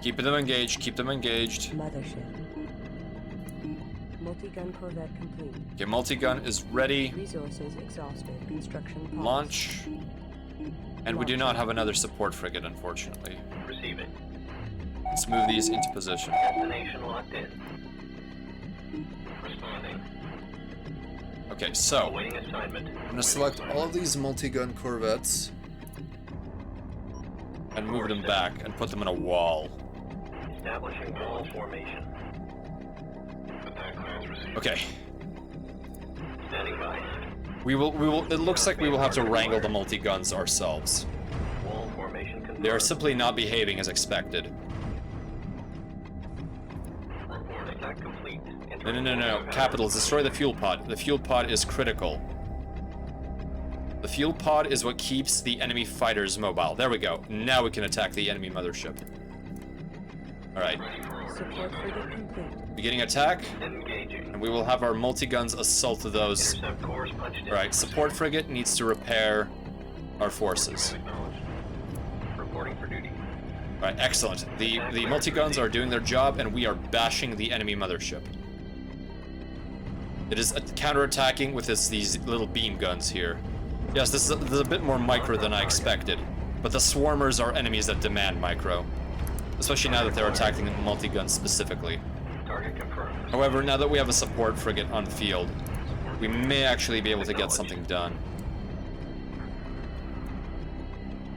Keep them engaged, keep them engaged. Mothership. Multi-gun corvette complete. Okay, multi-gun is ready. Resources exhausted. Construction paused. Launch. And we do not have another support frigate, unfortunately. Receiving. Let's move these into position. Destination locked in. Responding. Okay, so Awaiting assignment. I'm gonna select all of these multi-gun corvettes and move them back and put them in a wall. Establishing wall formation. Attack clearance received. Okay. Standing by. We will it looks like we will have to wrangle the multi-guns ourselves. Wall formation confirmed. They are simply not behaving as expected. Report attack complete. No. Capitals, destroy the fuel pod. The fuel pod is critical. The fuel pod is what keeps the enemy fighters mobile. There we go. Now we can attack the enemy mothership. Alright. Support frigate complete. Beginning attack. Engaging. And we will have our multi-guns assault those. Intercept course punched in. Alright, support frigate needs to repair our forces. Acknowledged. Reporting for duty. Alright, excellent. The multi-guns are doing their job and we are bashing the enemy mothership. It is counterattacking with these little beam guns here. Yes, this is a bit more micro than I expected, but the swarmers are enemies that demand micro, especially now that they're attacking the multi-guns specifically. Target confirmed. However, now that we have a support frigate on the field, we may actually be able to get something done.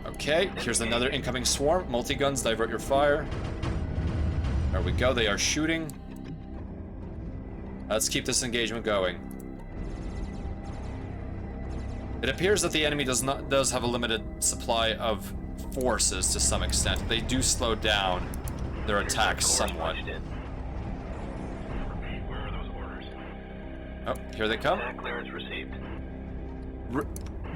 Okay, here's another incoming swarm. Multi-guns, divert your fire. There we go, they are shooting. Let's keep this engagement going. It appears that the enemy does have a limited supply of forces to some extent. They do slow down their attacks somewhat. Where are those orders? Oh, here they come. Clearance received.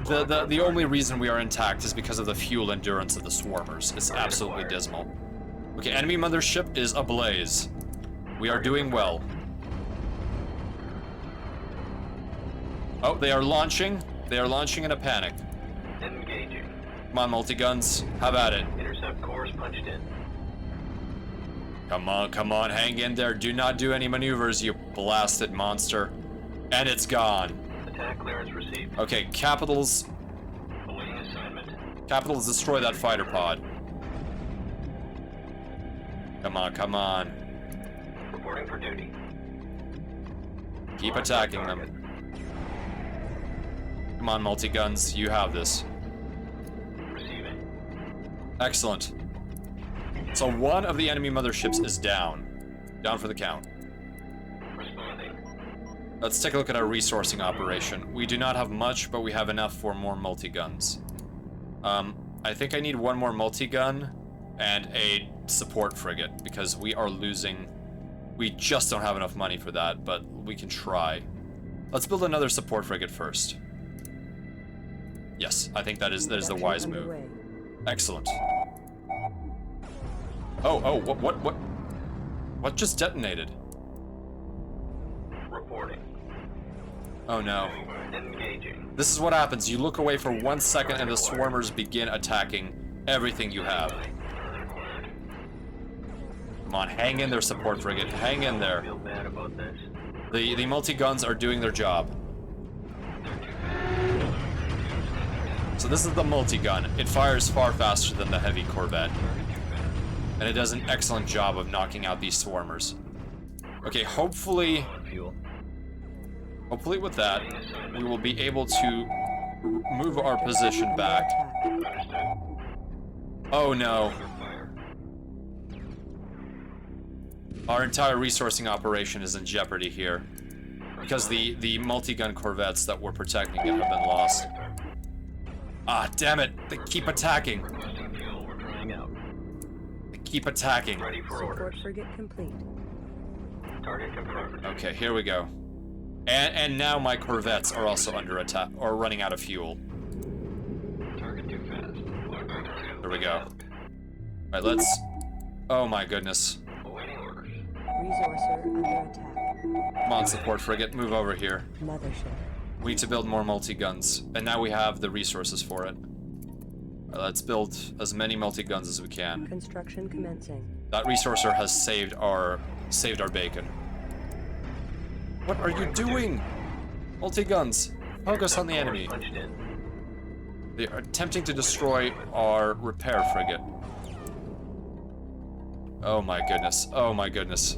The only reason we are intact is because of the fuel endurance of the swarmers. It's absolutely dismal. Okay, enemy mothership is ablaze. We are doing well. Oh, they are launching. They are launching in a panic. Engaging. Come on, multi-guns. Have at it. Intercept course punched in. Come on, hang in there. Do not do any maneuvers, you blasted monster. And it's gone. Attack clearance received. Okay, Capitals. Awaiting assignment. Capitals, destroy that fighter pod. Come on. Reporting for duty. Keep attacking them. Come on, multi-guns, you have this. Receiving. Excellent. So one of the enemy motherships is down. Down for the count. Responding. Let's take a look at our resourcing operation. We do not have much, but we have enough for more multi-guns. I think I need one more multi-gun and a support frigate, because we are losing... We just don't have enough money for that, but we can try. Let's build another support frigate first. Yes, I think that is the wise move. Excellent. Oh, what just detonated? Reporting. Oh no. Engaging. This is what happens. You look away for 1 second and the swarmers begin attacking everything you have. Come on, hang in there, support frigate. Hang in there. Feel bad about this. The multi-guns are doing their job. So this is the multi-gun. It fires far faster than the heavy corvette. And it does an excellent job of knocking out these swarmers. Okay, hopefully with that, we will be able to move our position back. Oh no. Our entire resourcing operation is in jeopardy here. Because the multi-gun corvettes that were protecting it have been lost. Ah, damn it! They keep attacking! They keep attacking. Ready for Support orders. frigate complete. Target confirmed. Okay, here we go. And now my corvettes are also under attack, or running out of fuel. Target too fast. There we go. Alright, let's... Oh my goodness. Awaiting orders. Resourcer under attack. Come on, support frigate, move over here. Mothership. We need to build more multi-guns, and now we have the resources for it. Let's build as many multi-guns as we can. Construction commencing. That resourcer has saved our bacon. What are you doing? Multi-guns, focus on the enemy. Punched in. They are attempting to destroy our repair frigate. Oh my goodness, oh my goodness.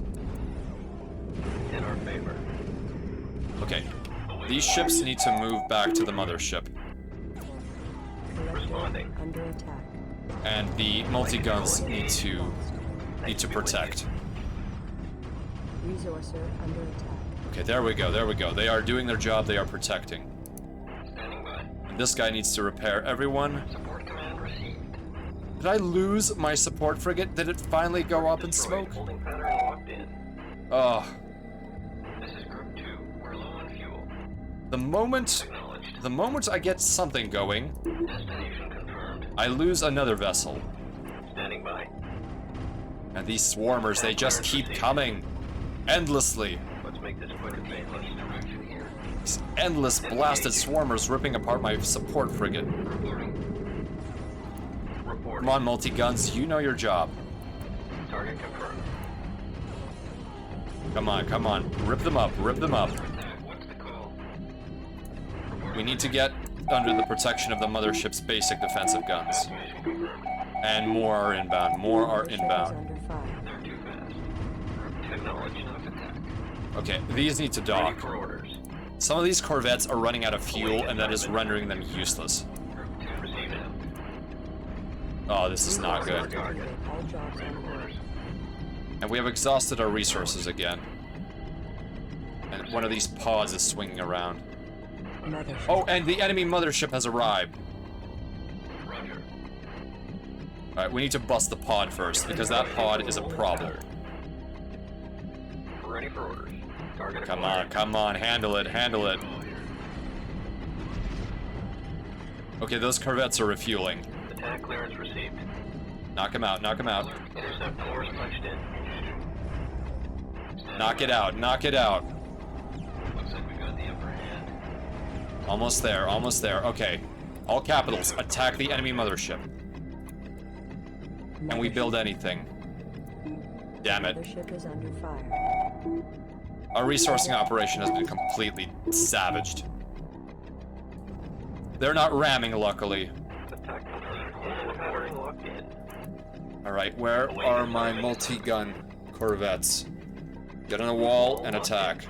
In our favor. Okay, these ships need to move back to the mothership. Responding. Under attack. And the multi-guns need to protect. Resourcer under attack. Okay, there we go. They are doing their job, they are protecting. Standing by. And this guy needs to repair everyone. Support command received. Did I lose my support frigate? Did it finally go up in Destroyed. smoke? Holding pattern locked in. Oh, This is group 2. We're low on fuel. the moment Acknowledged. I get something going, Destination confirmed. I lose another vessel. Standing by. And these swarmers, they just keep coming. Endlessly. Let's make this quick and painless. Direction here. These endless blasted swarmers ripping apart my support frigate. Reporting. Come on, multi-guns, you know your job. Target confirmed. Come on. Rip them up. Attack. What's the call? We need to get under the protection of the mothership's basic defensive guns. Mission confirmed. And more are inbound. More are Mothership is inbound. under fire. They're too fast. Acknowledged. Attack. Okay, these need to Ready dock. for orders. Some of these corvettes are running out of fuel, and that is rendering them useless. Oh, this is not good. All jobs on board. And we have exhausted our resources again. And one of these pods is swinging around. Mothership. Oh, and the enemy mothership has arrived. Alright, we need to bust the pod first, because that pod is a problem. Ready for orders. Target Come on, come on, handle it, handle it. Okay, those corvettes are refueling. Attack clearance received. Knock him out, knock him out. Intercept course punched in. Knock it out, knock it out. Looks like we got the upper hand. Almost there, almost there. Okay. All capitals, attack the enemy mothership. And we build anything. Damn it. Mothership is under fire. Our resourcing operation has been completely savaged. They're not ramming, luckily. Attack complete. Locked in. Alright, where are my multi-gun corvettes? Get on a wall and attack.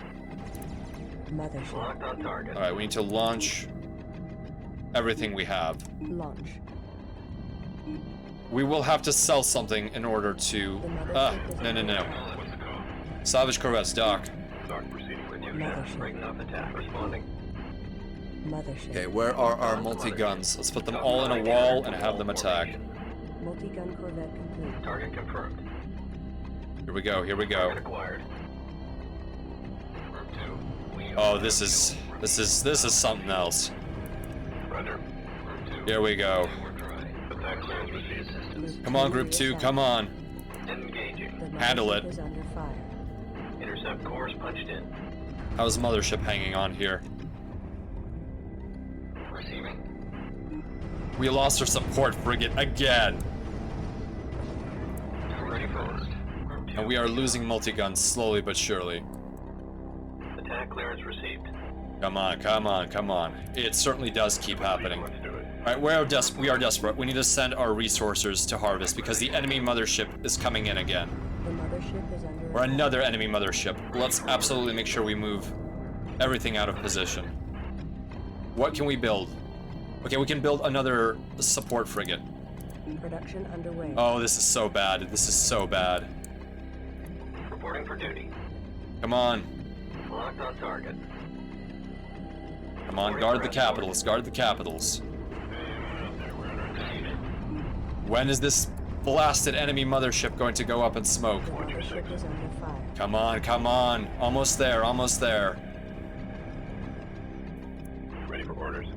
Mothership. Locked on target. Alright, we need to launch everything we have. Launch. We will have to sell something in order to... no. Salvage corvettes, dock. Dock proceeding with you. Breaking off attack. Responding. Mothership. Okay, where are our multi-guns? Let's put them all in a wall and have them attack. Multi-gun corvette complete. Target confirmed. Here we go, here we go. Target acquired. Group 2. We Oh, this is something else. Roger. Group 2. Here we go. We're dry. Attack clearance received. Come on, group 2, come on. Engaging. The Handle mothership it. is under fire. Intercept course punched in. How's mothership hanging on here? Receiving. We lost our support frigate again. Ready for orders. Group 2. And we are losing multi-guns slowly but surely. Attack clearance received. Come on, come on, come on. It certainly does keep happening. Alright, we are desperate. We need to send our resources to harvest because the enemy mothership is coming in again. The mothership is under Or another enemy mothership. Let's absolutely make sure we move everything out of position. What can we build? Okay, we can build another support frigate. production underway. Oh, this is so bad. This is so bad. Reporting for duty. Come on. Locked on target. Come on, guard the capitals. Guard the capitals. When is this blasted enemy mothership going to go up in smoke? The mothership is under fire. Come on, come on. Almost there, almost there. Ready for orders.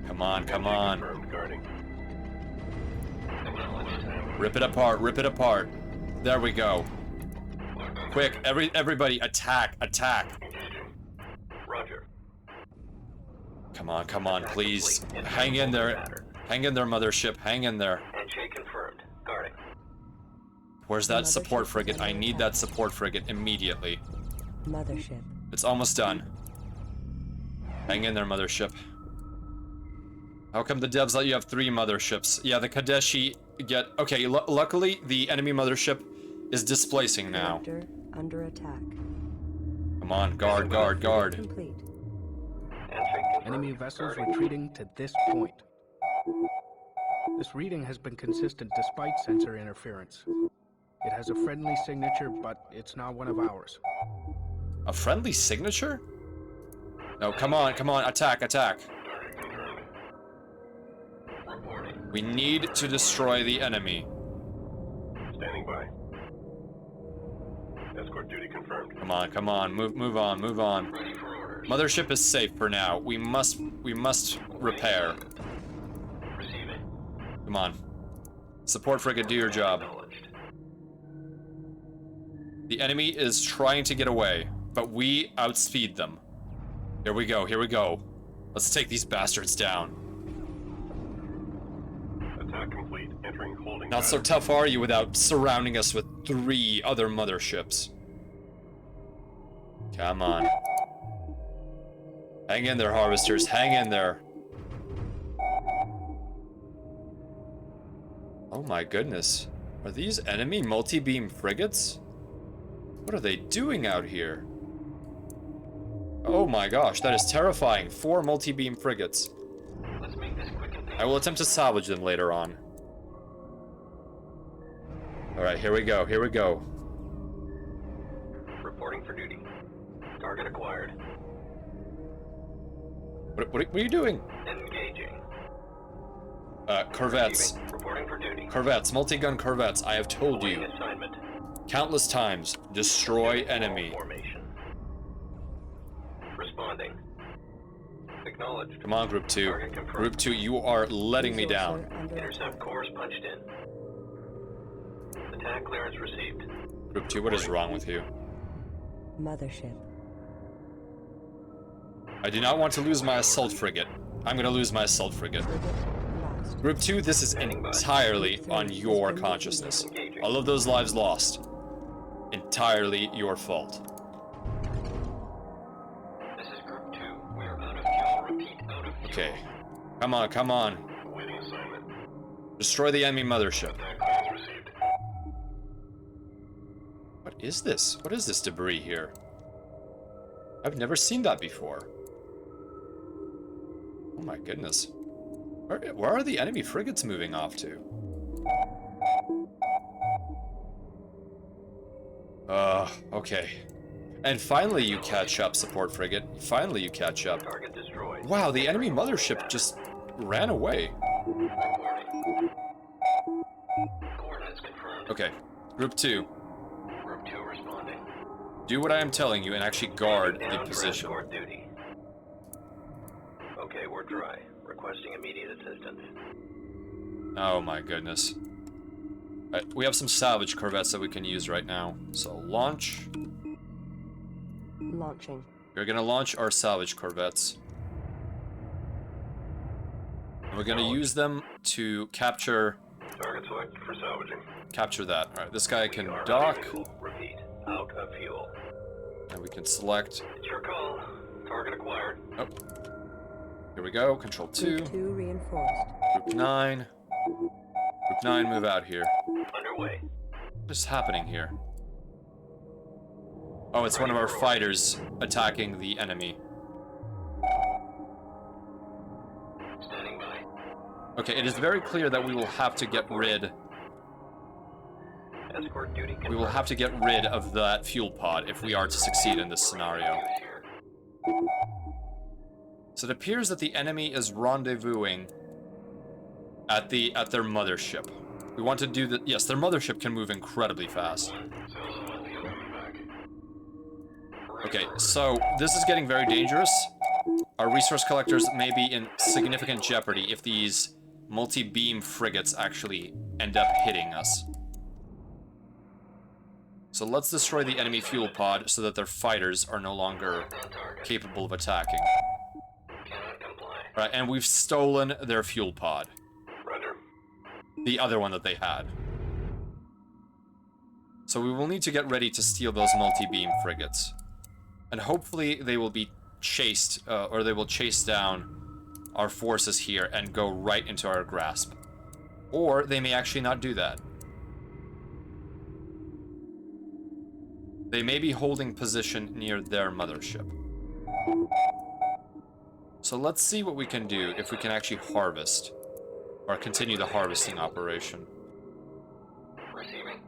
Come on, come on. Confirmed guarding. Rip it apart, rip it apart. There we go. Quick, everybody attack, attack. Roger. Come on, please. Hang in there. Hang in there, mothership. Hang in there. Handshake confirmed. Guarding. Where's that support frigate? I need that support frigate immediately. Mothership. It's almost done. Hang in there, mothership. How come the devs let you have 3 motherships? Yeah, the Kadeshi get... Okay, luckily, the enemy mothership is displacing now. Reactor under attack. Come on, guard, guard, guard. Complete. Handshake confirmed. Enemy vessels Guarding. retreating to this point. This reading has been consistent despite sensor interference. It has a friendly signature, but it's not one of ours. A friendly signature? No, come on, attack, attack. Reporting. We need to destroy the enemy. Standing by. Escort duty confirmed. Come on, move on, move on. Ready for orders. Mothership is safe for now. We must repair. Receiving. Come on. Support frigate, do your job. Acknowledged. The enemy is trying to get away, but we outspeed them. Here we go, here we go. Let's take these bastards down. Attack complete. Entering holding Not so pattern. tough are you without surrounding us with 3 other motherships. Come on. Hang in there, harvesters, hang in there. Oh my goodness. Are these enemy multi-beam frigates? What are they doing out here? Oh my gosh, that is terrifying. 4 multi-beam frigates. Let's make this quick and I will attempt to salvage them later on. Alright, here we go, here we go. reporting for duty. Target acquired. What are you doing? Engaging. Corvettes. Reporting for duty. Corvettes, multi-gun corvettes, I have told you Awaiting assignment. countless times, destroy enemy. Formation. Responding. Acknowledged. Come on, Group 2. Target confirmed. Group 2, you are letting me down. Resourcer under Intercept attack. course punched in. Attack clearance received. Group 2, what is wrong with you? Mothership. I do not want to lose my assault frigate. I'm gonna lose my assault frigate. Frigate lost. Group 2, this is entirely on your consciousness. All of those lives lost. Entirely your fault. This is Group 2. We are out of fuel. Repeat, out of fuel. Okay. Come on, come on. Awaiting assignment. Destroy the enemy mothership. Attack clearance received. What is this? What is this debris here? I've never seen that before. Oh my goodness. Where are the enemy frigates moving off to? Okay. And finally you catch up, support frigate. Finally you catch up. Target destroyed. Wow, the enemy mothership just ran away. Reporting. Coordinates confirmed. Okay. Group 2, Group 2 responding. do what I am telling you and actually guard the Down to position. escort duty. Okay, we're dry. Requesting immediate assistance. Oh my goodness. We have some salvage corvettes that we can use right now. So launch. Launching. We're gonna launch our salvage corvettes. And we're gonna use them to capture Target selected for salvaging. that. Alright, this guy can We are out dock, of fuel. Repeat, out of fuel. and we can select. It's your call. Target acquired. Oh. Here we go, control 2. Group 2 reinforced. Group 9. Group 9, move out here. Underway. What is happening here? Oh, it's one of our fighters attacking the enemy. Standing by. Okay, it is very clear that we will have to get rid. Escort duty confirmed. We will have to get rid of that fuel pod if we are to succeed in this scenario. Use here. So it appears that the enemy is rendezvousing at their mothership. We want to do the yes, their mothership can move incredibly fast. Okay, so this is getting very dangerous. Our resource collectors may be in significant jeopardy if these multi-beam frigates actually end up hitting us. So let's destroy the enemy fuel pod so that their fighters are no longer On target. capable of attacking. Cannot comply. Right, and we've stolen their fuel pod. Roger. The other one that they had. So we will need to get ready to steal those multi-beam frigates. And hopefully they will be chased, or they will chase down our forces here and go right into our grasp. Or they may actually not do that. They may be holding position near their mothership. So let's see what we can do if we can actually harvest. Or continue the harvesting operation. Receiving.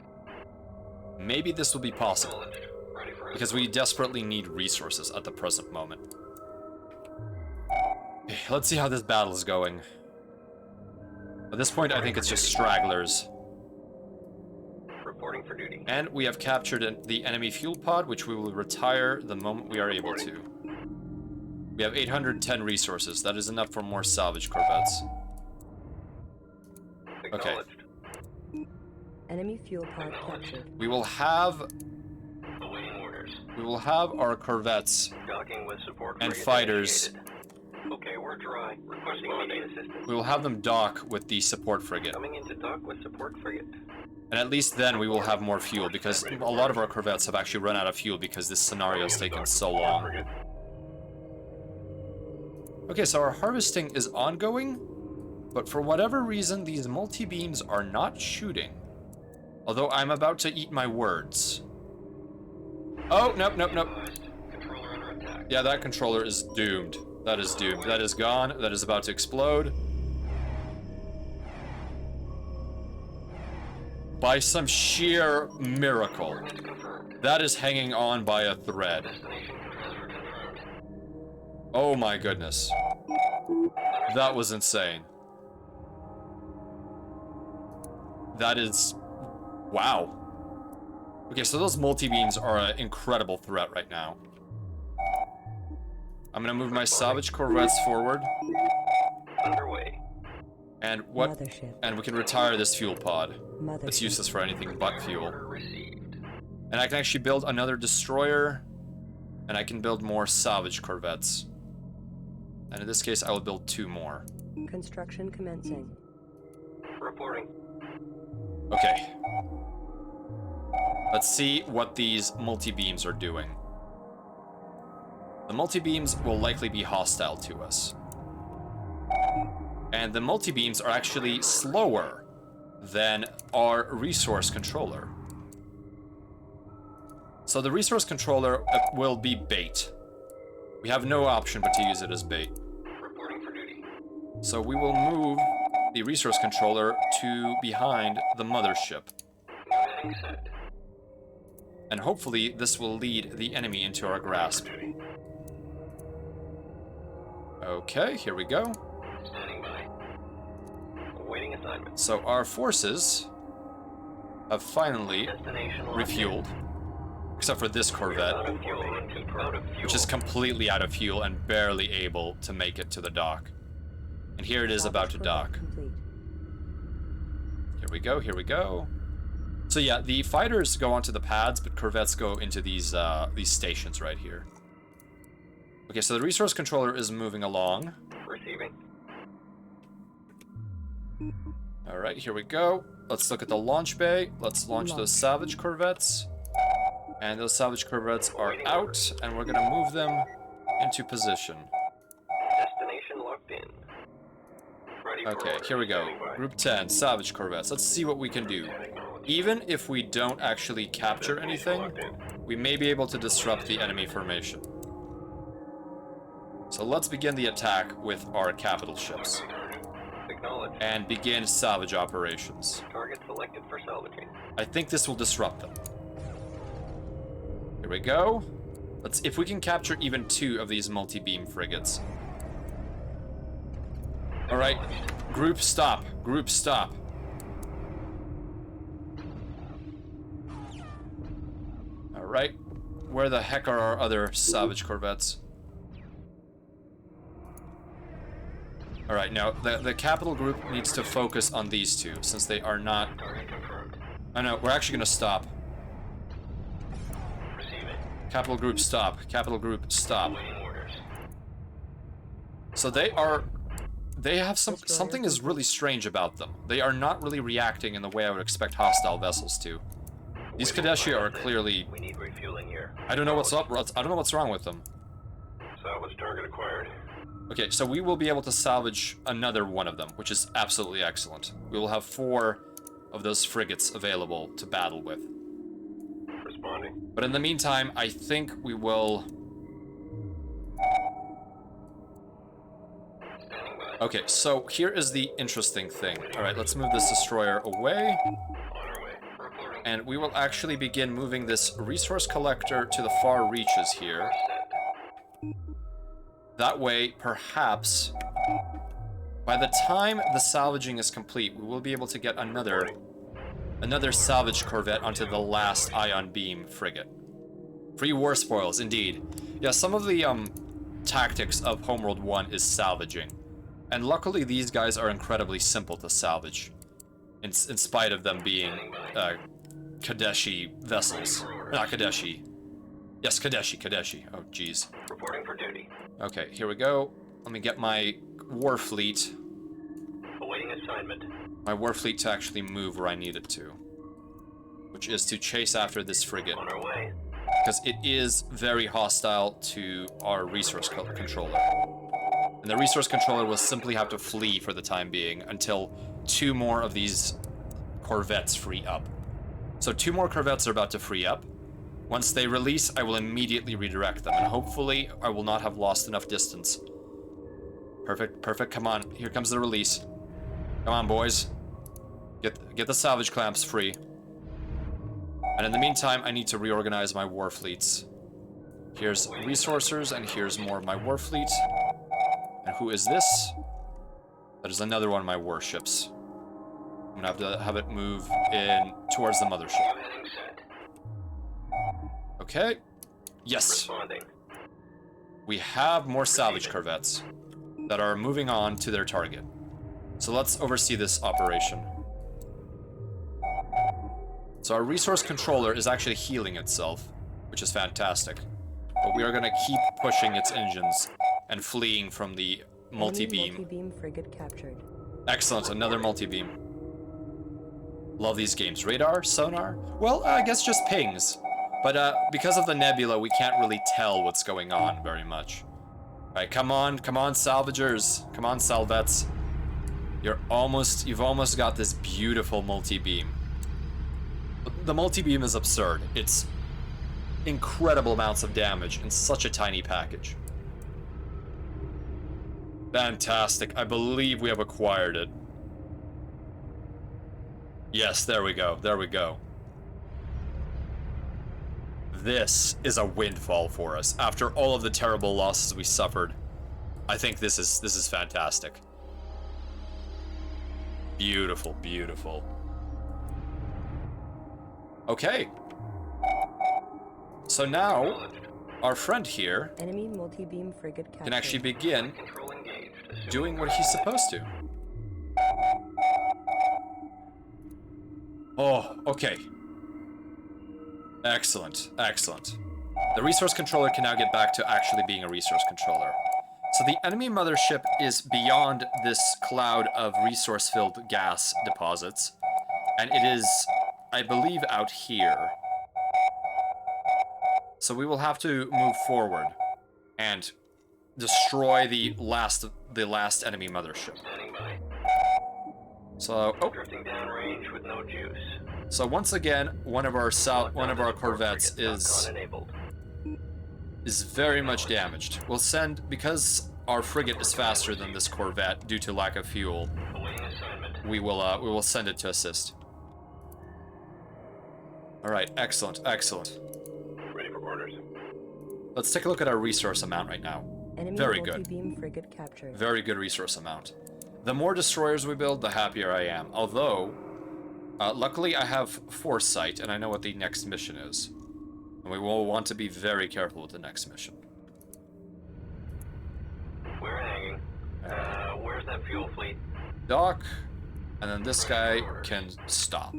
Maybe this will be possible, Acknowledged. Ready for because we desperately need resources at the present moment. Okay, let's see how this battle is going. At this point, I think it's just stragglers. reporting for duty. And we have captured the enemy fuel pod, which we will retire the moment we are able to. We have 810 resources. That is enough for more salvage corvettes. Okay. Acknowledged. Enemy fuel pod captured. We will have Awaiting orders. our corvettes Docking with support and frigate fighters. initiated. Okay, we're dry. Requesting immediate assistance. We will have them dock with the support frigate. Coming into dock with support frigate. And at least then we will have more fuel, because a lot of our corvettes have actually run out of fuel because this scenario has taken so long. Frigate. Okay, so our harvesting is ongoing, but for whatever reason, these multi-beams are not shooting. Although I'm about to eat my words. Oh, nope, nope, nope. Advised. Controller under attack. Yeah, that controller is doomed. That is doomed. That is gone. That is about to explode. By some sheer miracle. That is hanging on by a thread. Oh my goodness. That was insane. That is... wow. Okay, so those multi-beams are an incredible threat right now. I'm gonna move my salvage corvettes forward. Underway. And what? Mothership. And we can retire this fuel pod. Mothership. It's useless for anything but fuel. Order received. And I can actually build another destroyer. And I can build more salvage corvettes. And in this case, I will build 2 more. Construction commencing. Reporting. Okay. Let's see what these multi-beams are doing. The multi-beams will likely be hostile to us. And the multi-beams are actually slower than our resource controller. So the resource controller will be bait. We have no option but to use it as bait. Reporting for duty. So we will move the resource controller to behind the mothership. Heading set. And hopefully this will lead the enemy into our grasp. Okay, here we go. Standing by. Awaiting assignment. So our forces have finally Destination locked in. refueled. Except for this corvette, Out of fuel. Out of fuel. which is completely out of fuel and barely able to make it to the dock. And here it is about to dock. Complete. Here we go, here we go. So yeah, the fighters go onto the pads, but corvettes go into these stations right here. Okay, so the resource controller is moving along. Receiving. Alright, here we go. Let's look at the launch bay. Let's launch those salvage corvettes. And those salvage corvettes are out, and we're gonna move them into position. Destination locked in. Ready for Okay, order. here we go. Standing by. Group 10, salvage corvettes. Let's see what we can do. Even if we don't actually capture anything, we may be able to disrupt the enemy formation. So let's begin the attack with our capital ships Acknowledged. and begin salvage operations. Target selected for salvaging. I think this will disrupt them. Here we go. Let's if we can capture even 2 of these multi-beam frigates. All right, group stop. Group stop. All right, where the heck are our other salvage corvettes? All right, now the capital group needs to focus on these 2 since they are not. Target confirmed. Oh no, we're actually gonna stop. Receiving. Capital group stop. Capital group stop. Waiting orders. So they have something is really strange about them. They are not really reacting in the way I would expect hostile vessels to. These Kadeshi are clearly. We need refueling here. I don't know what's up. I don't know what's wrong with them. Salvage target acquired. Okay, so we will be able to salvage another one of them, which is absolutely excellent. We will have 4 of those frigates available to battle with. Responding. But in the meantime, I think we will. Standing by. Okay, so here is the interesting thing. All right, let's move this destroyer away. On our way. Reporting. And we will actually begin moving this resource collector to the far reaches here. That way, perhaps, by the time the salvaging is complete, we will be able to get another salvage corvette onto the last ion beam frigate. Free war spoils, indeed. Yeah, some of the tactics of Homeworld 1 is salvaging. And luckily, these guys are incredibly simple to salvage, in spite of them being Kadeshi vessels. Not Kadeshi. Yes, Kadeshi. Oh, jeez. Reporting for duty. Okay, here we go. Let me get my war fleet. Awaiting assignment. My war fleet to actually move where I need it to. Which is to chase after this frigate. On our way. Because it is very hostile to our resource controller. And the resource controller will simply have to flee for the time being until 2 more of these corvettes free up. So 2 more corvettes are about to free up. Once they release, I will immediately redirect them, and hopefully I will not have lost enough distance. Perfect, perfect, come on. Here comes the release. Come on, boys. Get the salvage clamps free. And in the meantime, I need to reorganize my war fleets. Here's resourcers, and here's more of my war fleet. And who is this? That is another one of my warships. I'm gonna have to have it move in towards the mothership. Okay. Yes. We have more salvage corvettes that are moving on to their target. So let's oversee this operation. So our resource controller is actually healing itself, which is fantastic. But we are gonna keep pushing its engines and fleeing from the multi-beam. Multi-beam frigate captured. Excellent, another multi-beam. Love these games. Radar? Sonar? Well, I guess just pings. But because of the nebula, we can't really tell what's going on very much. Alright, come on, salvagers. Come on, salvettes. You've almost got this beautiful multi-beam. The multi-beam is absurd. It's incredible amounts of damage in such a tiny package. Fantastic. I believe we have acquired it. Yes, there we go. There we go. This is a windfall for us. After all of the terrible losses we suffered, I think this is fantastic. Beautiful, beautiful. Okay. So now, our friend here Enemy multi-beam frigate captured. can actually begin doing what he's supposed to. Oh, okay. Excellent, excellent. The resource controller can now get back to actually being a resource controller. So the enemy mothership is beyond this cloud of resource-filled gas deposits, and it is, I believe, out here. So we will have to move forward and destroy the last enemy mothership. So, Drifting downrange with no juice. So once again, one of our corvettes is very much damaged. We'll send, because our frigate is faster than this corvette due to lack of fuel. We will send it to assist. All right, excellent, excellent. Ready for orders. Let's take a look at our resource amount right now. Enemy Very good. multi-beam frigate captured. Very good resource amount. The more destroyers we build, the happier I am. Although, luckily I have foresight and I know what the next mission is. And we will want to be very careful with the next mission. We're hanging. Where's that fuel fleet? Dock, and then this guy can stop.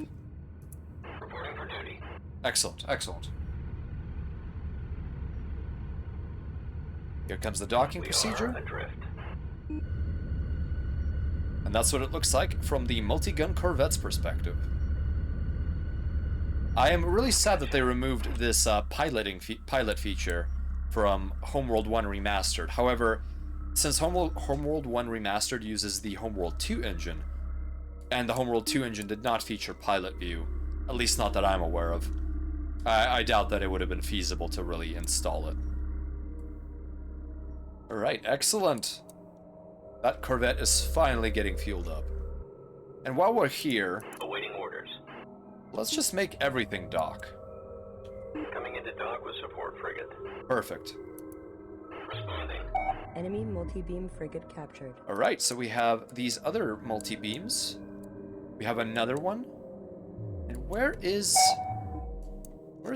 Reporting for duty. Excellent, excellent. Here comes the docking procedure. Adrift. And that's what it looks like from the multi-gun corvette's perspective. I am really sad that they removed this pilot feature from Homeworld 1 Remastered. However, since Homeworld 1 Remastered uses the Homeworld 2 engine, and the Homeworld 2 engine did not feature pilot view, at least not that I'm aware of, I doubt that it would have been feasible to really install it. Alright, excellent. That corvette is finally getting fueled up. And while we're here, Awaiting orders. let's just make everything dock. Coming into dock with support frigate. Perfect. Responding. Enemy multi-beam frigate captured. Alright, so we have these other multi-beams. We have another one. And where's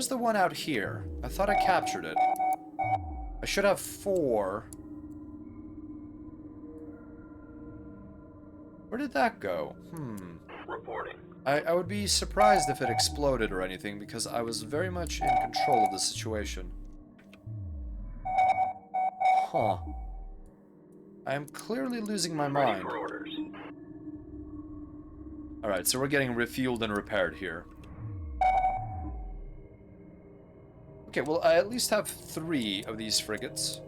the one out here? I thought I captured it. I should have 4. Where did that go? Reporting. I would be surprised if it exploded or anything, because I was very much in control of the situation. Huh. I am clearly losing my Ready mind. for orders. Alright, so we're getting refueled and repaired here. Okay, well, I at least have 3 of these frigates.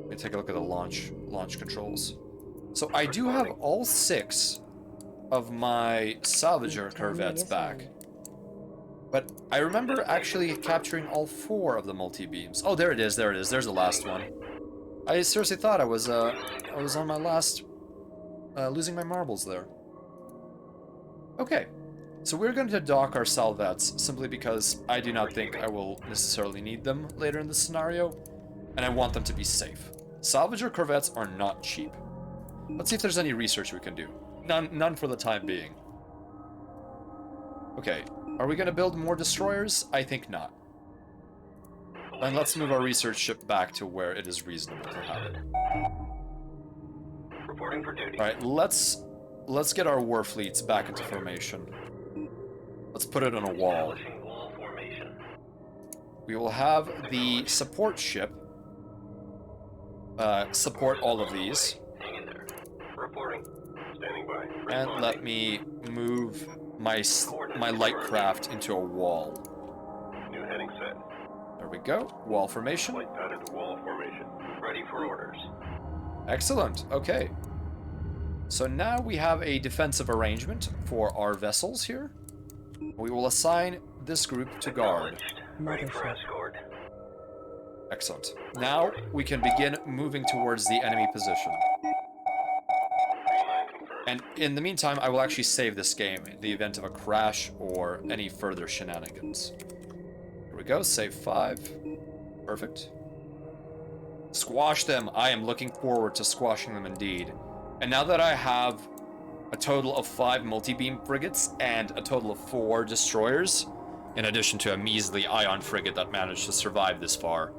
Let me take a look at the launch controls. So I do have all 6 of my salvager corvettes back. But I remember actually capturing all 4 of the multi-beams. Oh, there it is, there it is. There's the last one. I seriously thought I was on my last, losing my marbles there. Okay, so we're going to dock our salvets simply because I do not think I will necessarily need them later in the scenario, and I want them to be safe. Salvager corvettes are not cheap. Let's see if there's any research we can do. None for the time being. Okay, are we going to build more destroyers? I think not. Then let's move our research ship back to where it is reasonable to have it. Reporting for duty. Alright, let's get our war fleets back into formation. Let's put it on a wall. Establishing wall formation. We will have the support ship support all of these. Hang in there. Reporting. Standing by. And let me move my light craft into a wall. New heading set. There we go. Wall formation. Flight pattern to wall formation. Ready for orders. Excellent. Okay. So now we have a defensive arrangement for our vessels here. We will assign this group to guard. Acknowledged. Ready for Mothership. escort. Excellent. Now we can begin moving towards the enemy position. Line confirmed. And in the meantime, I will actually save this game in the event of a crash or any further shenanigans. Here we go, save 5. Perfect. Squash them. I am looking forward to squashing them indeed. And now that I have a total of 5 multi-beam frigates and a total of 4 destroyers, in addition to a measly ion frigate that managed to survive this far,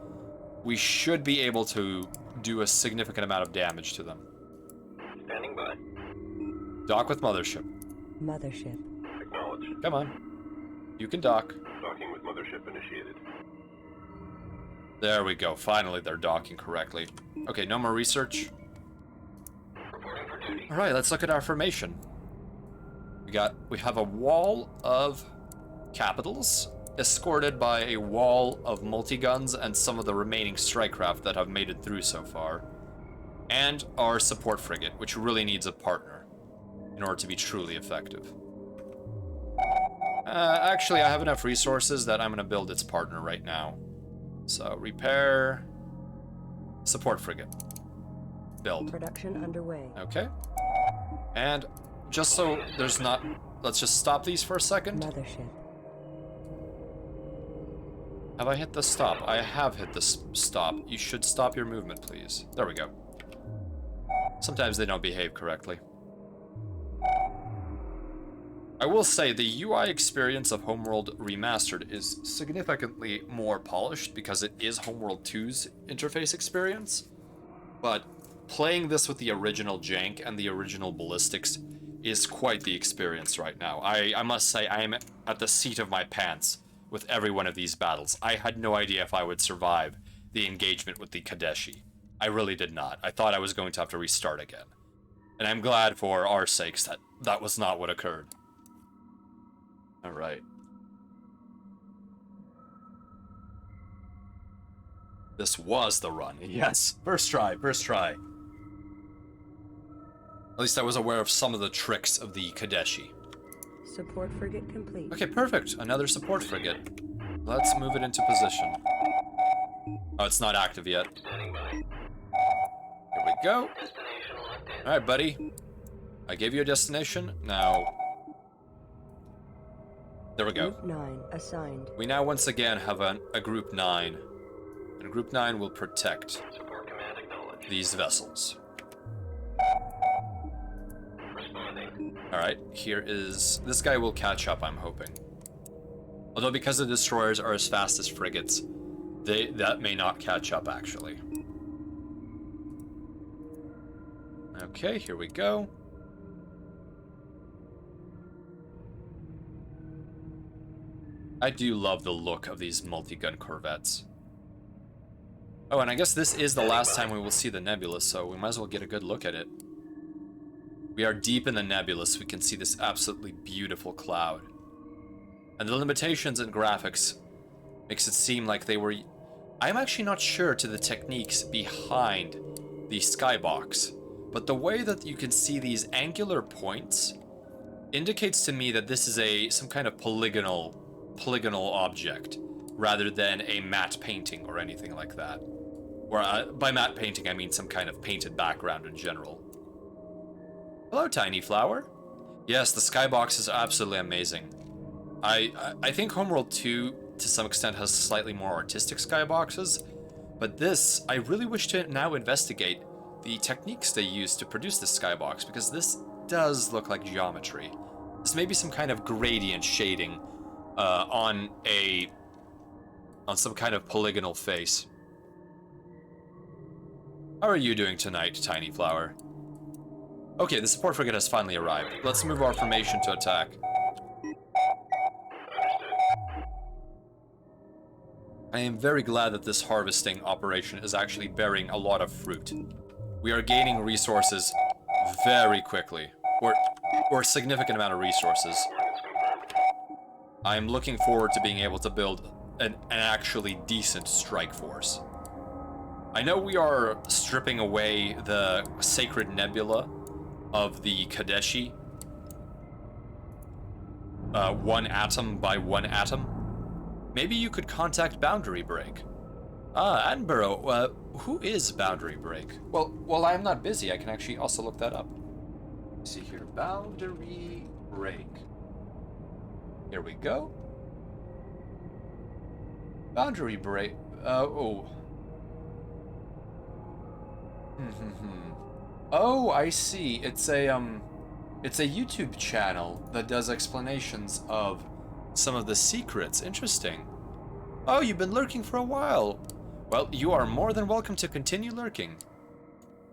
we should be able to do a significant amount of damage to them. Standing by. Dock with mothership. Mothership. Acknowledged. Come on. You can dock. Docking with mothership initiated. There we go. Finally, they're docking correctly. Okay, no more research. Reporting for duty. All right, let's look at our formation. We have a wall of capitals, escorted by a wall of multi-guns and some of the remaining strike craft that have made it through so far, and our support frigate, which really needs a partner in order to be truly effective. Actually, I have enough resources that I'm going to build its partner right now. So, repair, support frigate, build. Production underway. Okay. And just so there's not... Let's just stop these for a second. Mothership. Have I hit the stop? I have hit the stop. You should stop your movement, please. There we go. Sometimes they don't behave correctly. I will say the UI experience of Homeworld Remastered is significantly more polished because it is Homeworld 2's interface experience. But playing this with the original jank and the original ballistics is quite the experience right now. I must say I am at the seat of my pants with every one of these battles. I had no idea if I would survive the engagement with the Kadeshi. I really did not. I thought I was going to have to restart again. And I'm glad for our sakes that that was not what occurred. Alright. This was the run. Yes. First try, first try. At least I was aware of some of the tricks of the Kadeshi. Support frigate complete. Okay, perfect. Another support frigate. Let's move it into position. Oh, it's not active yet. Standing by. Here we go. Destination locked in. Alright, buddy. I gave you a destination. Now... There we go. Group 9 assigned. We now once again have a Group 9. And Group 9 will protect Support command acknowledged. these vessels. Responding. Alright, here is... This guy will catch up, I'm hoping. Although because the destroyers are as fast as frigates, that may not catch up, actually. Okay, here we go. I do love the look of these multi-gun corvettes. Oh, and I guess this is the last time we will see the nebula, so we might as well get a good look at it. We are deep in the nebula, so we can see this absolutely beautiful cloud. And the limitations in graphics makes it seem like they were... I'm actually not sure to the techniques behind the skybox, but the way that you can see these angular points indicates to me that this is some kind of polygonal polygonal object rather than a matte painting or anything like that. Or by matte painting, I mean some kind of painted background in general. Hello, Tiny Flower. Yes, the skybox is absolutely amazing. I think Homeworld 2, to some extent, has slightly more artistic skyboxes, but this, I really wish to now investigate the techniques they use to produce this skybox, because this does look like geometry. This may be some kind of gradient shading on some kind of polygonal face. How are you doing tonight, Tiny Flower? Okay, the support frigate has finally arrived. Let's move our formation to attack. I am very glad that this harvesting operation is actually bearing a lot of fruit. We are gaining resources very quickly, or a significant amount of resources. I am looking forward to being able to build an actually decent strike force. I know we are stripping away the sacred nebula of the Kadeshi, one atom by one atom. Maybe you could contact Boundary Break. Attenborough, who is Boundary Break? Well, I'm not busy. I can actually also look that up. Let's see here, Boundary Break. Here we go. Boundary Break. Oh, I see. It's a YouTube channel that does explanations of some of the secrets. Interesting. Oh, you've been lurking for a while. Well, you are more than welcome to continue lurking.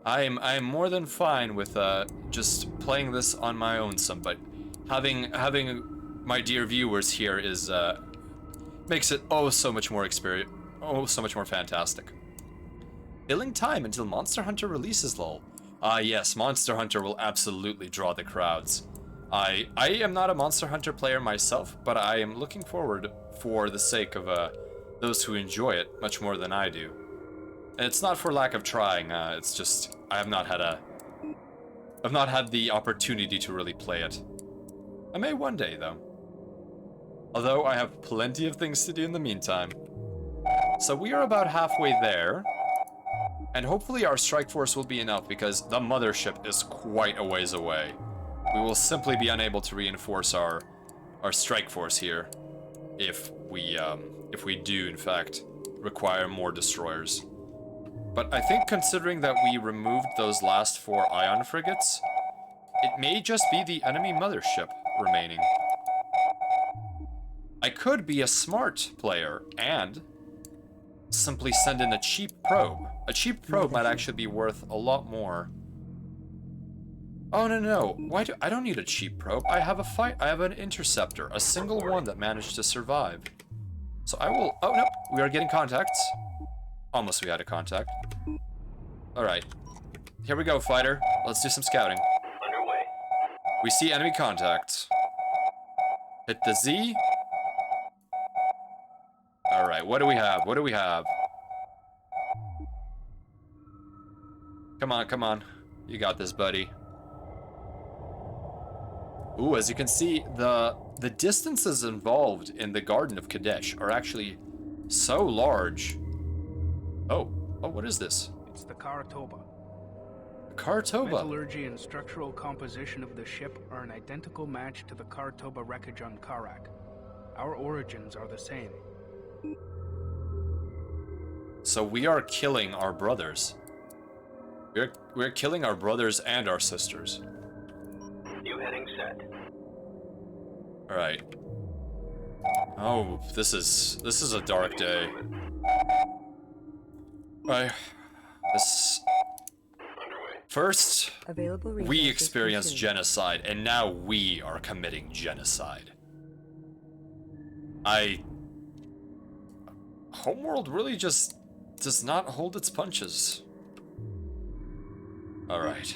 I am more than fine with just playing this on my own but having my dear viewers here is makes it so much more fantastic. Killing time until Monster Hunter releases, lol. Yes, Monster Hunter will absolutely draw the crowds. I am not a Monster Hunter player myself, but I am looking forward for the sake of those who enjoy it much more than I do. And it's not for lack of trying, it's just I've not had the opportunity to really play it. I may one day, though. Although I have plenty of things to do in the meantime. So we are about halfway there. And hopefully our strike force will be enough, because the mothership is quite a ways away. We will simply be unable to reinforce our strike force here if we do in fact require more destroyers. But I think, considering that we removed those last 4 ion frigates, it may just be the enemy mothership remaining. I could be a smart player and simply send in a cheap probe. A cheap probe might actually be worth a lot more. Oh, no. I don't need a cheap probe. I have an interceptor, a single one that managed to survive. So I will, oh no, we are getting contacts. Almost we had a contact. Alright. Here we go, fighter. Let's do some scouting. Underway. We see enemy contacts. Hit the Z. Alright, what do we have? Come on. You got this, buddy. Ooh, as you can see, the distances involved in the Garden of Kadesh are actually so large. Oh, what is this? It's the Karatoba. Karatoba. Metallurgy and structural composition of the ship are an identical match to the Karatoba wreckage on Kharak. Our origins are the same. So we are killing our brothers. We're killing our brothers and our sisters. New heading set. All right. Oh, this is a dark day. First, we experienced genocide, and now we are committing genocide. Homeworld really just does not hold its punches. Alright.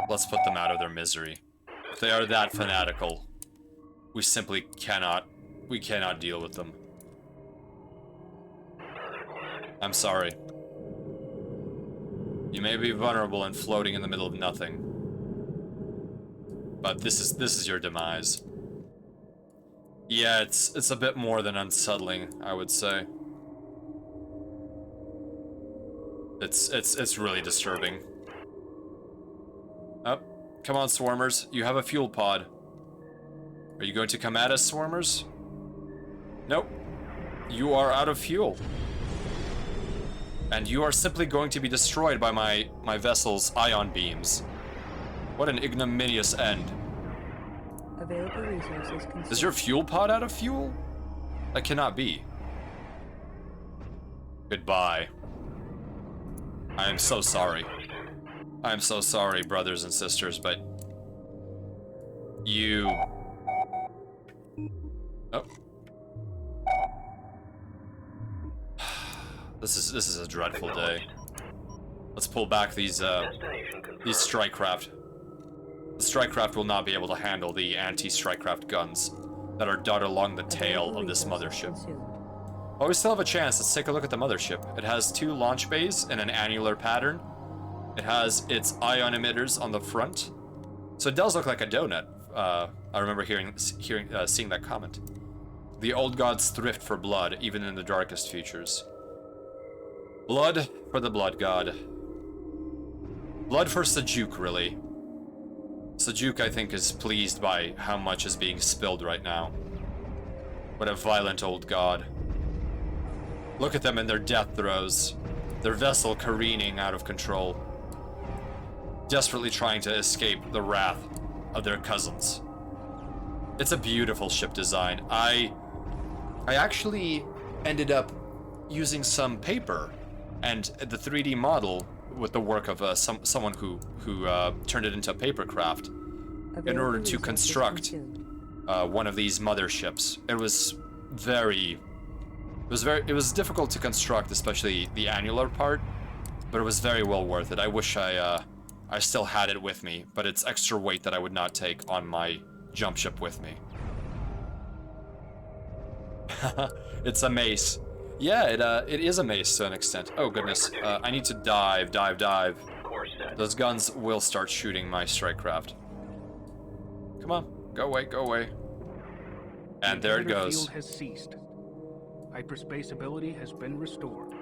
Let's put them out of their misery. If they are that fanatical, we simply cannot deal with them. I'm sorry. You may be vulnerable and floating in the middle of nothing, but this is your demise. Yeah, it's a bit more than unsettling, I would say. It's really disturbing. Oh, come on, swarmers. You have a fuel pod. Are you going to come at us, swarmers? Nope. You are out of fuel. And you are simply going to be destroyed by my vessel's ion beams. What an ignominious end. Available resources consumed. Is your fuel pod out of fuel? That cannot be. Goodbye. I am so sorry. I am so sorry, brothers and sisters, but you... Oh. This is a dreadful day. Let's pull back these strike craft. The strike craft will not be able to handle the anti-strike craft guns that are dotted along the tail of this mothership. While we still have a chance, let's take a look at the mothership. It has 2 launch bays in an annular pattern. It has its ion emitters on the front. So it does look like a donut. I remember seeing that comment. The old gods thrift for blood, even in the darkest futures. Blood for the blood god. Blood for Sajuk, really. Sajuk, I think, is pleased by how much is being spilled right now. What a violent old god. Look at them in their death throes. Their vessel careening out of control. Desperately trying to escape the wrath of their cousins. It's a beautiful ship design. I actually ended up using some paper and the 3D model with the work of someone who turned it into a paper craft in order to construct one of these motherships. It was difficult to construct, especially the annular part, but it was very well worth it. I wish I still had it with me, but it's extra weight that I would not take on my jump ship with me. It's a mace. Yeah, it is a mace to an extent. Oh goodness, I need to dive. Those guns will start shooting my strike craft. Come on, go away. And there it goes. The field has ceased. Hyperspace ability has been restored.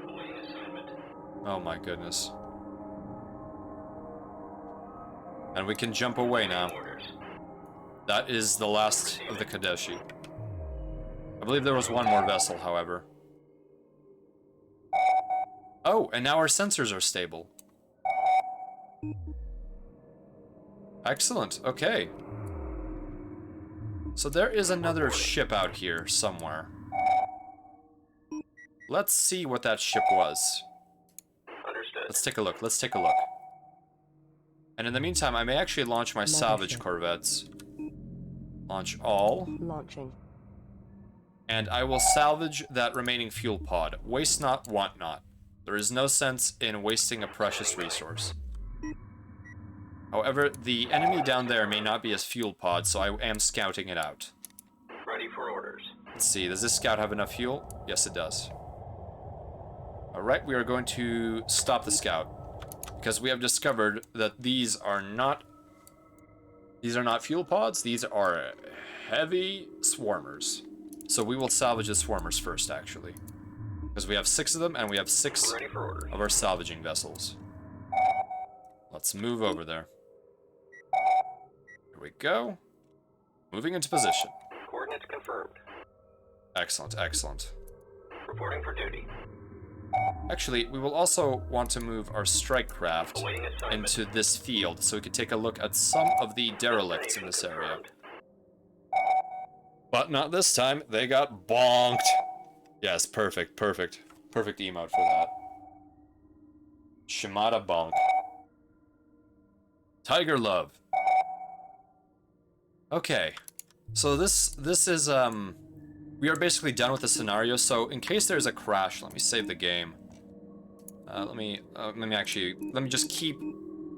Oh my goodness. And we can jump away now. That is the last of the Kadeshi. I believe there was one more vessel, however. Oh, and now our sensors are stable. Excellent, okay. So there is another ship out here somewhere. Let's see what that ship was. Understood. Let's take a look. And in the meantime, I may actually launch my salvage corvettes. Launch all. Launching. And I will salvage that remaining fuel pod. Waste not, want not. There is no sense in wasting a precious resource. However, the enemy down there may not be as fuel pod, so I am scouting it out. Ready for orders. Let's see, does this scout have enough fuel? Yes, it does. Alright, we are going to stop the scout, because we have discovered that these are not fuel pods, these are heavy swarmers. So we will salvage the swarmers first, actually. Because we have 6 of them, and we have 6 Ready for orders. of our salvaging vessels. Let's move over there. Here we go. Moving into position. Coordinates confirmed. Excellent, excellent. Reporting for duty. Actually, we will also want to move our strike craft Awaiting assignment. into this field so we can take a look at some of the derelicts in this area. But not this time. They got bonked. Yes, perfect. Perfect emote for that. Shimada bonk. Tiger love. Okay. So this is we are basically done with the scenario. So in case there's a crash, let me save the game. Let me just keep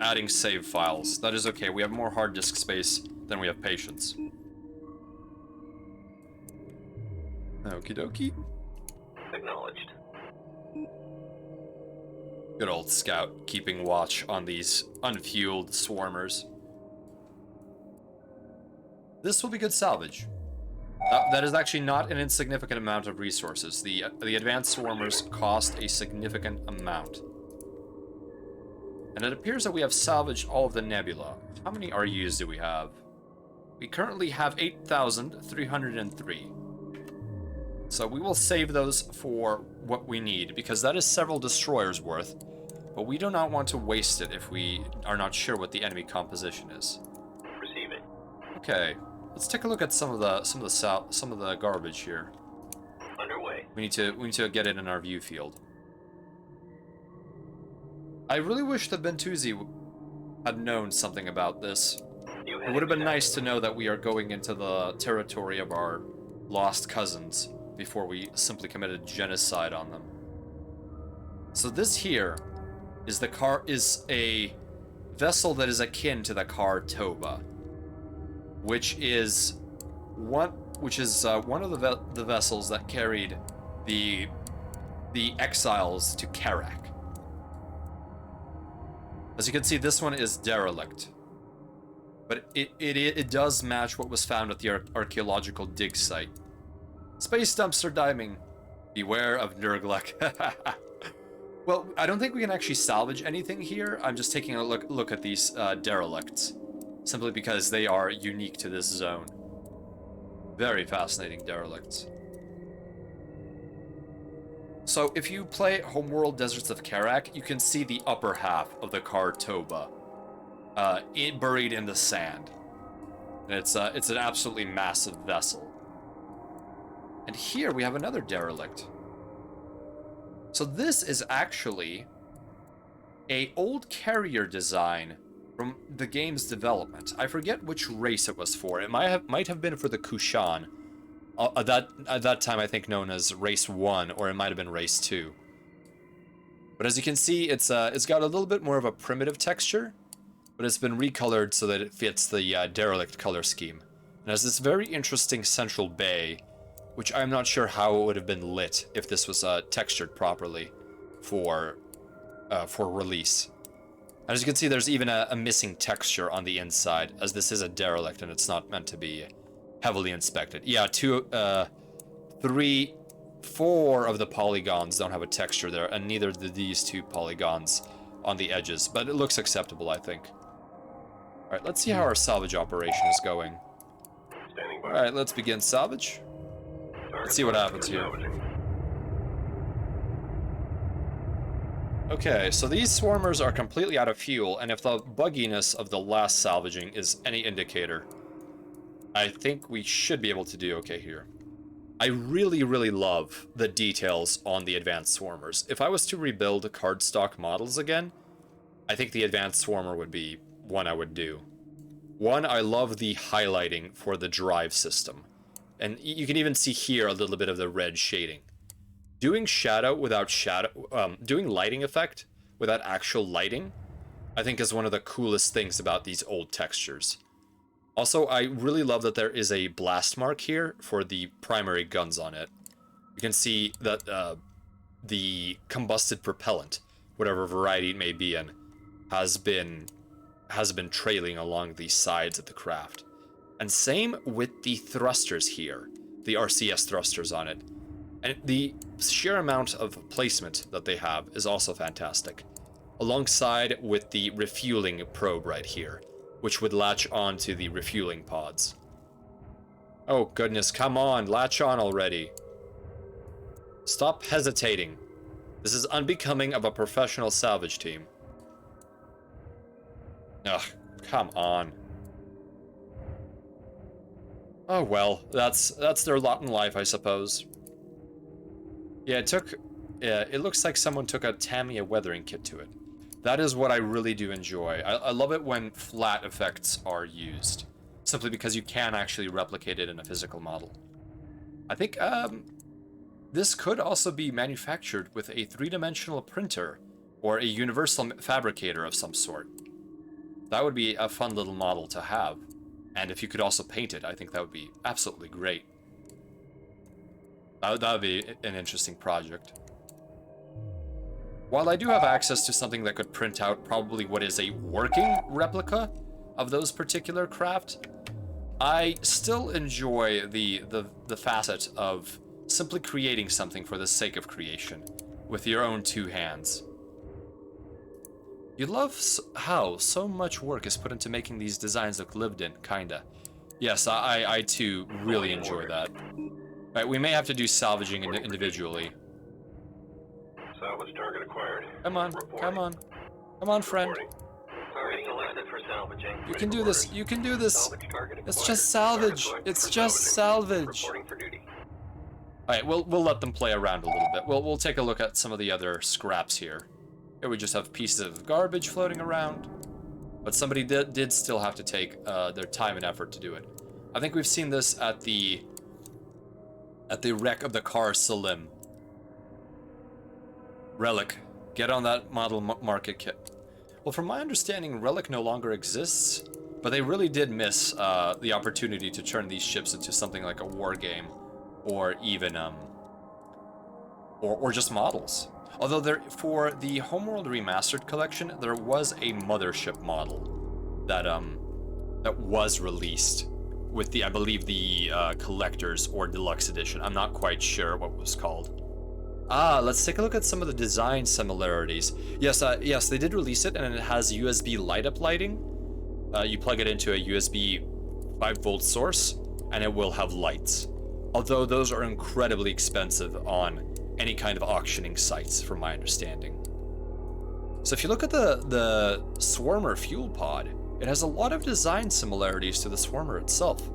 adding save files. That is okay. We have more hard disk space than we have patience. Okie dokie. Acknowledged. Good old Scout, keeping watch on these unfueled swarmers. This will be good salvage. That is actually not an insignificant amount of resources. The advanced swarmers cost a significant amount. And it appears that we have salvaged all of the nebula. How many RUs do we have? We currently have 8,303. So we will save those for what we need, because that is several destroyers worth. But we do not want to waste it if we are not sure what the enemy composition is. Receiving. Okay, let's take a look at some of the garbage here. Underway. We need to get it in our view field. I really wish that Bentuzi had known something about this. It would have been nice to know that we are going into the territory of our lost cousins before we simply committed genocide on them. So this here is a vessel that is akin to the car Toba, which is one of the vessels that carried the exiles to Kharak. As you can see, this one is derelict, but it does match what was found at the archaeological dig site. Space dumpster diving. Beware of Nurglek. Well, I don't think we can actually salvage anything here. I'm just taking a look at these derelicts, simply because they are unique to this zone. Very fascinating derelicts. So if you play Homeworld Deserts of Kharak, you can see the upper half of the car Toba, buried in the sand. And it's an absolutely massive vessel. And here we have another derelict. So this is actually a old carrier design from the game's development. I forget which race it was for. It might have been for the Kushan. At that time, I think known as Race 1, or it might have been Race 2. But as you can see, it's got a little bit more of a primitive texture, but it's been recolored so that it fits the derelict color scheme. It has this very interesting central bay, which I'm not sure how it would have been lit if this was textured properly for release. As you can see, there's even a missing texture on the inside, as this is a derelict and it's not meant to be heavily inspected. Yeah, 4 of the polygons don't have a texture there, and neither do these 2 polygons on the edges, but it looks acceptable, I think. Alright, let's see how our salvage operation is going. Alright, let's begin salvage. Let's see what happens here. Okay, so these swarmers are completely out of fuel, and if the bugginess of the last salvaging is any indicator, I think we should be able to do okay here. I really, really love the details on the advanced swarmers. If I was to rebuild cardstock models again, I think the advanced swarmer would be one I would do. One, I love the highlighting for the drive system. And you can even see here a little bit of the red shading. Doing shadow without shadow, doing lighting effect without actual lighting, I think is one of the coolest things about these old textures. Also, I really love that there is a blast mark here for the primary guns on it. You can see that the combusted propellant, whatever variety it may be in, has been trailing along the sides of the craft. And same with the thrusters here, the RCS thrusters on it. And the sheer amount of placement that they have is also fantastic, alongside with the refueling probe right here, which would latch on to the refueling pods. Oh goodness, come on, latch on already. Stop hesitating. This is unbecoming of a professional salvage team. Ugh, come on. Oh well, that's their lot in life, I suppose. Yeah, it looks like someone took a Tamiya weathering kit to it. That is what I really do enjoy. I love it when flat effects are used, simply because you can actually replicate it in a physical model. I think this could also be manufactured with a 3-dimensional printer or a universal fabricator of some sort. That would be a fun little model to have. And if you could also paint it, I think that would be absolutely great. That would be an interesting project. While I do have access to something that could print out probably what is a working replica of those particular craft, I still enjoy the facet of simply creating something for the sake of creation, with your own two hands. You love how so much work is put into making these designs look lived in, kinda. Yes, I too really enjoy that. Right, we may have to do salvaging individually. Salvage target acquired. Come on, come on. Come on, friend. Target selected for salvaging. You can do this, you can do this. Salvage target It's acquired. just salvage. Target It's selected just for salvage. Reporting for duty. Alright, we'll let them play around a little bit. We'll take a look at some of the other scraps here. Here we just have pieces of garbage floating around. But somebody did still have to take their time and effort to do it. I think we've seen this at the wreck of the car Salim. Relic, get on that model market kit. Well, from my understanding, Relic no longer exists, but they really did miss the opportunity to turn these ships into something like a war game, or even or just models. Although for the Homeworld Remastered collection, there was a mothership model that that was released with the, I believe, the collector's or deluxe edition. I'm not quite sure what it was called. Let's take a look at some of the design similarities. Yes, yes, they did release it, and it has USB light-up lighting. You plug it into a USB 5-volt source, and it will have lights. Although those are incredibly expensive on any kind of auctioning sites, from my understanding. So if you look at the Swarmer fuel pod, it has a lot of design similarities to the Swarmer itself.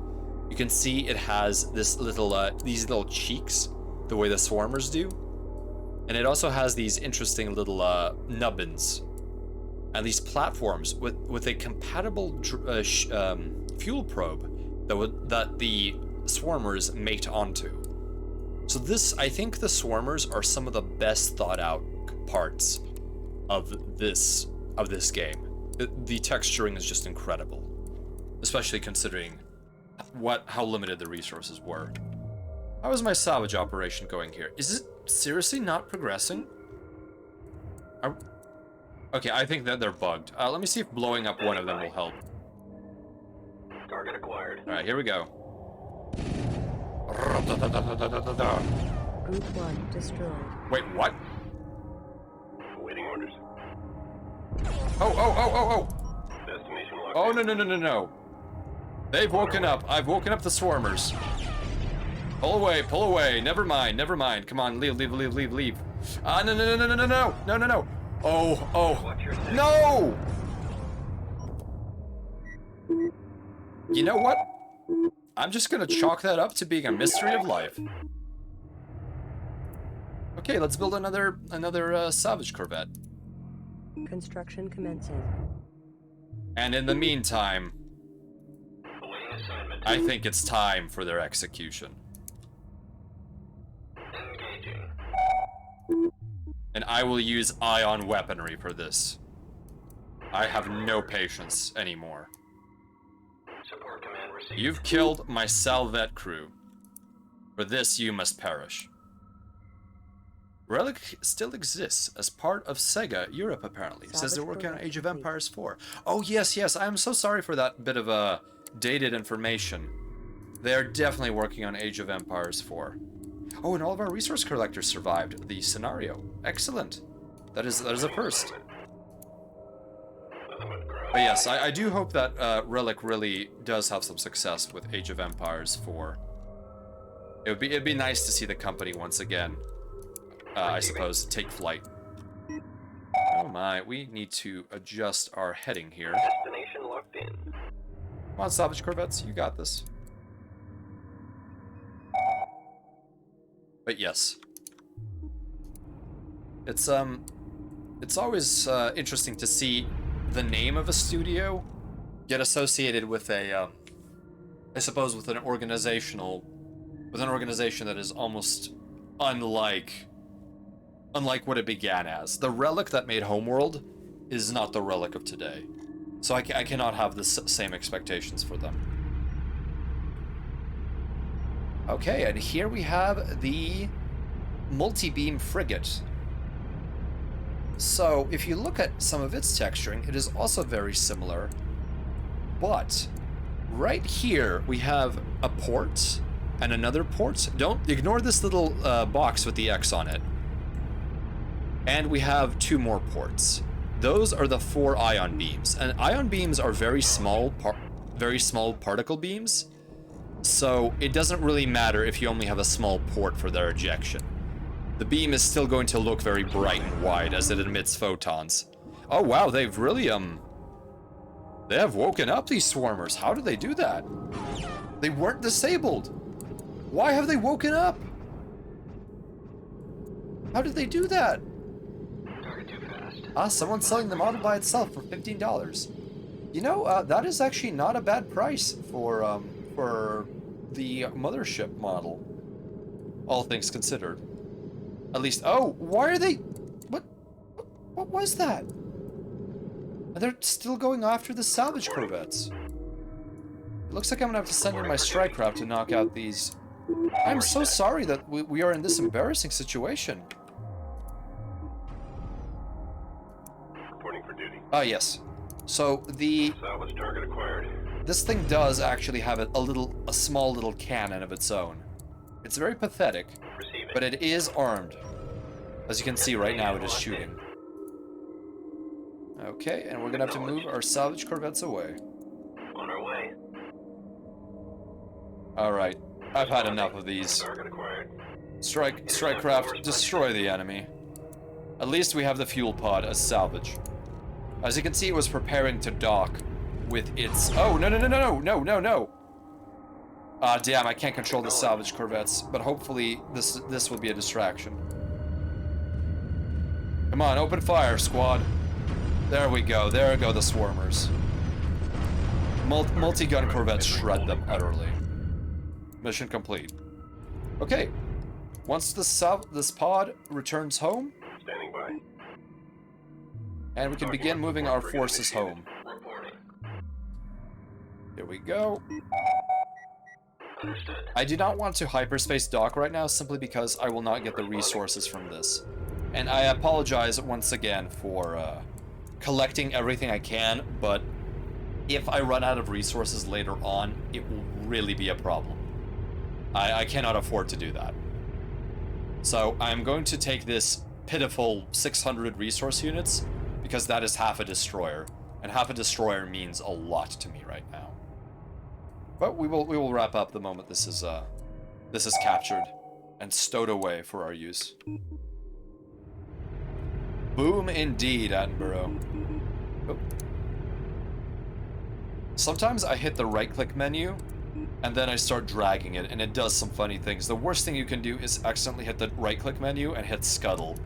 You can see it has this little these little cheeks, the way the Swarmers do. And it also has these interesting little nubbins and these platforms with a compatible fuel probe that the Swarmers mate onto. So this, I think the Swarmers are some of the best thought out parts of this game. The texturing is just incredible, especially considering how limited the resources were. How is my salvage operation going here? Is it seriously not progressing? Okay, I think that they're bugged. Let me see if blowing up one of them will help. Target acquired. All right, here we go. Group 1 destroyed. Wait, what? Awaiting orders. Oh! Destination locked. Oh, in. no. They've woken up. I've woken up the Swarmers. Pull away. Never mind. Come on, leave. No. Oh. No! You know what? I'm just gonna chalk that up to being a mystery of life. Okay, let's build another salvage corvette. Construction commencing. And in the meantime, Awaiting assignment. I think it's time for their execution. Engaging. And I will use ion weaponry for this. I have no patience anymore. Support command received. You've killed my Salvet crew. For this, you must perish. Relic still exists as part of Sega Europe, apparently. It says they're working on Age of Empires 4. Oh, yes. I'm so sorry for that bit of dated information. They're definitely working on Age of Empires 4. Oh, and all of our resource collectors survived the scenario. Excellent. That is a first. But yes, I do hope that Relic really does have some success with Age of Empires 4. It'd be nice to see the company once again, I suppose, take flight. Oh my, we need to adjust our heading here. Destination locked in. Come on, salvage corvettes, you got this. But yes, it's always interesting to see the name of a studio get associated with a, I suppose, with an organization that is almost unlike what it began as. The Relic that made Homeworld is not the Relic of today, so I cannot have the same expectations for them. Okay, and here we have the multi-beam frigate. So, if you look at some of its texturing, it is also very similar, but right here we have a port and another port. Don't ignore this little box with the X on it. And we have 2 more ports. Those are the 4 ion beams, and ion beams are very small particle beams, so it doesn't really matter if you only have a small port for their ejection. The beam is still going to look very bright and wide as it emits photons. Oh wow, they've really they have woken up, these swarmers. How did they do that? They weren't disabled. Why have they woken up? How did they do that? Someone's selling the model by itself for $15. You know, that is actually not a bad price for the mothership model, all things considered. At least, oh, why are they? What was that? They're still going after the salvage corvettes. It looks like I'm gonna have to send in my strike craft to knock out these. I'm so sorry that we are in this embarrassing situation. Reporting for duty. Yes. So Salvage target acquired. this thing does actually have a small little cannon of its own. It's very pathetic, Receiving. but it is armed. As you can see right now, it is shooting. Okay, and we're gonna have to move our salvage corvettes away. On our way. Alright, I've had enough of these. Target acquired. Strike craft, destroy the enemy. At least we have the fuel pod as salvage. As you can see, it was preparing to dock with its... Oh, no. Ah, damn, I can't control the salvage corvettes, but hopefully this will be a distraction. Come on, open fire, squad. There we go, there go the swarmers. Multi-gun corvettes shred them utterly. Mission complete. Okay, once this pod returns home, Standing by. and we can begin moving our forces home. Reporting. Here we go. Understood. I do not want to hyperspace dock right now simply because I will not get the resources from this. And I apologize once again for collecting everything I can, but if I run out of resources later on, it will really be a problem. I cannot afford to do that. So I'm going to take this pitiful 600 resource units because that is half a destroyer, and half a destroyer means a lot to me right now. But we will wrap up the moment this is captured and stowed away for our use. Boom indeed, Attenborough. Oh. Sometimes I hit the right-click menu, and then I start dragging it, and it does some funny things. The worst thing you can do is accidentally hit the right-click menu and hit scuttle.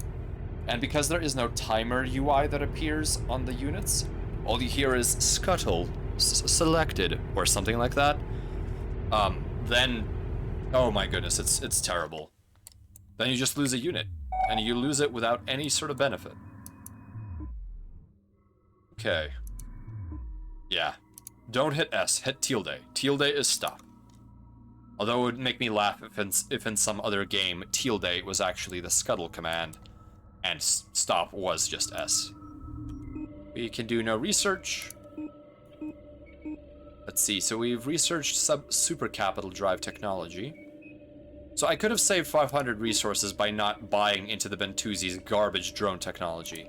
And because there is no timer UI that appears on the units, all you hear is scuttle selected or something like that. Then, oh my goodness, it's terrible. Then you just lose a unit, and you lose it without any sort of benefit. Okay. Yeah. Don't hit S, hit tilde. Tilde is stop. Although it would make me laugh if in some other game tilde was actually the scuttle command, and stop was just S. We can do no research. Let's see, so we've researched super capital drive technology. So I could have saved 500 resources by not buying into the Bentuzi's garbage drone technology.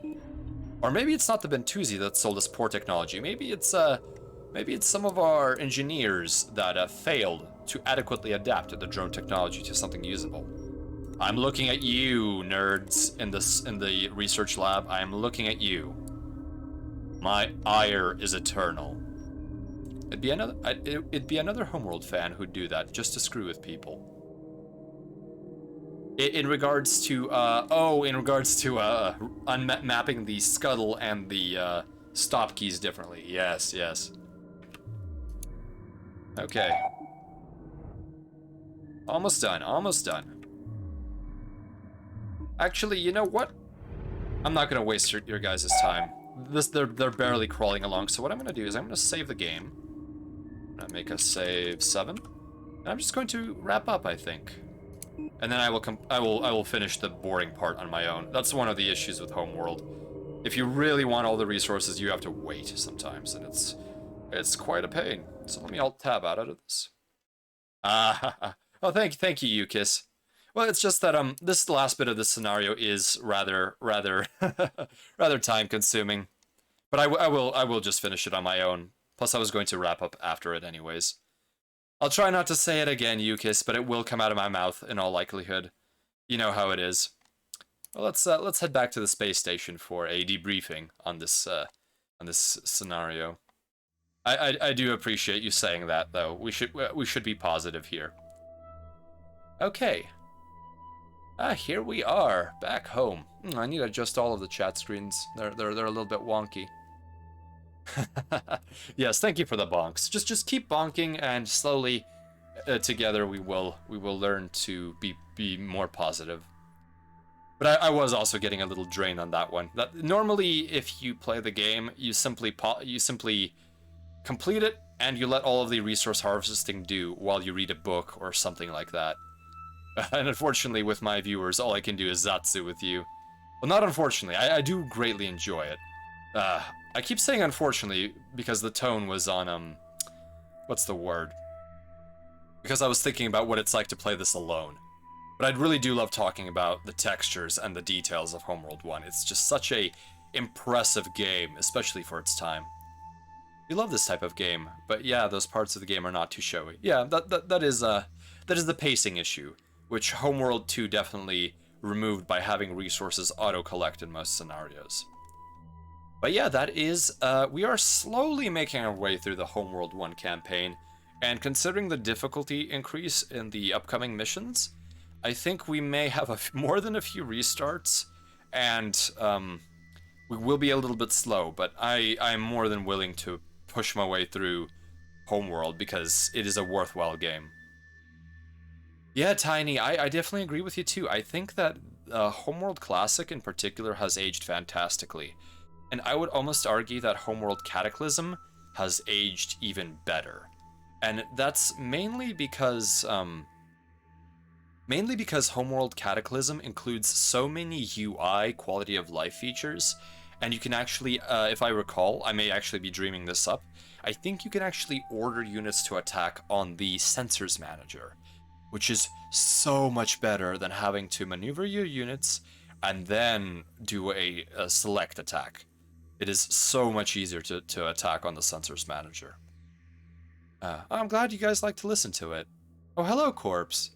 Or maybe it's not the Bentuzi that sold us poor technology. Maybe it's some of our engineers that failed to adequately adapt the drone technology to something usable. I'm looking at you, nerds, in the research lab. I'm looking at you. My ire is eternal. It'd be another Homeworld fan who'd do that just to screw with people. In regards to unmapping the scuttle and the stop keys differently. Yes. Okay. Almost done. Actually, you know what? I'm not gonna waste your guys' time. They're barely crawling along, so what I'm gonna do is I'm gonna save the game. I'm gonna make a save 7. And I'm just going to wrap up, I think. And then I will finish the boring part on my own. That's one of the issues with Homeworld. If you really want all the resources, you have to wait sometimes, and It's quite a pain. So let me alt-tab out of this. Oh, thank you, Yukis. Well, it's just that this last bit of the scenario is rather rather time-consuming, but I will just finish it on my own. Plus, I was going to wrap up after it anyways. I'll try not to say it again, Yukis, but it will come out of my mouth in all likelihood. You know how it is. Well, let's head back to the space station for a debriefing on this scenario. I do appreciate you saying that, though. We should be positive here. Okay. Here we are, back home. I need to adjust all of the chat screens. They're a little bit wonky. Yes, thank you for the bonks. Just keep bonking, and slowly, together we will learn to be more positive. But I was also getting a little drained on that one. Normally, if you play the game, you simply complete it, and you let all of the resource harvesting do while you read a book or something like that. And unfortunately, with my viewers, all I can do is Zatsu with you. Well, not unfortunately. I do greatly enjoy it. I keep saying unfortunately because the tone was on, what's the word? Because I was thinking about what it's like to play this alone. But I really do love talking about the textures and the details of Homeworld 1. It's just such a impressive game, especially for its time. You love this type of game, but yeah, those parts of the game are not too showy. Yeah, that is the pacing issue, which Homeworld 2 definitely removed by having resources auto-collect in most scenarios. But yeah, that is, we are slowly making our way through the Homeworld 1 campaign, and considering the difficulty increase in the upcoming missions, I think we may have more than a few restarts, and we will be a little bit slow, but I'm more than willing to push my way through Homeworld because it is a worthwhile game. Yeah, Tiny, I definitely agree with you too. I think that Homeworld Classic in particular has aged fantastically, and I would almost argue that Homeworld Cataclysm has aged even better. And that's mainly because Homeworld Cataclysm includes so many UI quality of life features, and you can actually, if I recall, I may actually be dreaming this up, I think you can actually order units to attack on the Sensors Manager, which is so much better than having to maneuver your units and then do a select attack. It is so much easier to attack on the Sensors Manager. I'm glad you guys like to listen to it. Oh, hello, Corpse.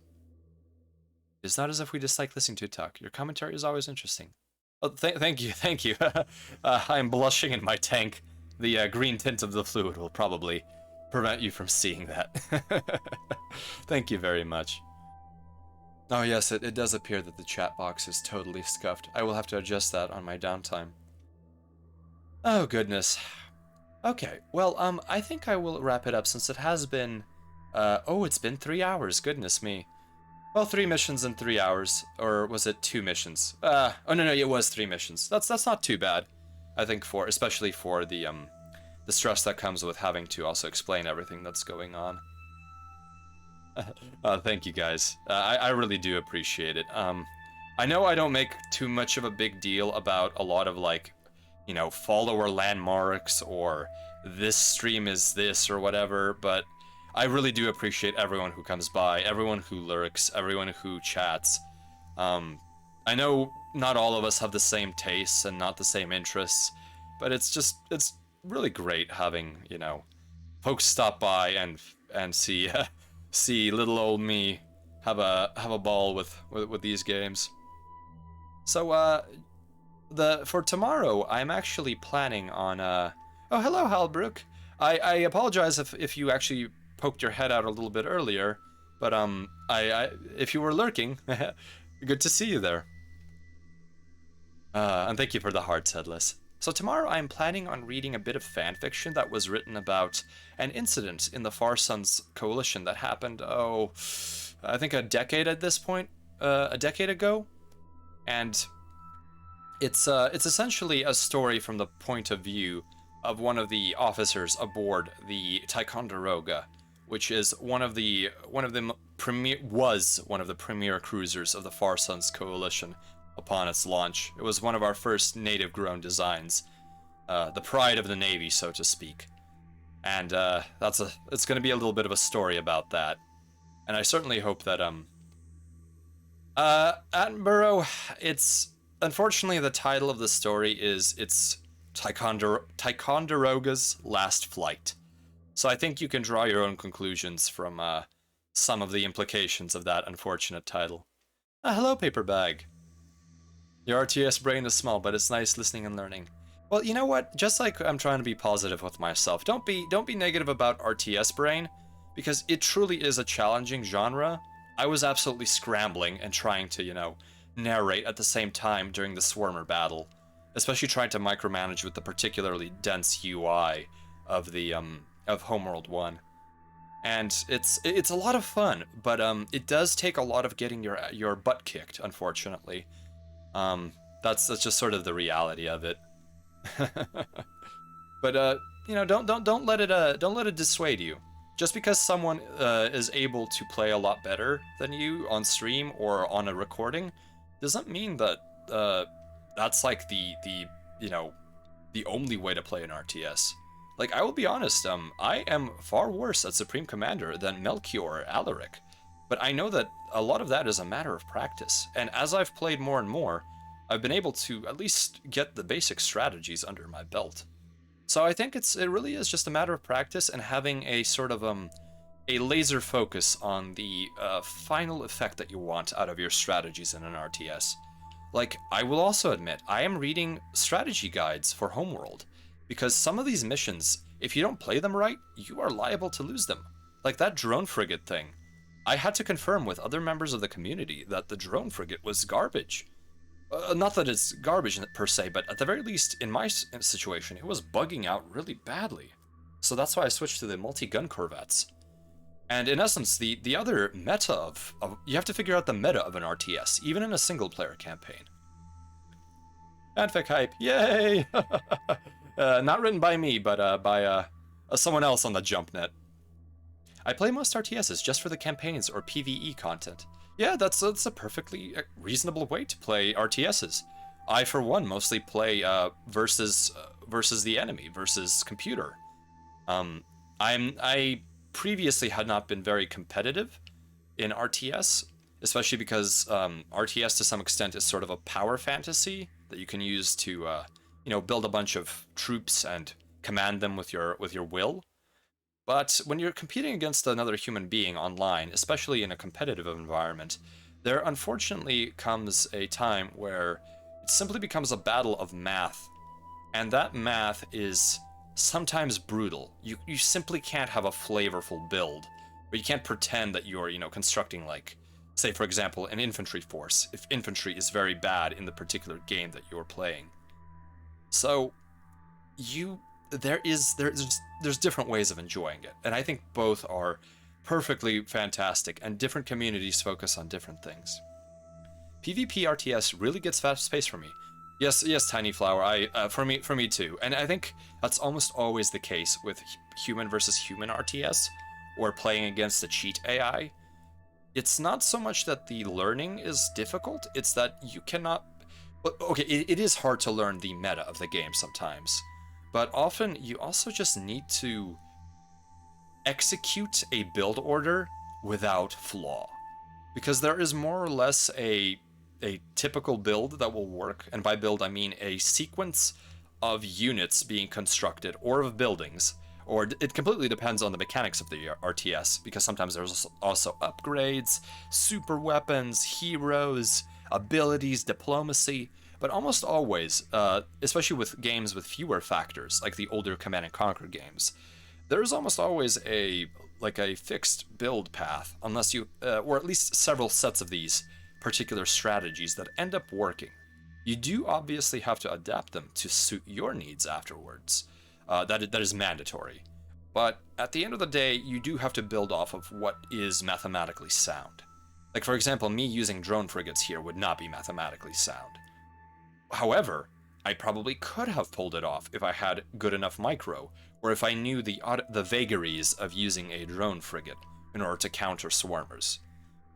It's not as if we dislike listening to it talk. Your commentary is always interesting. Oh, thank you. I'm blushing in my tank. The green tint of the fluid will probably prevent you from seeing that. Thank you very much. Oh yes, it does appear that the chat box is totally scuffed. I will have to adjust that on my downtime. Oh goodness. Okay, well, I think I will wrap it up since it has been, it's been 3 hours, goodness me. Well, 3 missions in 3 hours, or was it 2 missions? Oh no, it was 3 missions. That's not too bad, I think, especially for the stress that comes with having to also explain everything that's going on. Thank you guys. I really do appreciate it. I know I don't make too much of a big deal about a lot of, like, you know, follower landmarks or this stream is this or whatever, but I really do appreciate everyone who comes by, everyone who lurks, everyone who chats. I know not all of us have the same tastes and not the same interests, but it's really great having, you know, folks stop by and see see little old me have a ball with these games. So for tomorrow, I'm actually planning on oh, hello, Halbrook. I apologize if you actually poked your head out a little bit earlier, but if you were lurking, good to see you there. And thank you for the hearts, Headless. So tomorrow I'm planning on reading a bit of fanfiction that was written about an incident in the Far Suns Coalition that happened, I think a decade at this point, a decade ago, and it's essentially a story from the point of view of one of the officers aboard the Ticonderoga, which is one of the premier cruisers of the Far Suns Coalition upon its launch. It was one of our first native-grown designs, the pride of the Navy, so to speak. And it's going to be a little bit of a story about that. And I certainly hope that Attenborough, it's unfortunately the title of the story is it's Ticonderoga's Last Flight. So I think you can draw your own conclusions from some of the implications of that unfortunate title. Hello, paper bag. Your RTS brain is small, but it's nice listening and learning. Well, you know what? Just like I'm trying to be positive with myself, don't be negative about RTS brain, because it truly is a challenging genre. I was absolutely scrambling and trying to, narrate at the same time during the Swarmer battle, especially trying to micromanage with the particularly dense UI of the of Homeworld 1. And it's a lot of fun, but it does take a lot of getting your butt kicked, unfortunately. That's just sort of the reality of it. But don't let it dissuade you. Just because someone is able to play a lot better than you on stream or on a recording doesn't mean that that's like the only way to play an RTS. Like, I will be honest, I am far worse at Supreme Commander than Melchior or Alaric, but I know that a lot of that is a matter of practice, and as I've played more and more, I've been able to at least get the basic strategies under my belt. So I think it really is just a matter of practice and having a sort of a laser focus on the final effect that you want out of your strategies in an RTS. Like, I will also admit, I am reading strategy guides for Homeworld, because some of these missions, if you don't play them right, you are liable to lose them. Like that drone frigate thing. I had to confirm with other members of the community that the drone frigate was garbage. Not that it's garbage per se, but at the very least, in my situation, it was bugging out really badly. So that's why I switched to the multi-gun corvettes. And in essence, the other meta of you have to figure out the meta of an RTS, even in a single-player campaign. Fanfic hype, yay! Not written by me, but by someone else on the JumpNet. I play most RTSs just for the campaigns or PvE content. Yeah, that's a perfectly reasonable way to play RTSs. I, for one, mostly play versus the enemy, versus computer. I previously had not been very competitive in RTS, especially because RTS to some extent is sort of a power fantasy that you can use to build a bunch of troops and command them with your will. But when you're competing against another human being online, especially in a competitive environment, there unfortunately comes a time where it simply becomes a battle of math. And that math is sometimes brutal. You simply can't have a flavorful build, but you can't pretend that you're, constructing, like, say, for example, an infantry force, if infantry is very bad in the particular game that you're playing. So, there's different ways of enjoying it, and I think both are perfectly fantastic, and different communities focus on different things. PvP RTS really gets fast-paced for me. Yes, Tiny Flower. For me too, and I think that's almost always the case with human versus human RTS, or playing against a cheat AI. It's not so much that the learning is difficult; it's that you cannot. Okay, it is hard to learn the meta of the game sometimes. But often, you also just need to execute a build order without flaw. Because there is more or less a typical build that will work, and by build I mean a sequence of units being constructed, or of buildings, or it completely depends on the mechanics of the RTS, because sometimes there's also upgrades, super weapons, heroes, abilities, diplomacy. But almost always, especially with games with fewer factors, like the older Command & Conquer games, there's almost always a fixed build path, unless you, or at least several sets of these particular strategies that end up working. You do obviously have to adapt them to suit your needs afterwards. That is mandatory. But at the end of the day, you do have to build off of what is mathematically sound. Like, for example, me using drone frigates here would not be mathematically sound. However, I probably could have pulled it off if I had good enough micro, or if I knew the vagaries of using a drone frigate in order to counter swarmers.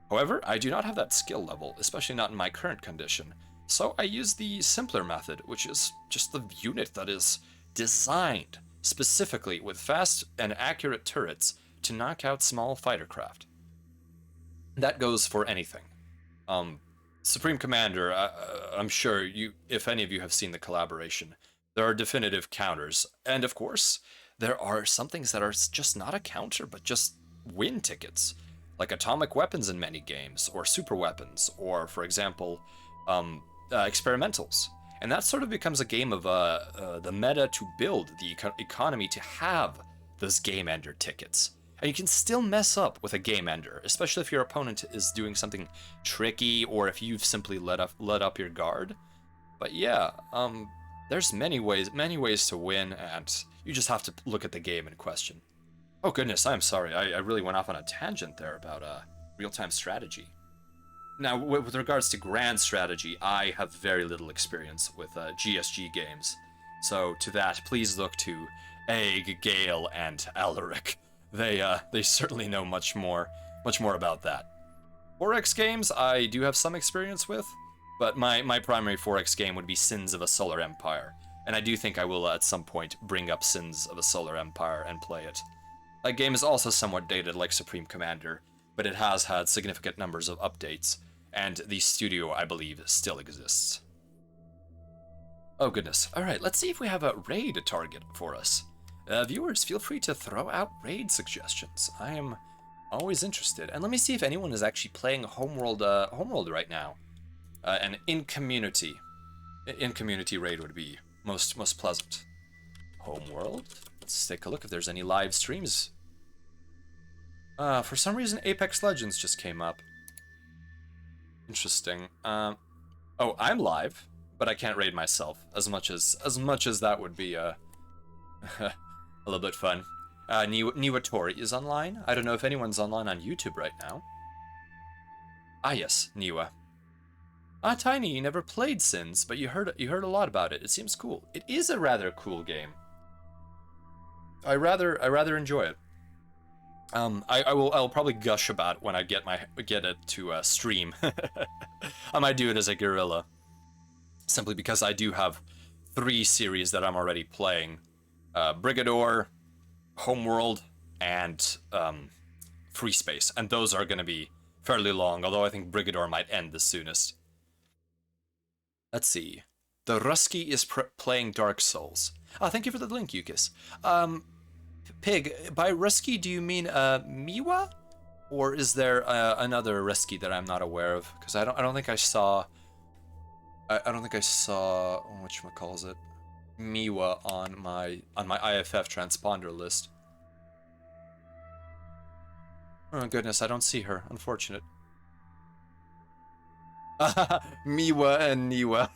However, I do not have that skill level, especially not in my current condition, so I use the simpler method, which is just the unit that is designed specifically with fast and accurate turrets to knock out small fighter craft. That goes for anything. Supreme Commander, I'm sure if any of you have seen the collaboration, there are definitive counters, and of course, there are some things that are just not a counter, but just win tickets, like atomic weapons in many games, or super weapons, or, for example, experimentals. And that sort of becomes a game of the meta to build the economy to have those game ender tickets. And you can still mess up with a game ender, especially if your opponent is doing something tricky, or if you've simply let up your guard. But yeah, there's many ways to win, and you just have to look at the game in question. Oh goodness, I'm sorry, I really went off on a tangent there about real-time strategy. Now, with regards to grand strategy, I have very little experience with GSG games. So to that, please look to Egg, Gale, and Alaric. They certainly know much more about that. 4X games, I do have some experience with, but my primary 4X game would be Sins of a Solar Empire, and I do think I will at some point bring up Sins of a Solar Empire and play it. That game is also somewhat dated like Supreme Commander, but it has had significant numbers of updates, and the studio, I believe, still exists. Oh goodness. Alright, let's see if we have a raid target for us. Viewers, feel free to throw out raid suggestions. I am always interested. And let me see if anyone is actually playing Homeworld right now. An in-community raid would be most pleasant. Homeworld? Let's take a look if there's any live streams. For some reason, Apex Legends just came up. Interesting. Oh, I'm live, but I can't raid myself. As much as that would be a little bit fun. Niwatori is online. I don't know if anyone's online on YouTube right now. Ah yes, Niwa. Ah, Tiny, you never played Sins, but you heard a lot about it. It seems cool. It is a rather cool game. I rather enjoy it. I'll probably gush about it when I get it to stream. I might do it as a guerrilla, simply because I do have 3 series that I'm already playing: Brigador, Homeworld, and Free Space, and those are going to be fairly long. Although I think Brigador might end the soonest. Let's see. The Rusky is playing Dark Souls. Oh, thank you for the link, Yukis. Pig, by Rusky, do you mean Miwa? Or is there another Rusky that I'm not aware of? Because I don't think I saw... I don't think I saw... whatchamacallit? Miwa on my IFF transponder list. Oh goodness, I don't see her. Unfortunate. Miwa and Niwa.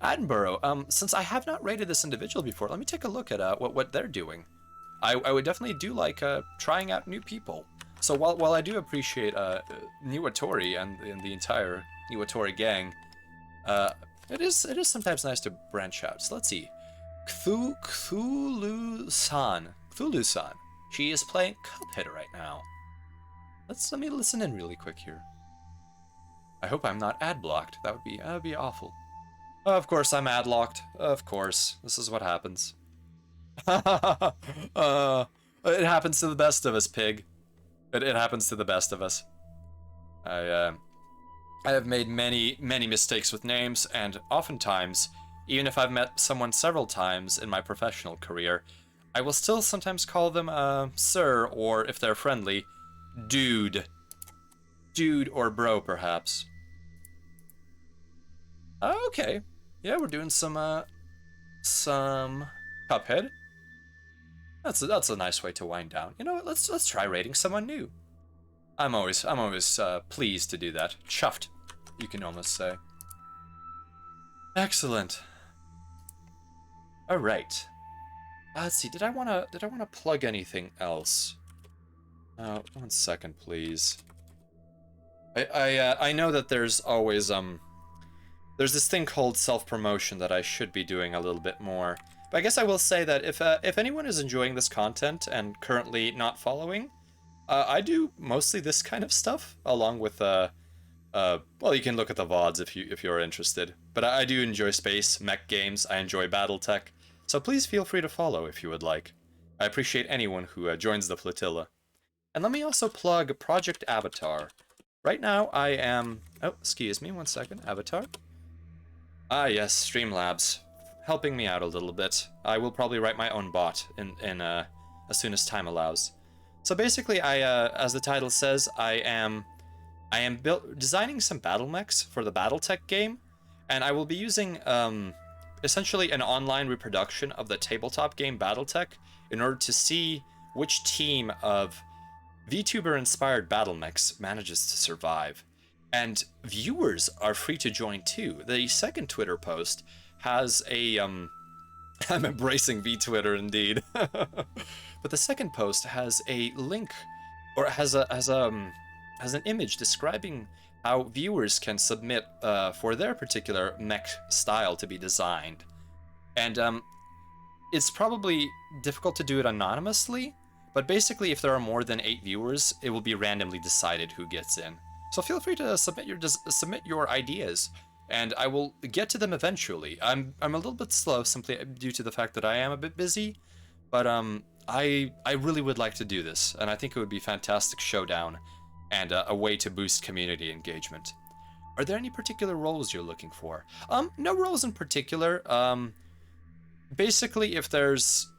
Attenborough, since I have not rated this individual before, let me take a look at what they're doing. I would definitely do like trying out new people. So while I do appreciate Niwatori and the entire Niwatori gang, it is sometimes nice to branch out. So let's see. Cthulhu-san. She is playing Cuphead right now. Let me listen in really quick here. I hope I'm not ad blocked. That would be awful. Of course I'm ad locked. Of course. This is what happens. It happens to the best of us, Pig. It happens to the best of us. I have made many mistakes with names, and oftentimes, even if I've met someone several times in my professional career, I will still sometimes call them sir, or if they're friendly, dude. Dude or bro, perhaps. Okay. Yeah, we're doing some Cuphead. That's a nice way to wind down. You know what? Let's try rating someone new. I'm always pleased to do that. Chuffed, you can almost say. Excellent. All right. Let's see. Did I wanna plug anything else? 1 second, please. I know that there's always there's this thing called self-promotion that I should be doing a little bit more. But I guess I will say that if anyone is enjoying this content and currently not following, I do mostly this kind of stuff along with Well, you can look at the VODs if you're interested. But I do enjoy space, mech games, I enjoy BattleTech, so please feel free to follow if you would like. I appreciate anyone who joins the flotilla. And let me also plug Project Avatar. Right now I am... Oh, excuse me, one second. Avatar. Ah, yes, Streamlabs. Helping me out a little bit. I will probably write my own bot as soon as time allows. So basically, as the title says, I am designing some battle mechs for the BattleTech game, and I will be using essentially an online reproduction of the tabletop game BattleTech in order to see which team of VTuber-inspired battle mechs manages to survive. And viewers are free to join too. The second Twitter post has a I'm embracing VTwitter indeed. But the second post has a link, or has an image describing how viewers can submit for their particular mech style to be designed. And it's probably difficult to do it anonymously, but basically if there are more than 8 viewers, it will be randomly decided who gets in. So feel free to submit your ideas, and I will get to them eventually. I'm a little bit slow simply due to the fact that I am a bit busy, but I really would like to do this, and I think it would be a fantastic showdown and a way to boost community engagement. Are there any particular roles you're looking for? No roles in particular. Basically, if there's...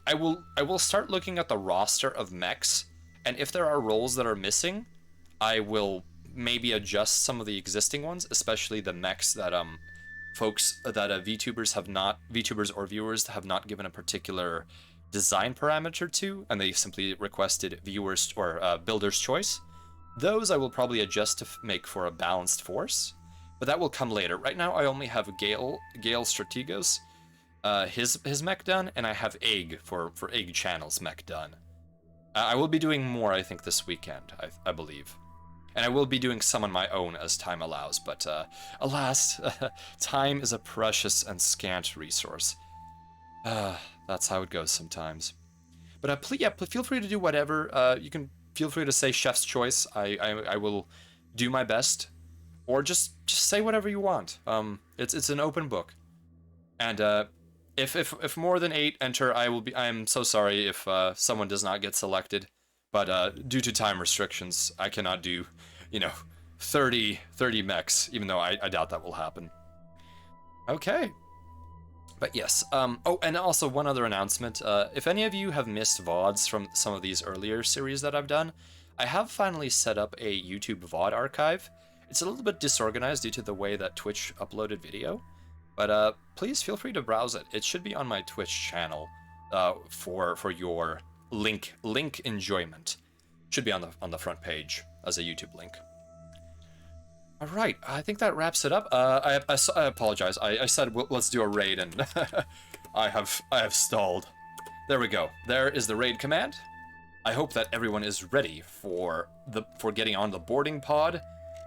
I will start looking at the roster of mechs, and if there are roles that are missing, I will maybe adjust some of the existing ones, especially the mechs that VTubers or viewers have not given a particular design parameter to, and they simply requested viewers or builder's choice. Those I will probably adjust to make for a balanced force, but that will come later. Right now I only have Gale Strategos, his mech done, and I have Egg for Egg Channel's mech done. I will be doing more, I think, this weekend, I believe. And I will be doing some on my own as time allows, but alas, time is a precious and scant resource. That's how it goes sometimes. But feel free to do whatever. You can feel free to say chef's choice. I will do my best, or just say whatever you want. It's an open book, and if more than 8 enter, I'm so sorry if someone does not get selected. But due to time restrictions, I cannot do, 30 mechs, even though I doubt that will happen. Okay. But yes, oh, and also one other announcement. If any of you have missed VODs from some of these earlier series that I've done, I have finally set up a YouTube VOD archive. It's a little bit disorganized due to the way that Twitch uploaded video, but please feel free to browse it. It should be on my Twitch channel for your link enjoyment. Should be on the front page as a YouTube link. All right, I think that wraps it up. I apologize. I said let's do a raid, and I have stalled. There we go. There is the raid command. I hope that everyone is ready for getting on the boarding pod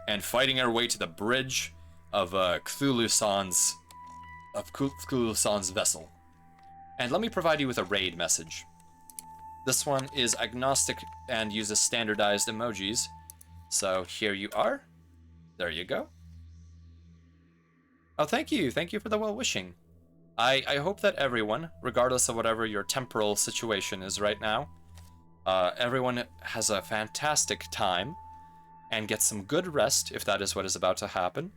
and fighting our way to the bridge of Cthulhu-san's vessel. And let me provide you with a raid message. This one is agnostic and uses standardized emojis. So here you are. There you go. Oh, thank you. Thank you for the well-wishing. I hope that everyone, regardless of whatever your temporal situation is right now, everyone has a fantastic time and gets some good rest if that is what is about to happen,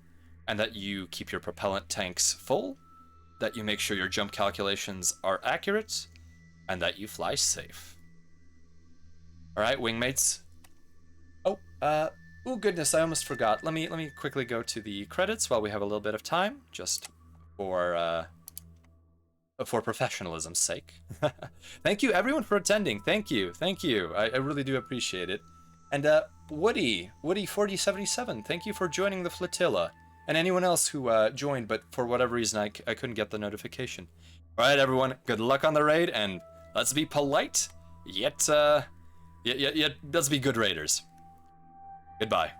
and that you keep your propellant tanks full, that you make sure your jump calculations are accurate, and that you fly safe. All right, wingmates. Oh goodness, I almost forgot. Let me quickly go to the credits while we have a little bit of time, just for professionalism's sake. Thank you everyone for attending. Thank you. I really do appreciate it. And Woody 4077, thank you for joining the flotilla. And anyone else who joined, but for whatever reason I couldn't get the notification. All right, everyone, good luck on the raid, and let's be polite, yet let's be good raiders. Goodbye.